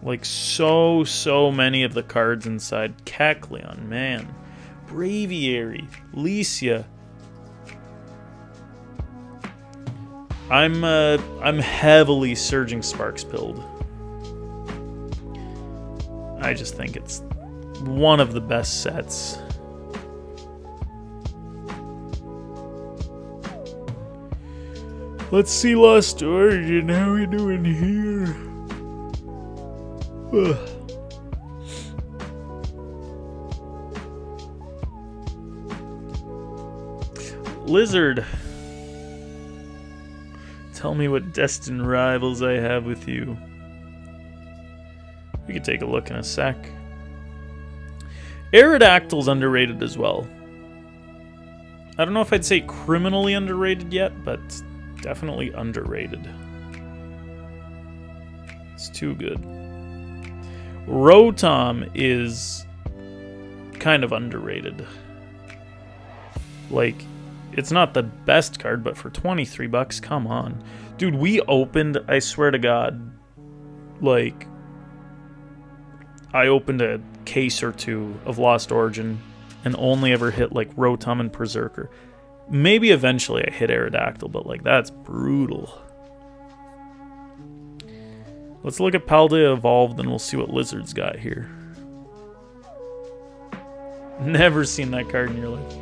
Like, so many of the cards inside. Kecleon, man. Braviary, Licia. I'm heavily Surging Sparks pilled. I just think it's one of the best sets. Let's see Lost Origin. How we doing here? Lizard. Tell me what destined rivals I have with you. We could take a look in a sec. Aerodactyl's underrated as well. I don't know if I'd say criminally underrated yet, but definitely underrated. It's too good. Rotom is kind of underrated. Like, it's not the best card, but for 23 bucks, come on. Dude, we opened, I swear to God, like, I opened a case or two of Lost Origin and only ever hit, like, Rotom and Berserker. Maybe eventually I hit Aerodactyl, but, like, that's brutal. Let's look at Paldea Evolved and we'll see what Lizard's got here. Never seen that card in your life.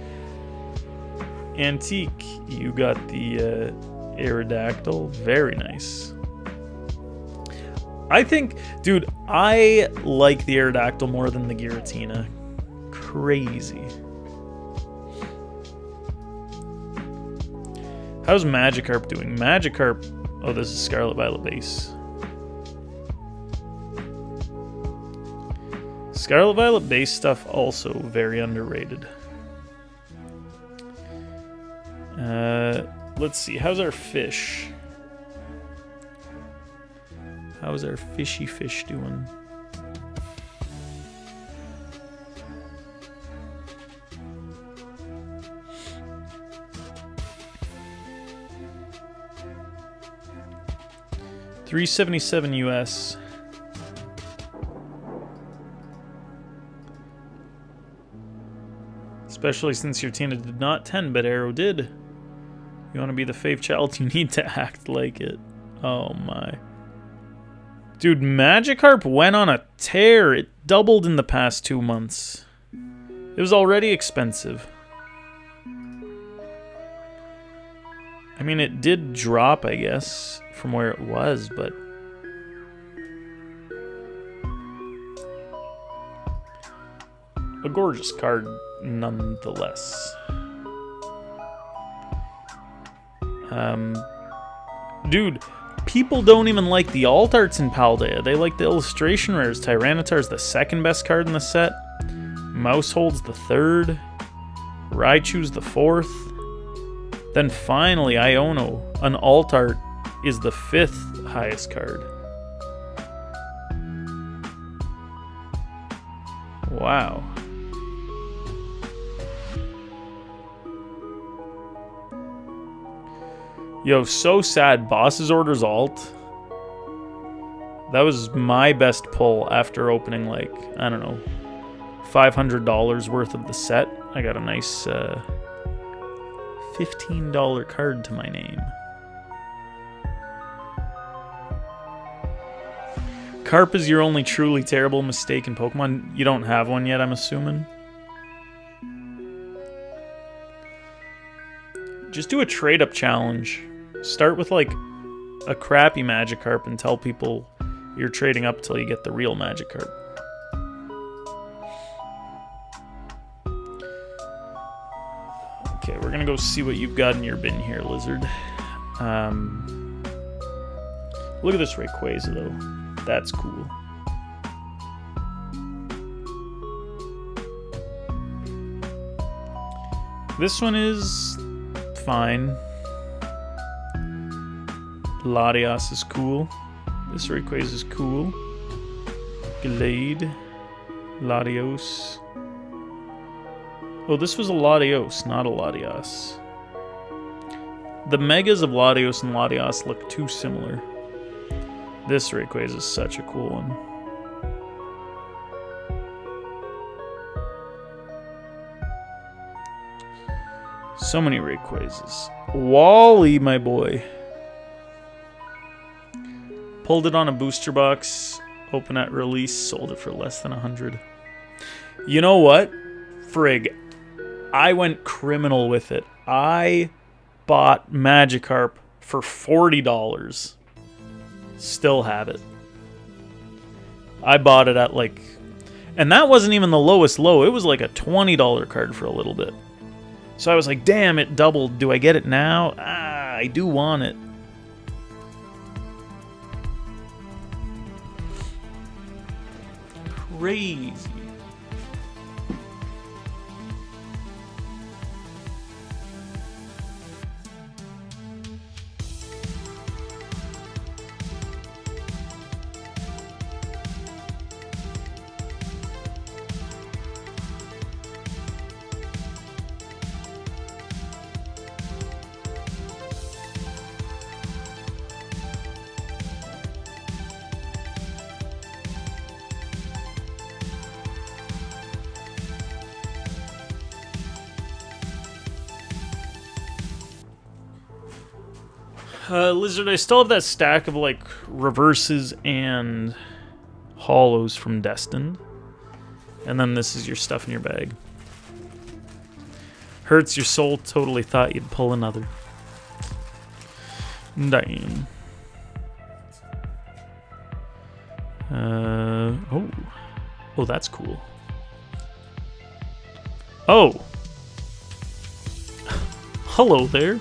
Antique, you got the Aerodactyl. Very nice. I think, dude, I like the Aerodactyl more than the Giratina. Crazy. How's Magikarp doing? Magikarp, oh, this is Scarlet Violet base. Scarlet Violet base stuff also very underrated. Let's see. How's our fish? How's our fishy fish doing? $377 US. Especially since your Tina did not 10, but Arrow did. You want to be the fave child, you need to act like it. Oh my. Dude, Magikarp went on a tear. It doubled in the past 2 months. It was already expensive. I mean, it did drop, I guess, from where it was, but... a gorgeous card, nonetheless. Dude, people don't even like the alt arts in Paldea. They like the illustration rares. Tyranitar's the second best card in the set. Mousehold's the third. Raichu's the fourth. Then finally, Iono, an alt art, is the fifth highest card. Wow. Yo, so sad. Boss's Orders alt. That was my best pull after opening, like, I don't know, $500 worth of the set. I got a nice $15 card to my name. Carp is your only truly terrible mistake in Pokemon. You don't have one yet, I'm assuming. Just do a trade-up challenge. Start with, like, a crappy Magikarp and tell people you're trading up till you get the real Magikarp. Okay, we're gonna go see what you've got in your bin here, Lizard. Look at this Rayquaza, though. That's cool. This one is fine. Latias is cool. This Rayquaza is cool. Glade. Latios. Oh, this was a Latios, not a Latias. The Megas of Latios and Latias look too similar. This Rayquaza is such a cool one. So many Rayquazas. Wally, my boy. Pulled it on a booster box. Open at release. Sold it for less than 100. You know what? Frig. I went criminal with it. I bought Magikarp for $40. Still have it. I bought it at like, and that wasn't even the lowest low. It was like a $20 card for a little bit. So I was like, damn, it doubled. Do I get it now? I do want it. Crazy. Lizard, I still have that stack of like reverses and hollows from Destined. And then this is your stuff in your bag. Hurts your soul, totally thought you'd pull another. Damn. Oh, that's cool. Oh. Hello there.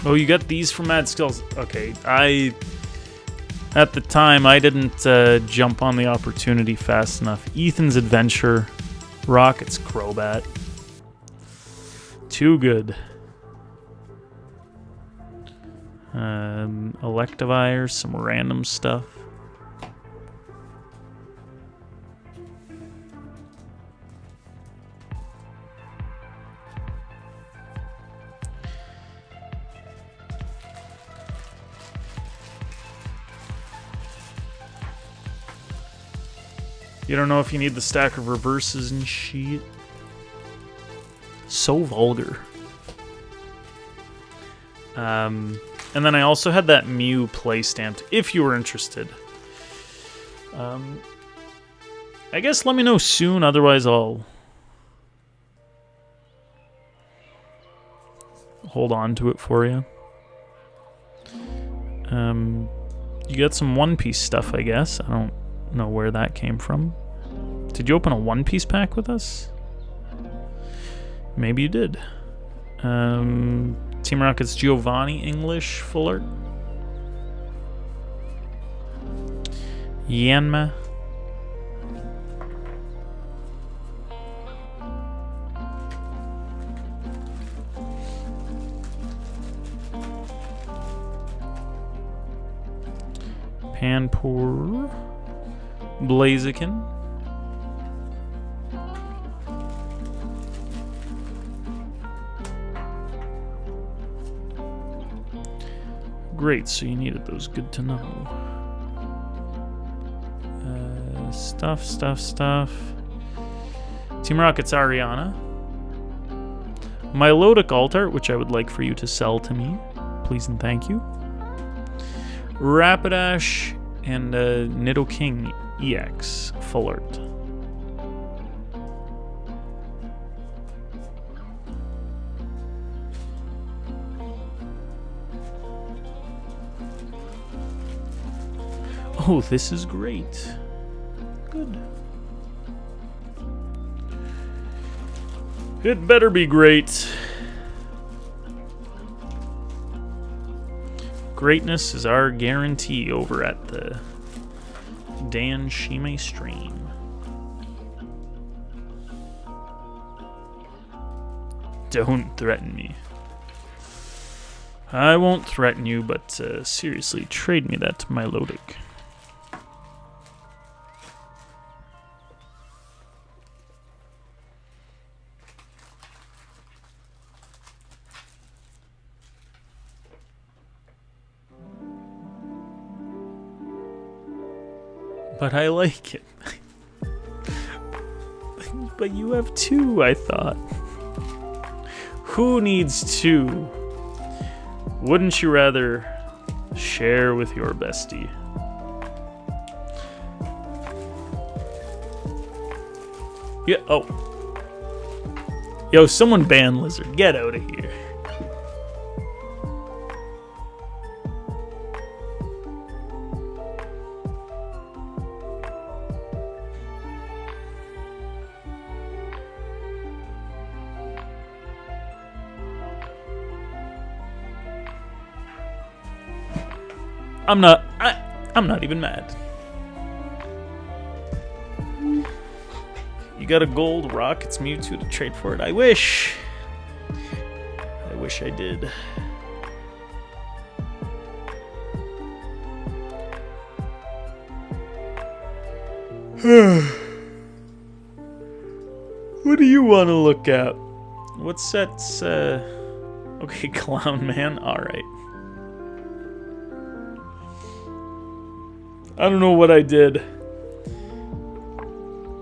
Oh, you got these from Mad Skulls. Okay, at the time, I didn't jump on the opportunity fast enough. Ethan's Adventure, Rocket's Crobat. Too good. Electivire, some random stuff. You don't know if you need the stack of reverses and shit. So vulgar. And then I also had that Mew play stamped, if you were interested. I guess let me know soon, otherwise I'll hold on to it for you. You got some One Piece stuff, I guess. I don't know where that came from. Did you open a One Piece pack with us? Maybe you did. Team Rocket's Giovanni English full art. Yanma. Panpour. Blaziken. Great, so you needed those. Good to know. Stuff. Team Rocket's Ariana. Milotic Alt-Art, which I would like for you to sell to me. Please and thank you. Rapidash and Nidoking EX full art. Oh, this is great. Good. It better be great. Greatness is our guarantee over at the Dan Shime stream. Don't threaten me. I won't threaten you, but seriously, trade me that Milotic. But I like it. But you have two, I thought. Who needs two? Wouldn't you rather share with your bestie? Yeah, oh. Yo, someone ban Lizard. Get out of here. I'm not even mad. You got a gold Rockets Mewtwo to trade for it. I wish I did. What do you want to look at? What sets, okay, Clown Man, alright. I don't know what I did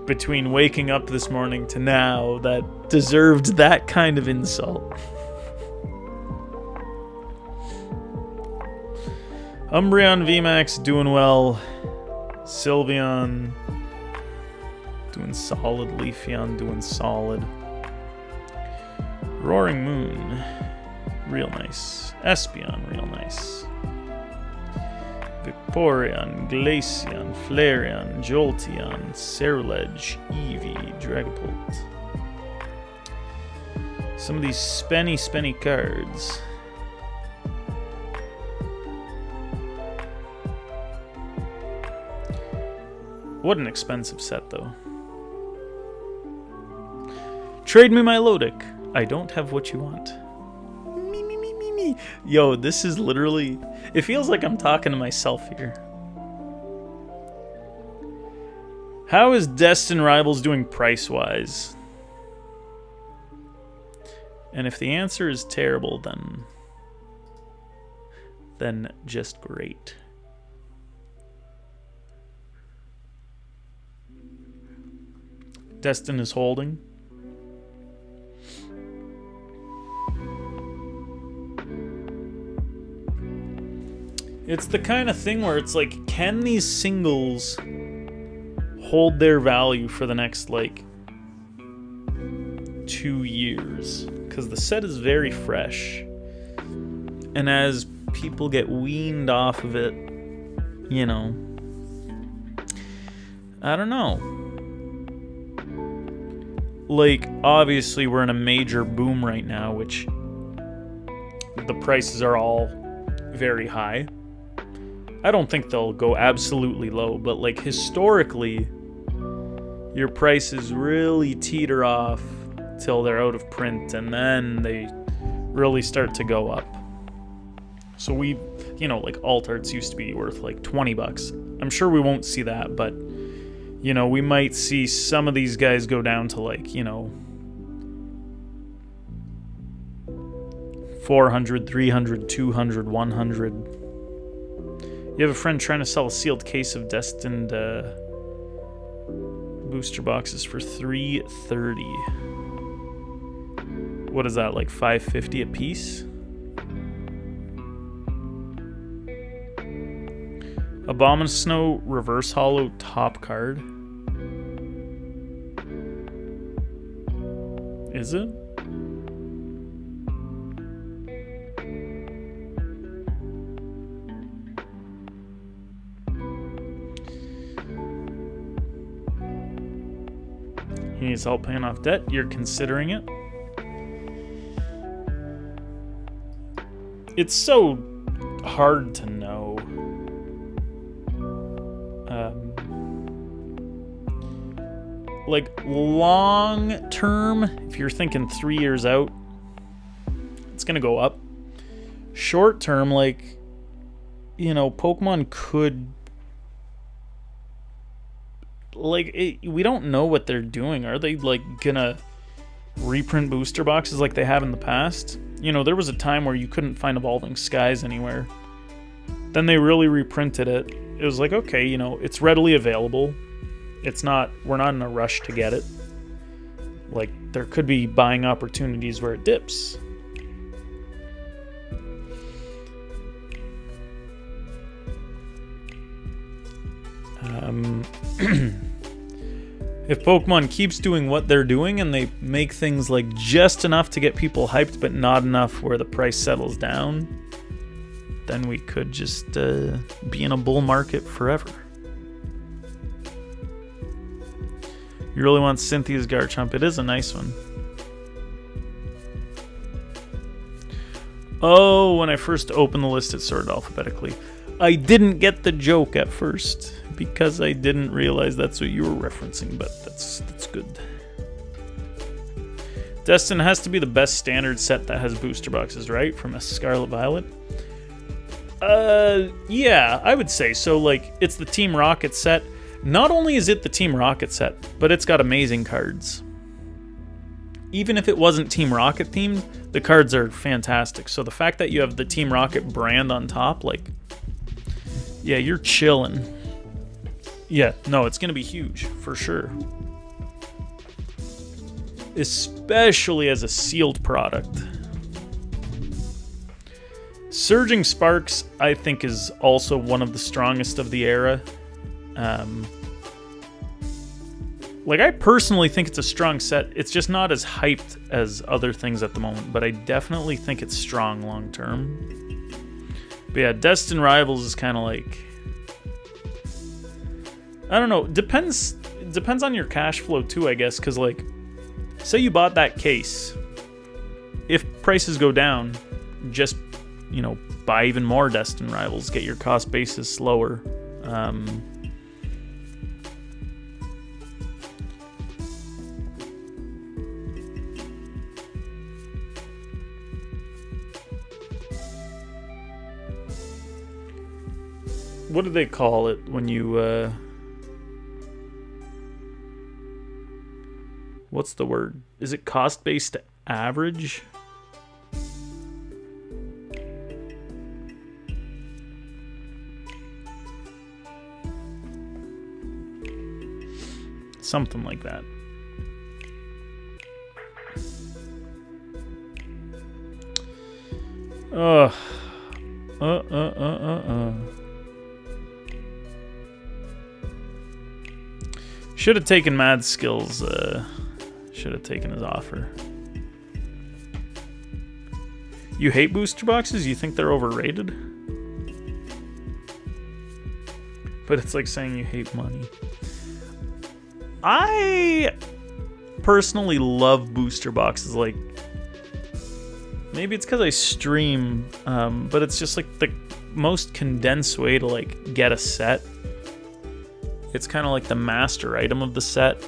between waking up this morning to now that deserved that kind of insult. Umbreon VMAX doing well. Sylveon doing solid. Leafeon doing solid. Roaring Moon, real nice. Espeon, real nice. Vaporeon, Glaceon, Flareon, Jolteon, Ceruledge, Eevee, Dragapult. Some of these spenny cards. What an expensive set, though. Trade me my Lodic. I don't have what you want. Me. Yo, this is literally... It feels like I'm talking to myself here. How is Destin Rivals doing price-wise? And if the answer is terrible, then just great. Destin is holding. It's the kind of thing where it's like, can these singles hold their value for the next, like, 2 years? Because the set is very fresh. And as people get weaned off of it, you know, I don't know. Like, obviously we're in a major boom right now, which the prices are all very high. I don't think they'll go absolutely low, but like historically, your prices really teeter off till they're out of print, and then they really start to go up. So we, you know, like alt arts used to be worth like $20. I'm sure we won't see that, but you know, we might see some of these guys go down to like, you know, 400, 300, 200, 100. You have a friend trying to sell a sealed case of destined booster boxes for $330. What is that, like $5.50 a piece? Abomasnow reverse holo top card. Is it? He needs help paying off debt. You're considering it. It's so hard to know. Like long term, if you're thinking 3 years out, it's gonna go up. Short term, like, you know, Pokemon could, like, we don't know what they're doing. Are they like gonna reprint booster boxes like they have in the past? You know, there was a time where you couldn't find Evolving Skies anywhere. Then they really reprinted it. It was like, okay, you know, it's readily available. We're not in a rush to get it. Like, there could be buying opportunities where it dips. If Pokemon keeps doing what they're doing and they make things like just enough to get people hyped but not enough where the price settles down, then we could just be in a bull market forever. You really want Cynthia's Garchomp? It is a nice one. Oh, when I first opened the list, it sorted alphabetically. I didn't get the joke at first because I didn't realize that's what you were referencing, but that's good. Destin has to be the best standard set that has booster boxes, right? From a Scarlet Violet. Yeah, I would say so. Like, it's the Team Rocket set. Not only is it the Team Rocket set, but it's got amazing cards. Even if it wasn't Team Rocket themed, the cards are fantastic. So the fact that you have the Team Rocket brand on top, like, yeah, you're chilling. Yeah, no, it's going to be huge, for sure. Especially as a sealed product. Surging Sparks, I think, is also one of the strongest of the era. Like, I personally think it's a strong set. It's just not as hyped as other things at the moment, but I definitely think it's strong long term. But yeah, Destin Rivals is kind of like, I don't know. Depends on your cash flow too, I guess. Because, like, say you bought that case. If prices go down, just, you know, buy even more Destin Rivals. Get your cost basis lower. What do they call it when you, what's the word? Is it cost-based average? Something like that. Should have taken Mad Skills. Should have taken his offer. You hate booster boxes? You think they're overrated? But it's like saying you hate money. I personally love booster boxes. Like, maybe it's because I stream, but it's just like the most condensed way to like get a set. It's kind of like the master item of the set.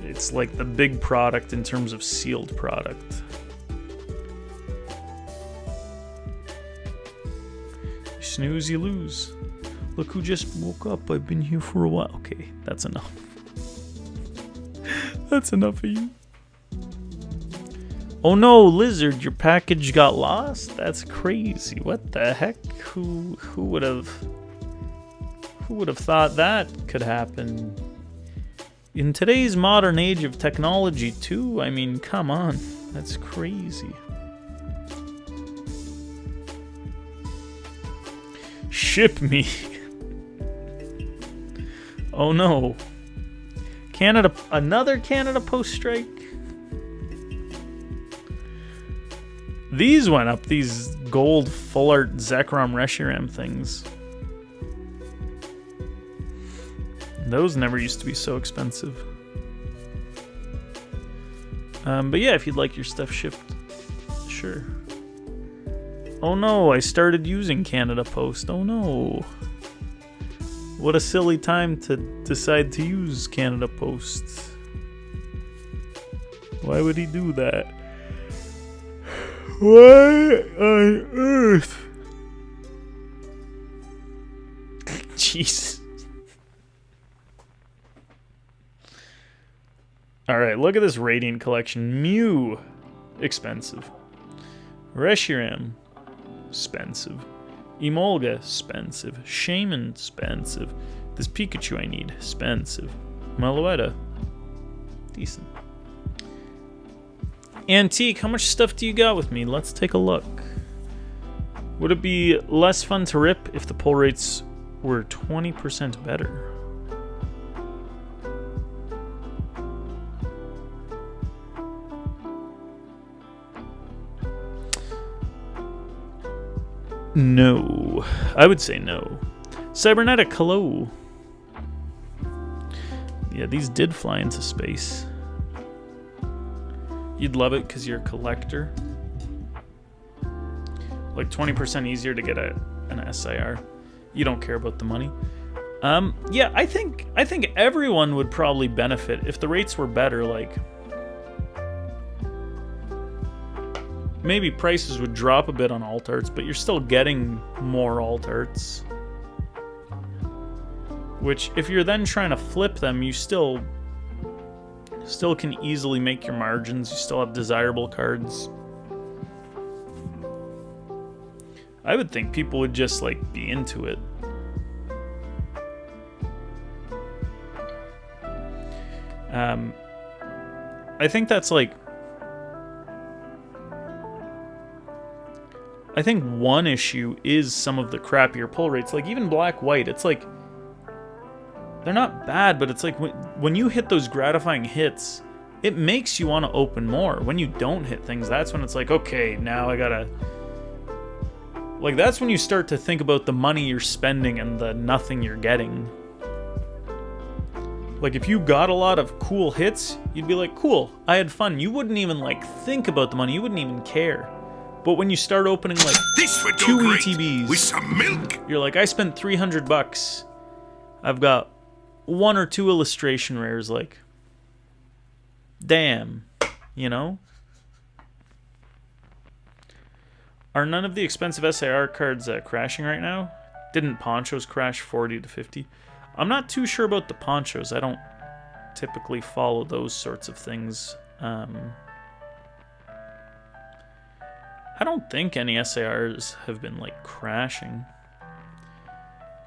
It's like the big product in terms of sealed product. You snooze, you lose. Look who just woke up. I've been here for a while. Okay, that's enough. That's enough of you. Oh no, Lizard, your package got lost? That's crazy. What the heck? Who would have thought that could happen? In today's modern age of technology too, I mean, come on. That's crazy. Ship me. Oh no. Canada, another Canada Post strike? These went up, these gold full art Zekrom Reshiram things. Those never used to be so expensive. But yeah, if you'd like your stuff shipped, sure. Oh no, I started using Canada Post. Oh no. What a silly time to decide to use Canada Post. Why would he do that? Why on earth? Jeez. Alright, look at this Radiant collection. Mew, expensive. Reshiram, expensive. Emolga, expensive. Shaman, expensive. This Pikachu I need, expensive. Meloetta, decent. Antique, how much stuff do you got with me? Let's take a look. Would it be less fun to rip if the pull rates were 20% better? No. I would say no. Cybernetic, hello. Yeah, these did fly into space. You'd love it because you're a collector. Like 20% easier to get an SIR. You don't care about the money. Yeah, I think everyone would probably benefit if the rates were better. Like, maybe prices would drop a bit on alt arts, but you're still getting more alt arts. Which, if you're then trying to flip them, you still can easily make your margins. You still have desirable cards. I would think people would just, like, be into it. I think that's, like... I think one issue is some of the crappier pull rates. Like, even black-white, it's like... They're not bad, but it's like when you hit those gratifying hits, it makes you want to open more. When you don't hit things, that's when it's like, okay, now I gotta... Like, that's when you start to think about the money you're spending and the nothing you're getting. Like, if you got a lot of cool hits, you'd be like, cool, I had fun. You wouldn't even, like, think about the money. You wouldn't even care. But when you start opening, like, This would go 2 great ETBs, with some milk. you're like, I spent $300. I've got 1 or 2 illustration rares, like, damn, you know? Are none of the expensive SIR cards crashing right now? Didn't Ponchos crash 40 to 50? I'm not too sure about the Ponchos. I don't typically follow those sorts of things. I don't think any SIRs have been, like, crashing.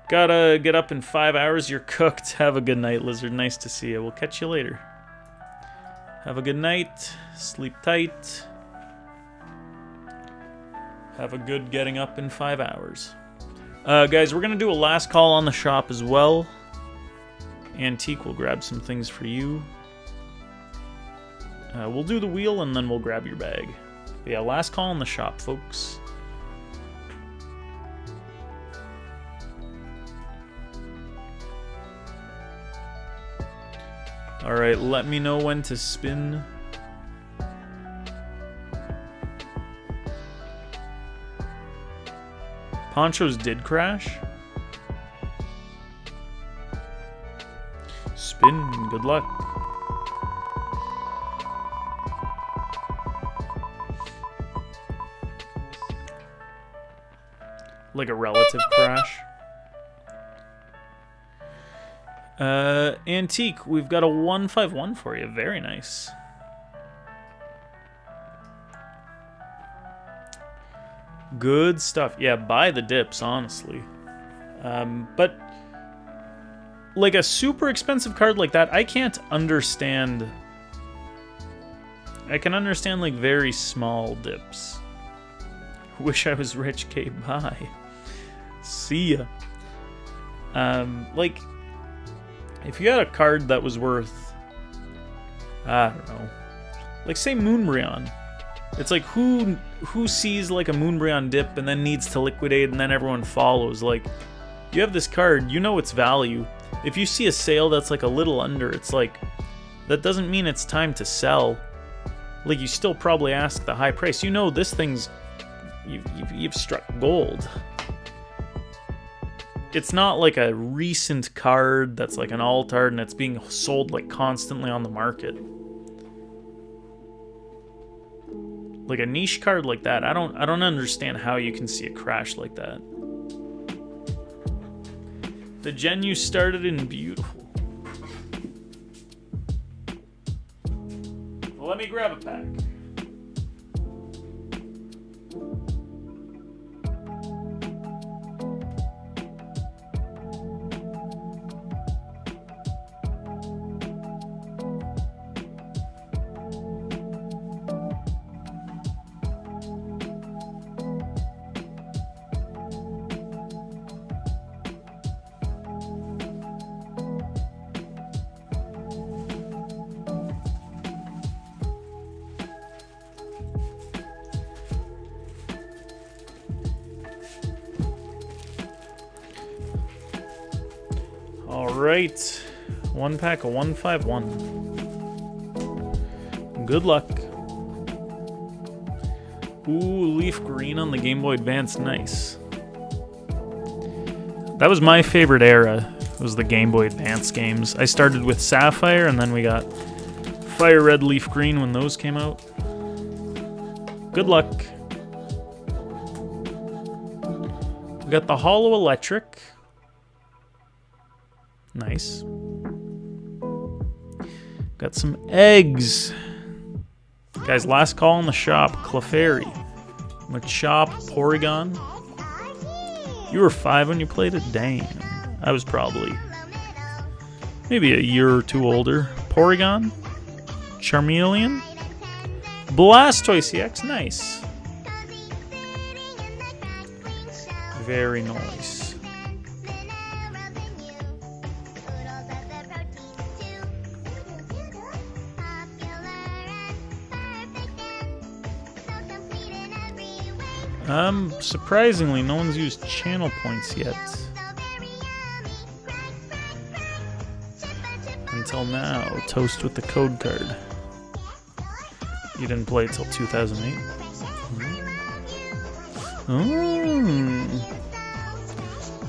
Gotta get up in 5 hours. You're cooked. Have a good night, Lizard. Nice to see you. We'll catch you later. Have a good night. Sleep tight. Have a good getting up in 5 hours. Guys, we're gonna do a last call on the shop as well. Antique will grab some things for you. We'll do the wheel and then we'll grab your bag. But yeah, last call on the shop, folks. Alright, let me know when to spin. Ponchos did crash. Spin, good luck. Like a relative crash. Antique, we've got a 151 for you. Very nice. Good stuff. Yeah, buy the dips, honestly. But like a super expensive card like that, I can't understand. I can understand like very small dips. Wish I was rich, K. Bye. See ya. Like, if you had a card that was worth, I don't know, like say Moonbryon. It's like who sees like a Moonbryon dip and then needs to liquidate and then everyone follows. Like, you have this card, you know its value. If you see a sale that's like a little under, it's like, that doesn't mean it's time to sell. Like, you still probably ask the high price. You know this thing's, you've struck gold. It's not like a recent card that's like an alt art and it's being sold like constantly on the market. Like a niche card like that, I don't understand how you can see a crash like that. The gen you started in beautiful. Well, let me grab a pack. Alright. 1 pack of 151. Good luck. Ooh, leaf green on the Game Boy Advance. Nice. That was my favorite era. It was the Game Boy Advance games. I started with Sapphire, and then we got Fire Red, Leaf Green when those came out. Good luck. We got the Hollow Electric. Nice. Got some eggs. Guys, last call in the shop. Clefairy. Machop. Porygon. You were 5 when you played it? Damn. I was probably maybe a year or two older. Porygon. Charmeleon. Blastoise EX. Nice. Very nice. Surprisingly, no one's used channel points yet. Until now, toast with the code card. You didn't play it till 2008.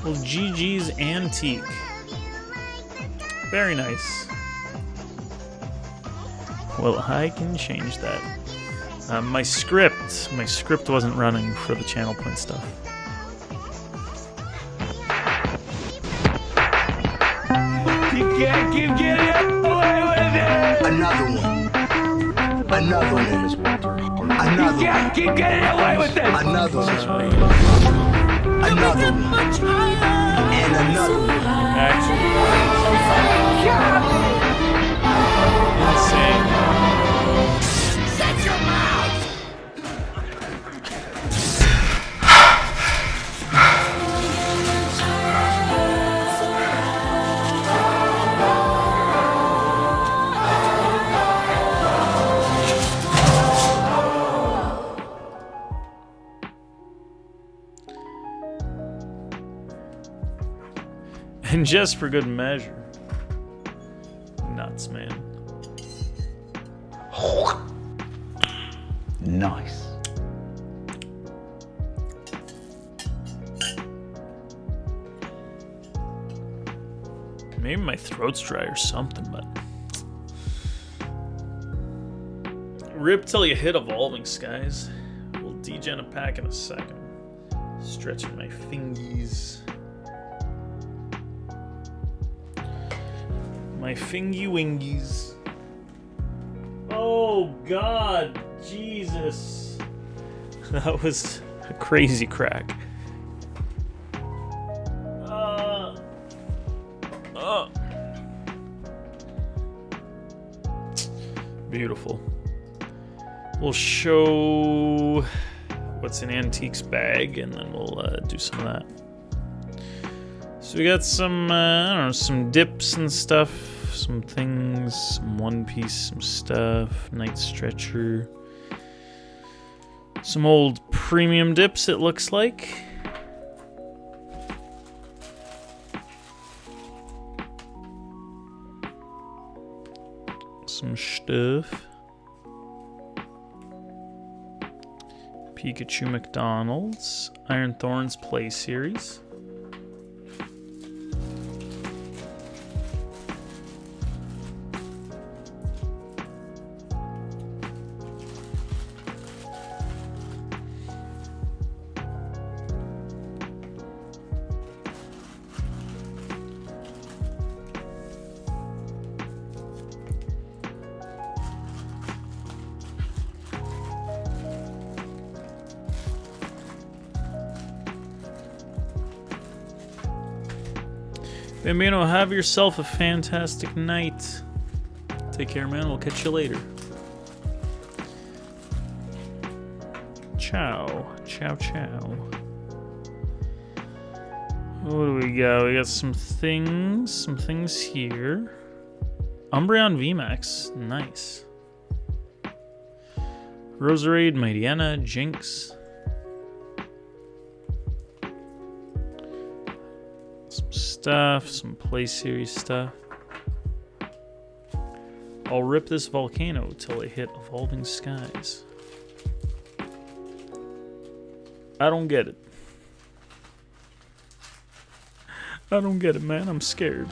Well, GG's Antique. Very nice. Well, I can change that. My script wasn't running for the channel point stuff. You can't keep getting away with it. Another one, Miss Walter. Another you can't keep getting away with it. Another one. Another one. And another one. Actually, insane. Shut your mouth! And just for good measure. Nuts, man. Nice. Maybe my throat's dry or something, but... Rip till you hit Evolving Skies. We'll degen a pack in a second. Stretching my fingies. My fingy wingies. Oh God, Jesus. That was a crazy crack. Beautiful. We'll show what's in Antique's bag, and then we'll do some of that. So we got some, I don't know, some dips and stuff, some things, some One Piece, some stuff, Night Stretcher, some old premium dips, it looks like. Some stuff. Pikachu McDonald's, Iron Thorns Play Series. Bambino, have yourself a fantastic night. Take care, man. We'll catch you later. Ciao. Ciao, ciao. What do we got? We got some things here. Umbreon VMAX. Nice. Roserade, Mightyena, Jinx. Some stuff, some Play Series stuff. I'll rip this volcano till I hit Evolving Skies. I don't get it. I don't get it, man. I'm scared.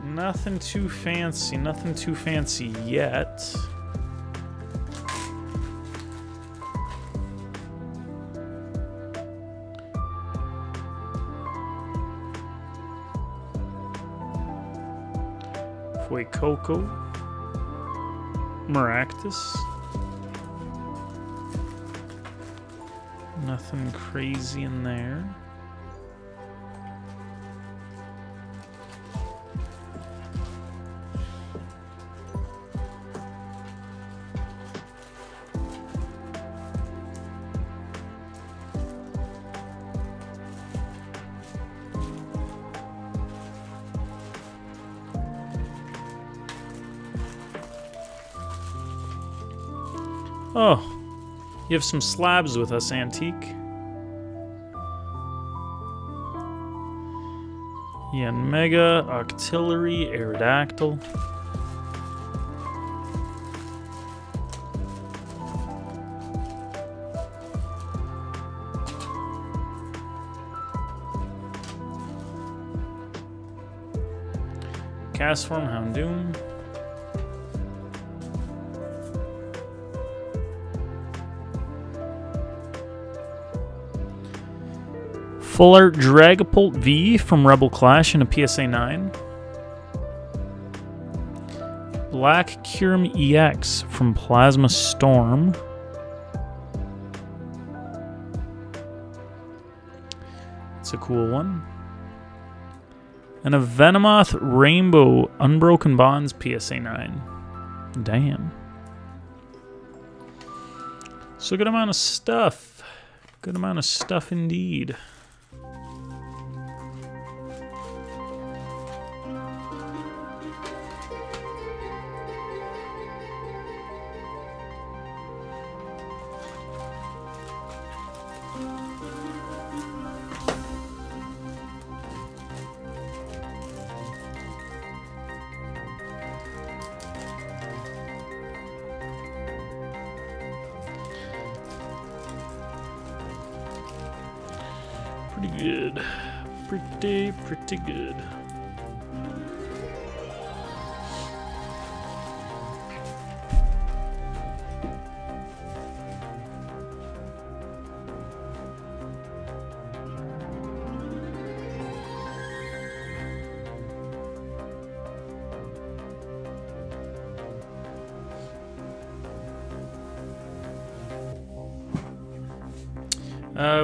Nothing too fancy yet. Fuecoco, Maractus. Nothing crazy in there. Oh, you have some slabs with us, Antique. Yanmega, Octillery, Aerodactyl. Castform, Houndoom. Full Art Dragapult V from Rebel Clash in a PSA 9. Black Kyurem EX from Plasma Storm. It's a cool one. And a Venomoth Rainbow Unbroken Bonds PSA 9. Damn. So good amount of stuff. Good amount of stuff indeed. Pretty good. Pretty good.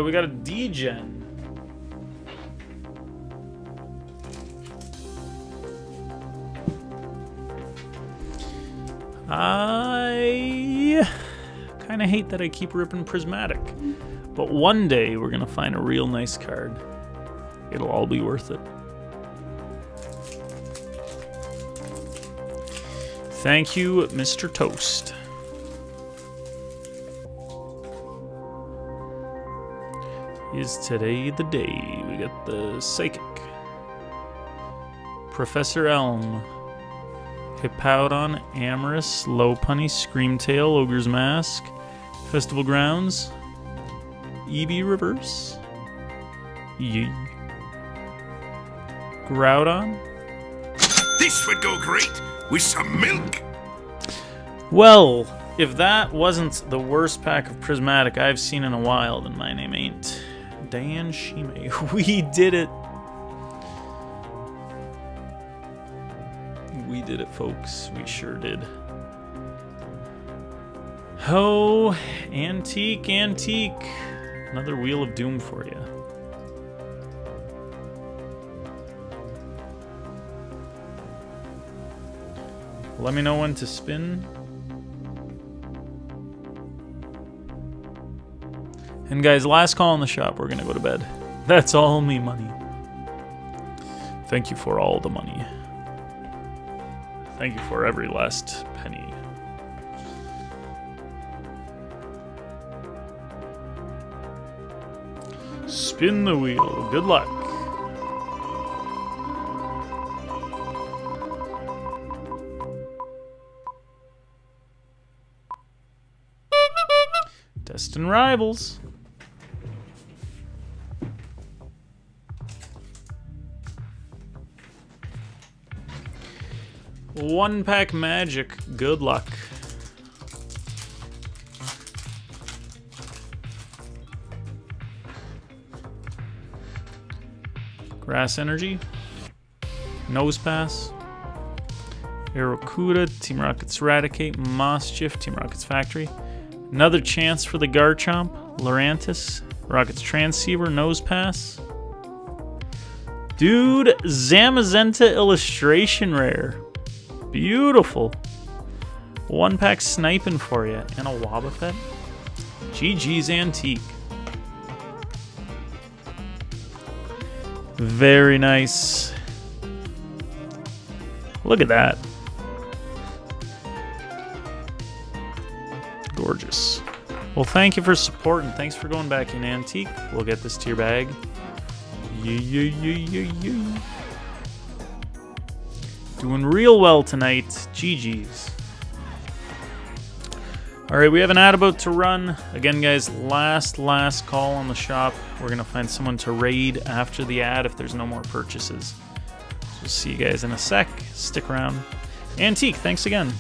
We got a D-Gen. I kind of hate that I keep ripping Prismatic, but one day we're gonna find a real nice card. It'll all be worth it. Thank you, Mr. Toast. Is today the day? We got the Psychic, Professor Elm, Hippowdon, Amorous, Lopunny, Screamtail, Ogre's Mask, Festival Grounds, EB Reverse, Groudon. This would go great with some milk. Well, if that wasn't the worst pack of Prismatic I've seen in a while, then my name ain't Dan Shime. We did it. We did it, folks. We sure did. Oh, Antique. Another Wheel of Doom for you. Let me know when to spin. And guys, last call in the shop. We're gonna go to bed. That's all me money. Thank you for all the money. Thank you for every last penny. Spin the wheel. Good luck. Destined rivals. One pack magic. Good luck. Grass Energy. Nose Pass. Aracuda. Team Rocket's Eradicate. Mosschiff. Team Rocket's Factory. Another chance for the Garchomp. Lurantis. Rocket's Transceiver. Nose Pass. Dude, Zamazenta Illustration Rare. Beautiful. One pack sniping for you. And a Wobbuffet. GG's Antique. Very nice. Look at that. Gorgeous. Well, thank you for support and thanks for going back in Antique. We'll get this to your bag. Yeah. Doing real well tonight. GG's. Alright, we have an ad about to run. Again, guys, last call on the shop. We're going to find someone to raid after the ad if there's no more purchases. So we'll see you guys in a sec. Stick around. Antique, thanks again.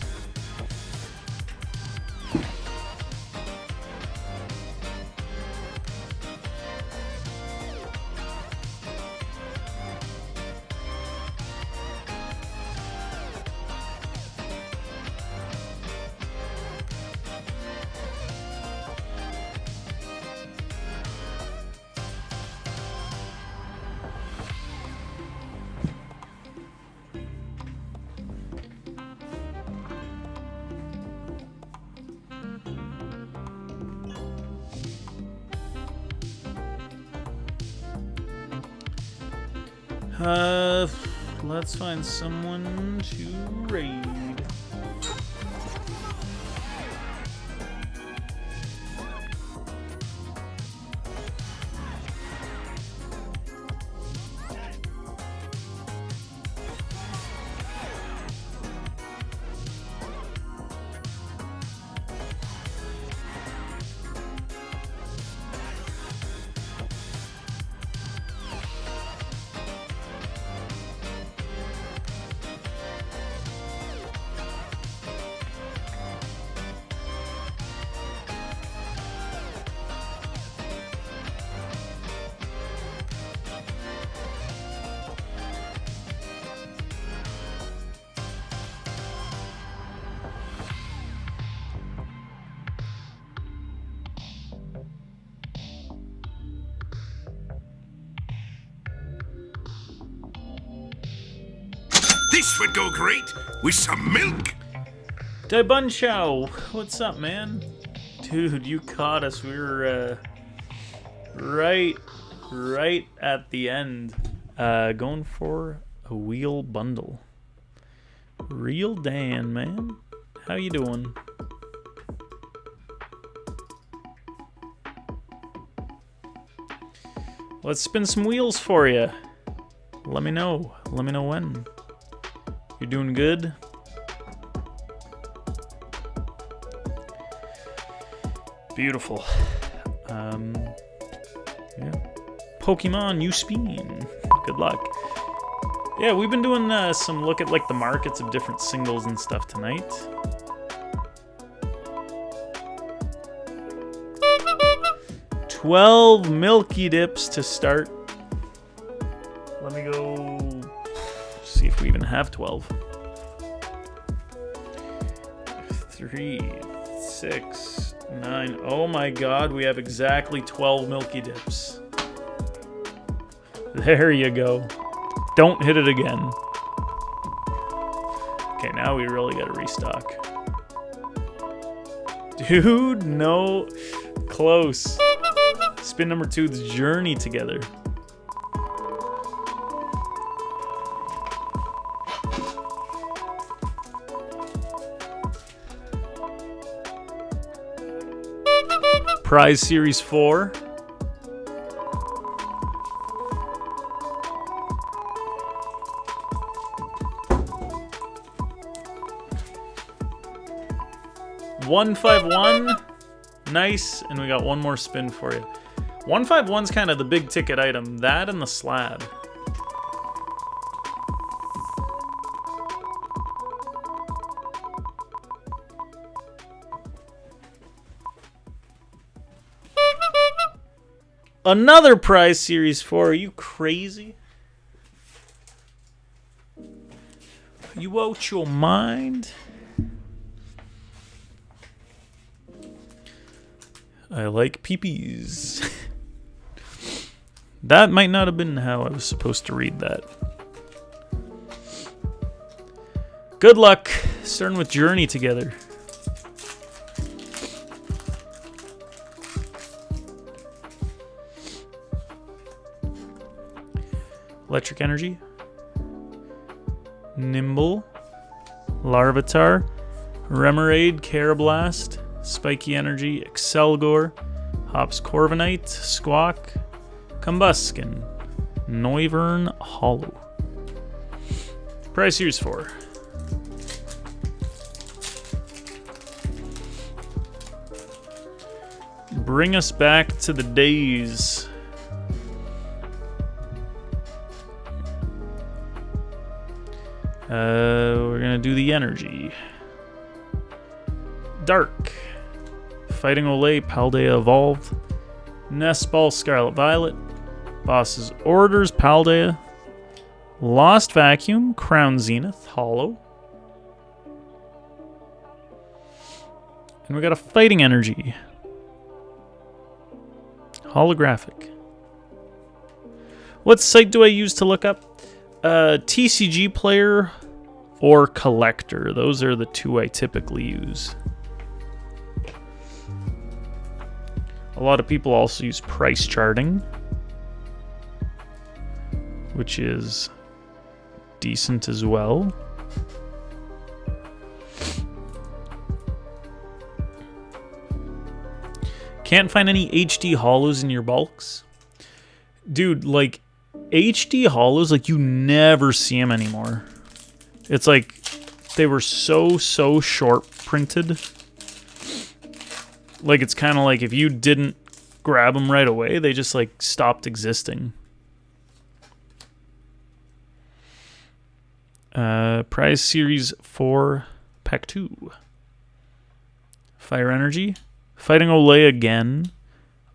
Let's find someone to raid. This would go great with some milk. Daibunchow, what's up, man? Dude, you caught us. We were right at the end. Going for a wheel bundle. Real Dan, man. How you doing? Let's spin some wheels for you. Let me know. Let me know when. You're doing good? Beautiful. Yeah. Pokemon, you spin. Good luck. Yeah, we've been doing some look at like the markets of different singles and stuff tonight. $12 Milky Dips to start. Let me go see if we even have 12. 3, 6, 9. Oh my god, we have exactly 12 Milky Dips. There you go. Don't hit it again. Okay, now we really gotta restock. Dude, no. Close. Spin number 2's Journey together. Prize Series 4. $151. Nice. And we got one more spin for you. 151's kind of the big ticket item. That and the slab. Another Prize Series 4. Are you crazy? Are you out your mind? I like peepees. That might not have been how I was supposed to read that. Good luck starting with Journey together. Electric Energy, Nimble, Larvitar, Remoraid, Carablast, Spiky Energy, Excelgor, Hops Corviknight, Squawk, Combuskin, Noivern, Hollow. Prize Series 4. Bring us back to the days. We're gonna do the energy. Dark. Fighting Olay, Paldea Evolved. Nest Ball, Scarlet Violet. Boss's Orders, Paldea. Lost Vacuum, Crown Zenith, Hollow. And we got a Fighting Energy. Holographic. What site do I use to look up? TCG Player or Collector. Those are the two I typically use. A lot of people also use price charting, which is decent as well. Can't find any HD hollows in your bulks? Dude, like, HD hollows, like, you never see them anymore. It's like they were so short printed. Like, it's kind of like if you didn't grab them right away, they just, like, stopped existing. Prize Series 4, Pack 2. Fire Energy. Fighting Olay again.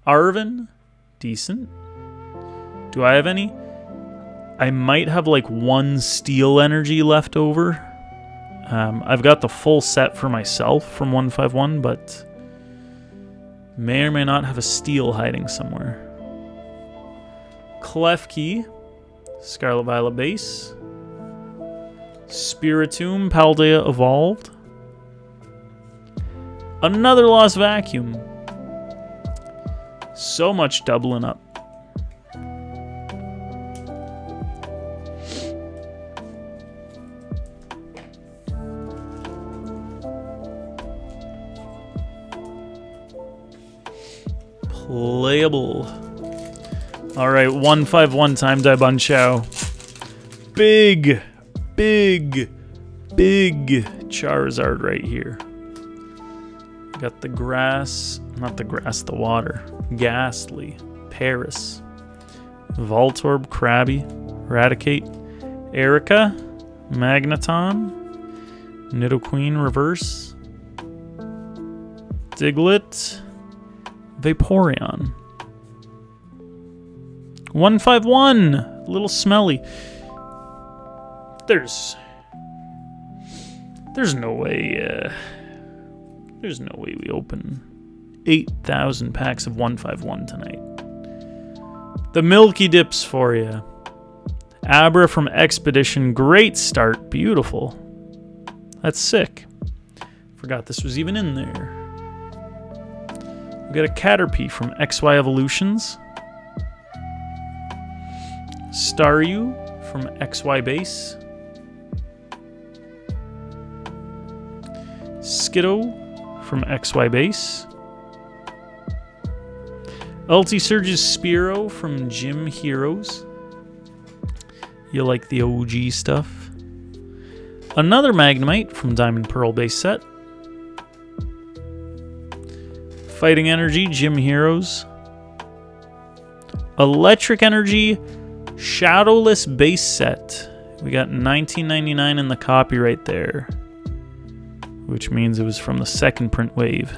Arven. Decent. Do I have any? I might have like one Steel Energy left over. I've got the full set for myself from 151, but may or may not have a Steel hiding somewhere. Klefki, Scarlet Violet base. Spiritomb, Paldea Evolved. Another Lost Vacuum. So much doubling up. Playable. Alright, 151 time Daibanchao. Big Charizard right here. Got the grass, not the grass, the water. Ghastly, Paris, Voltorb, Krabby, Raticate, Erica, Magneton, Nidoqueen Reverse, Diglett, Vaporeon. 151, a little smelly. There's no way. There's no way we open 8,000 packs of 151 tonight. The Milky Dips for you. Abra from Expedition. Great start. Beautiful. That's sick. Forgot this was even in there. We got a Caterpie from XY Evolutions. Staryu from XY Base. Skiddo from XY Base. Ulti Surge's Spearow from Gym Heroes. You like the OG stuff. Another Magnemite from Diamond Pearl base set. Fighting Energy, Gym Heroes. Electric Energy, Shadowless base set. We got 1999 in the copyright there, which means it was from the second print wave.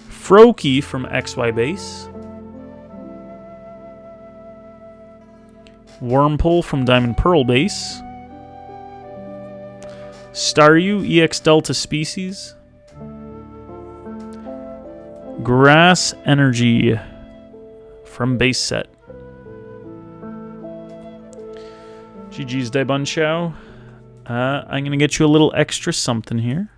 Froakie from XY base. Wurmple from Diamond Pearl base. Staryu EX Delta Species. Grass Energy from base set. GG's Daibunchao. I'm going to get you a little extra something here.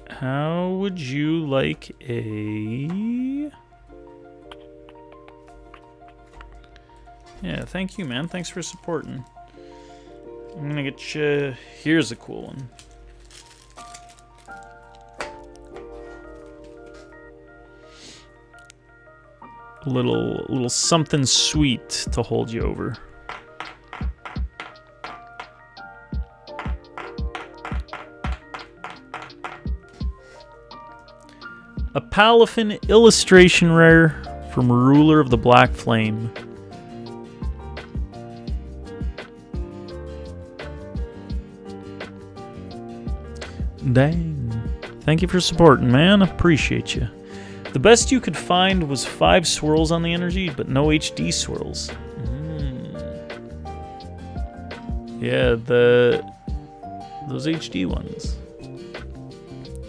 How would you like a... Yeah, thank you, man. Thanks for supporting. I'm going to get you... Here's a cool one. A little something sweet to hold you over. A Palafin illustration rare from Ruler of the Black Flame. Dang. Thank you for supporting, man. Appreciate you. The best you could find was 5 swirls on the energy, but no HD swirls. Yeah, those HD ones.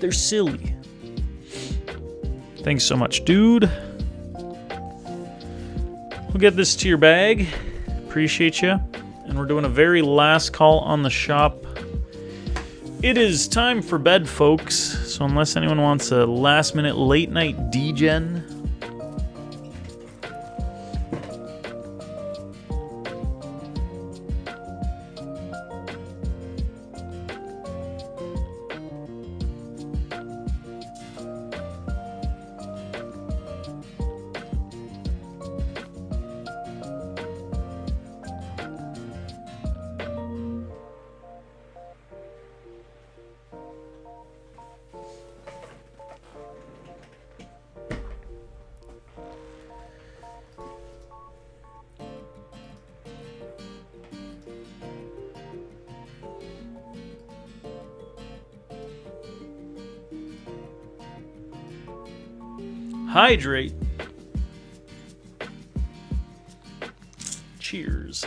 They're silly. Thanks so much, dude. We'll get this to your bag. Appreciate you. And we're doing a very last call on the shop. It is time for bed, folks. So unless anyone wants a last-minute late-night degen, hydrate. Cheers.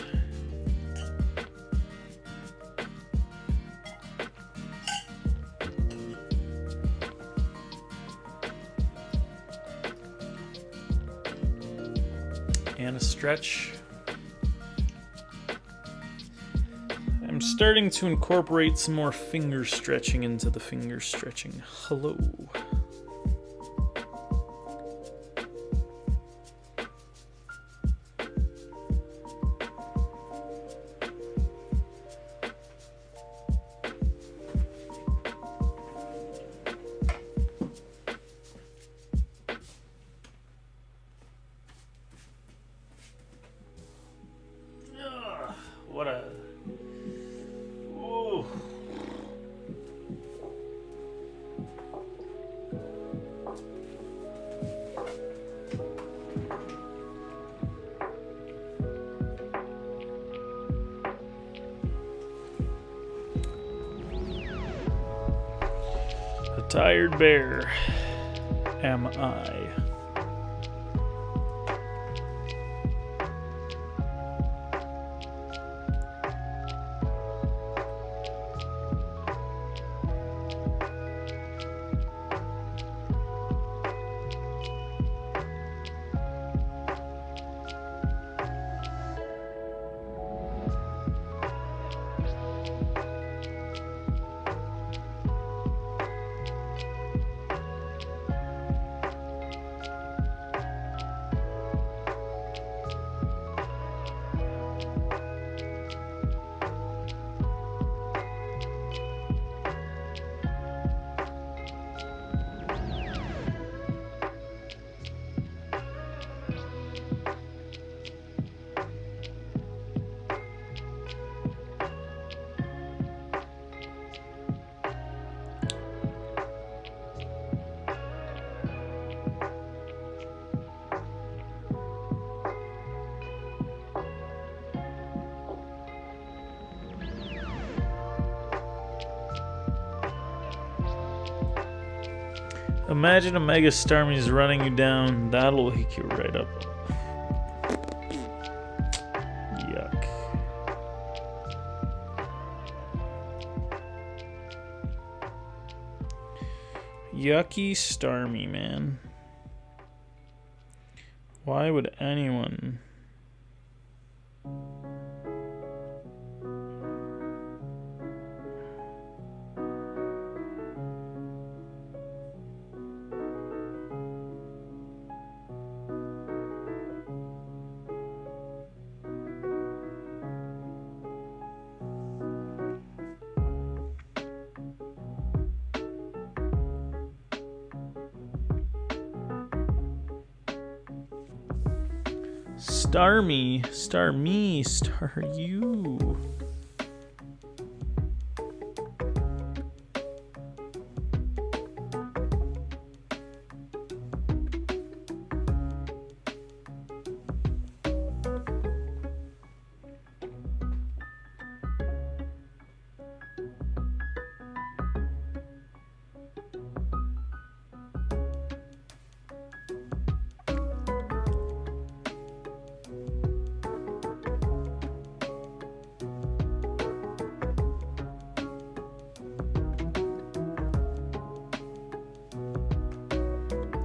And a stretch. I'm starting to incorporate some more finger stretching into the finger stretching. Hello. What a... Ooh. A tired bear am I. Imagine a Mega Starmie's running you down. That'll wake you right up. Yuck. Yucky Starmie, man. Why would anyone... Star me, star you.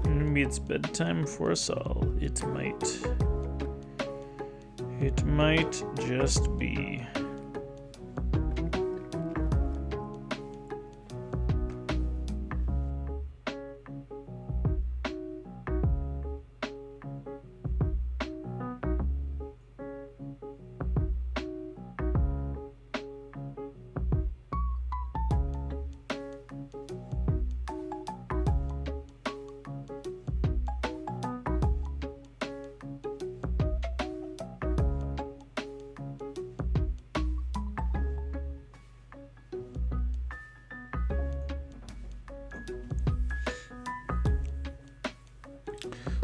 Maybe it's bedtime for us all. It might. It might just be.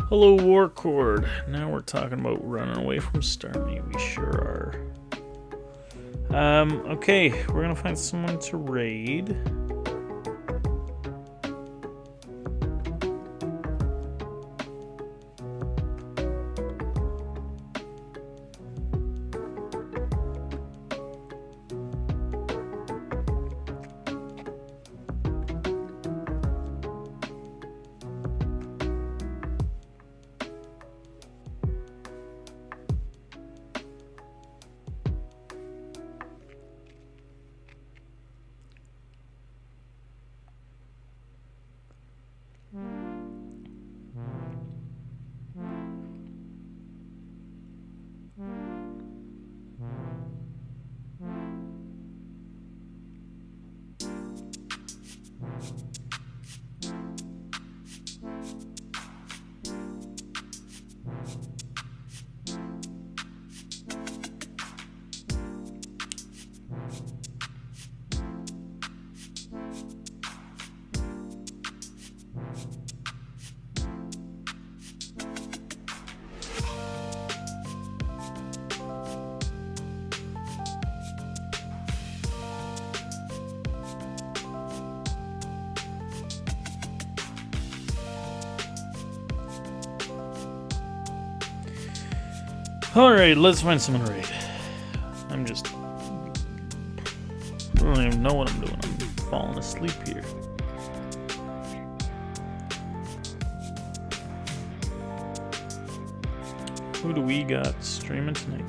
Hello, Warcord. Now we're talking about running away from Starmie. We sure are. Okay, we're gonna find someone to raid. Alright, let's find someone to raid. I don't even know what I'm doing. I'm falling asleep here. Who do we got streaming tonight?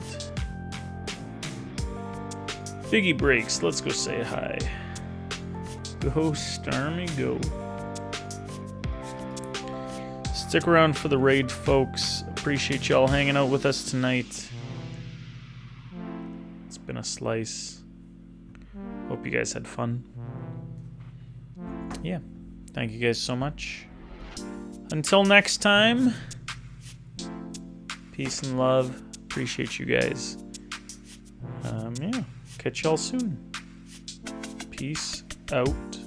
Biggie Breaks, let's go say hi. Go Starmie, go. Stick around for the raid, folks. Appreciate y'all hanging out with us tonight. It's been a slice. Hope you guys had fun. Yeah. Thank you guys so much. Until next time. Peace and love. Appreciate you guys. Yeah. Catch y'all soon. Peace out.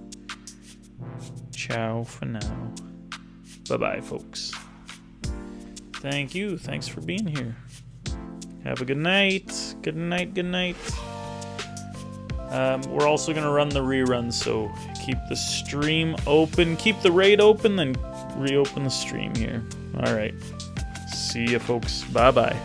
Ciao for now. Bye-bye, folks. Thank you. Thanks for being here. Have a good night. Good night. Good night. We're also going to run the reruns, so keep the stream open. Keep the raid open, then reopen the stream here. All right. See ya, folks. Bye-bye.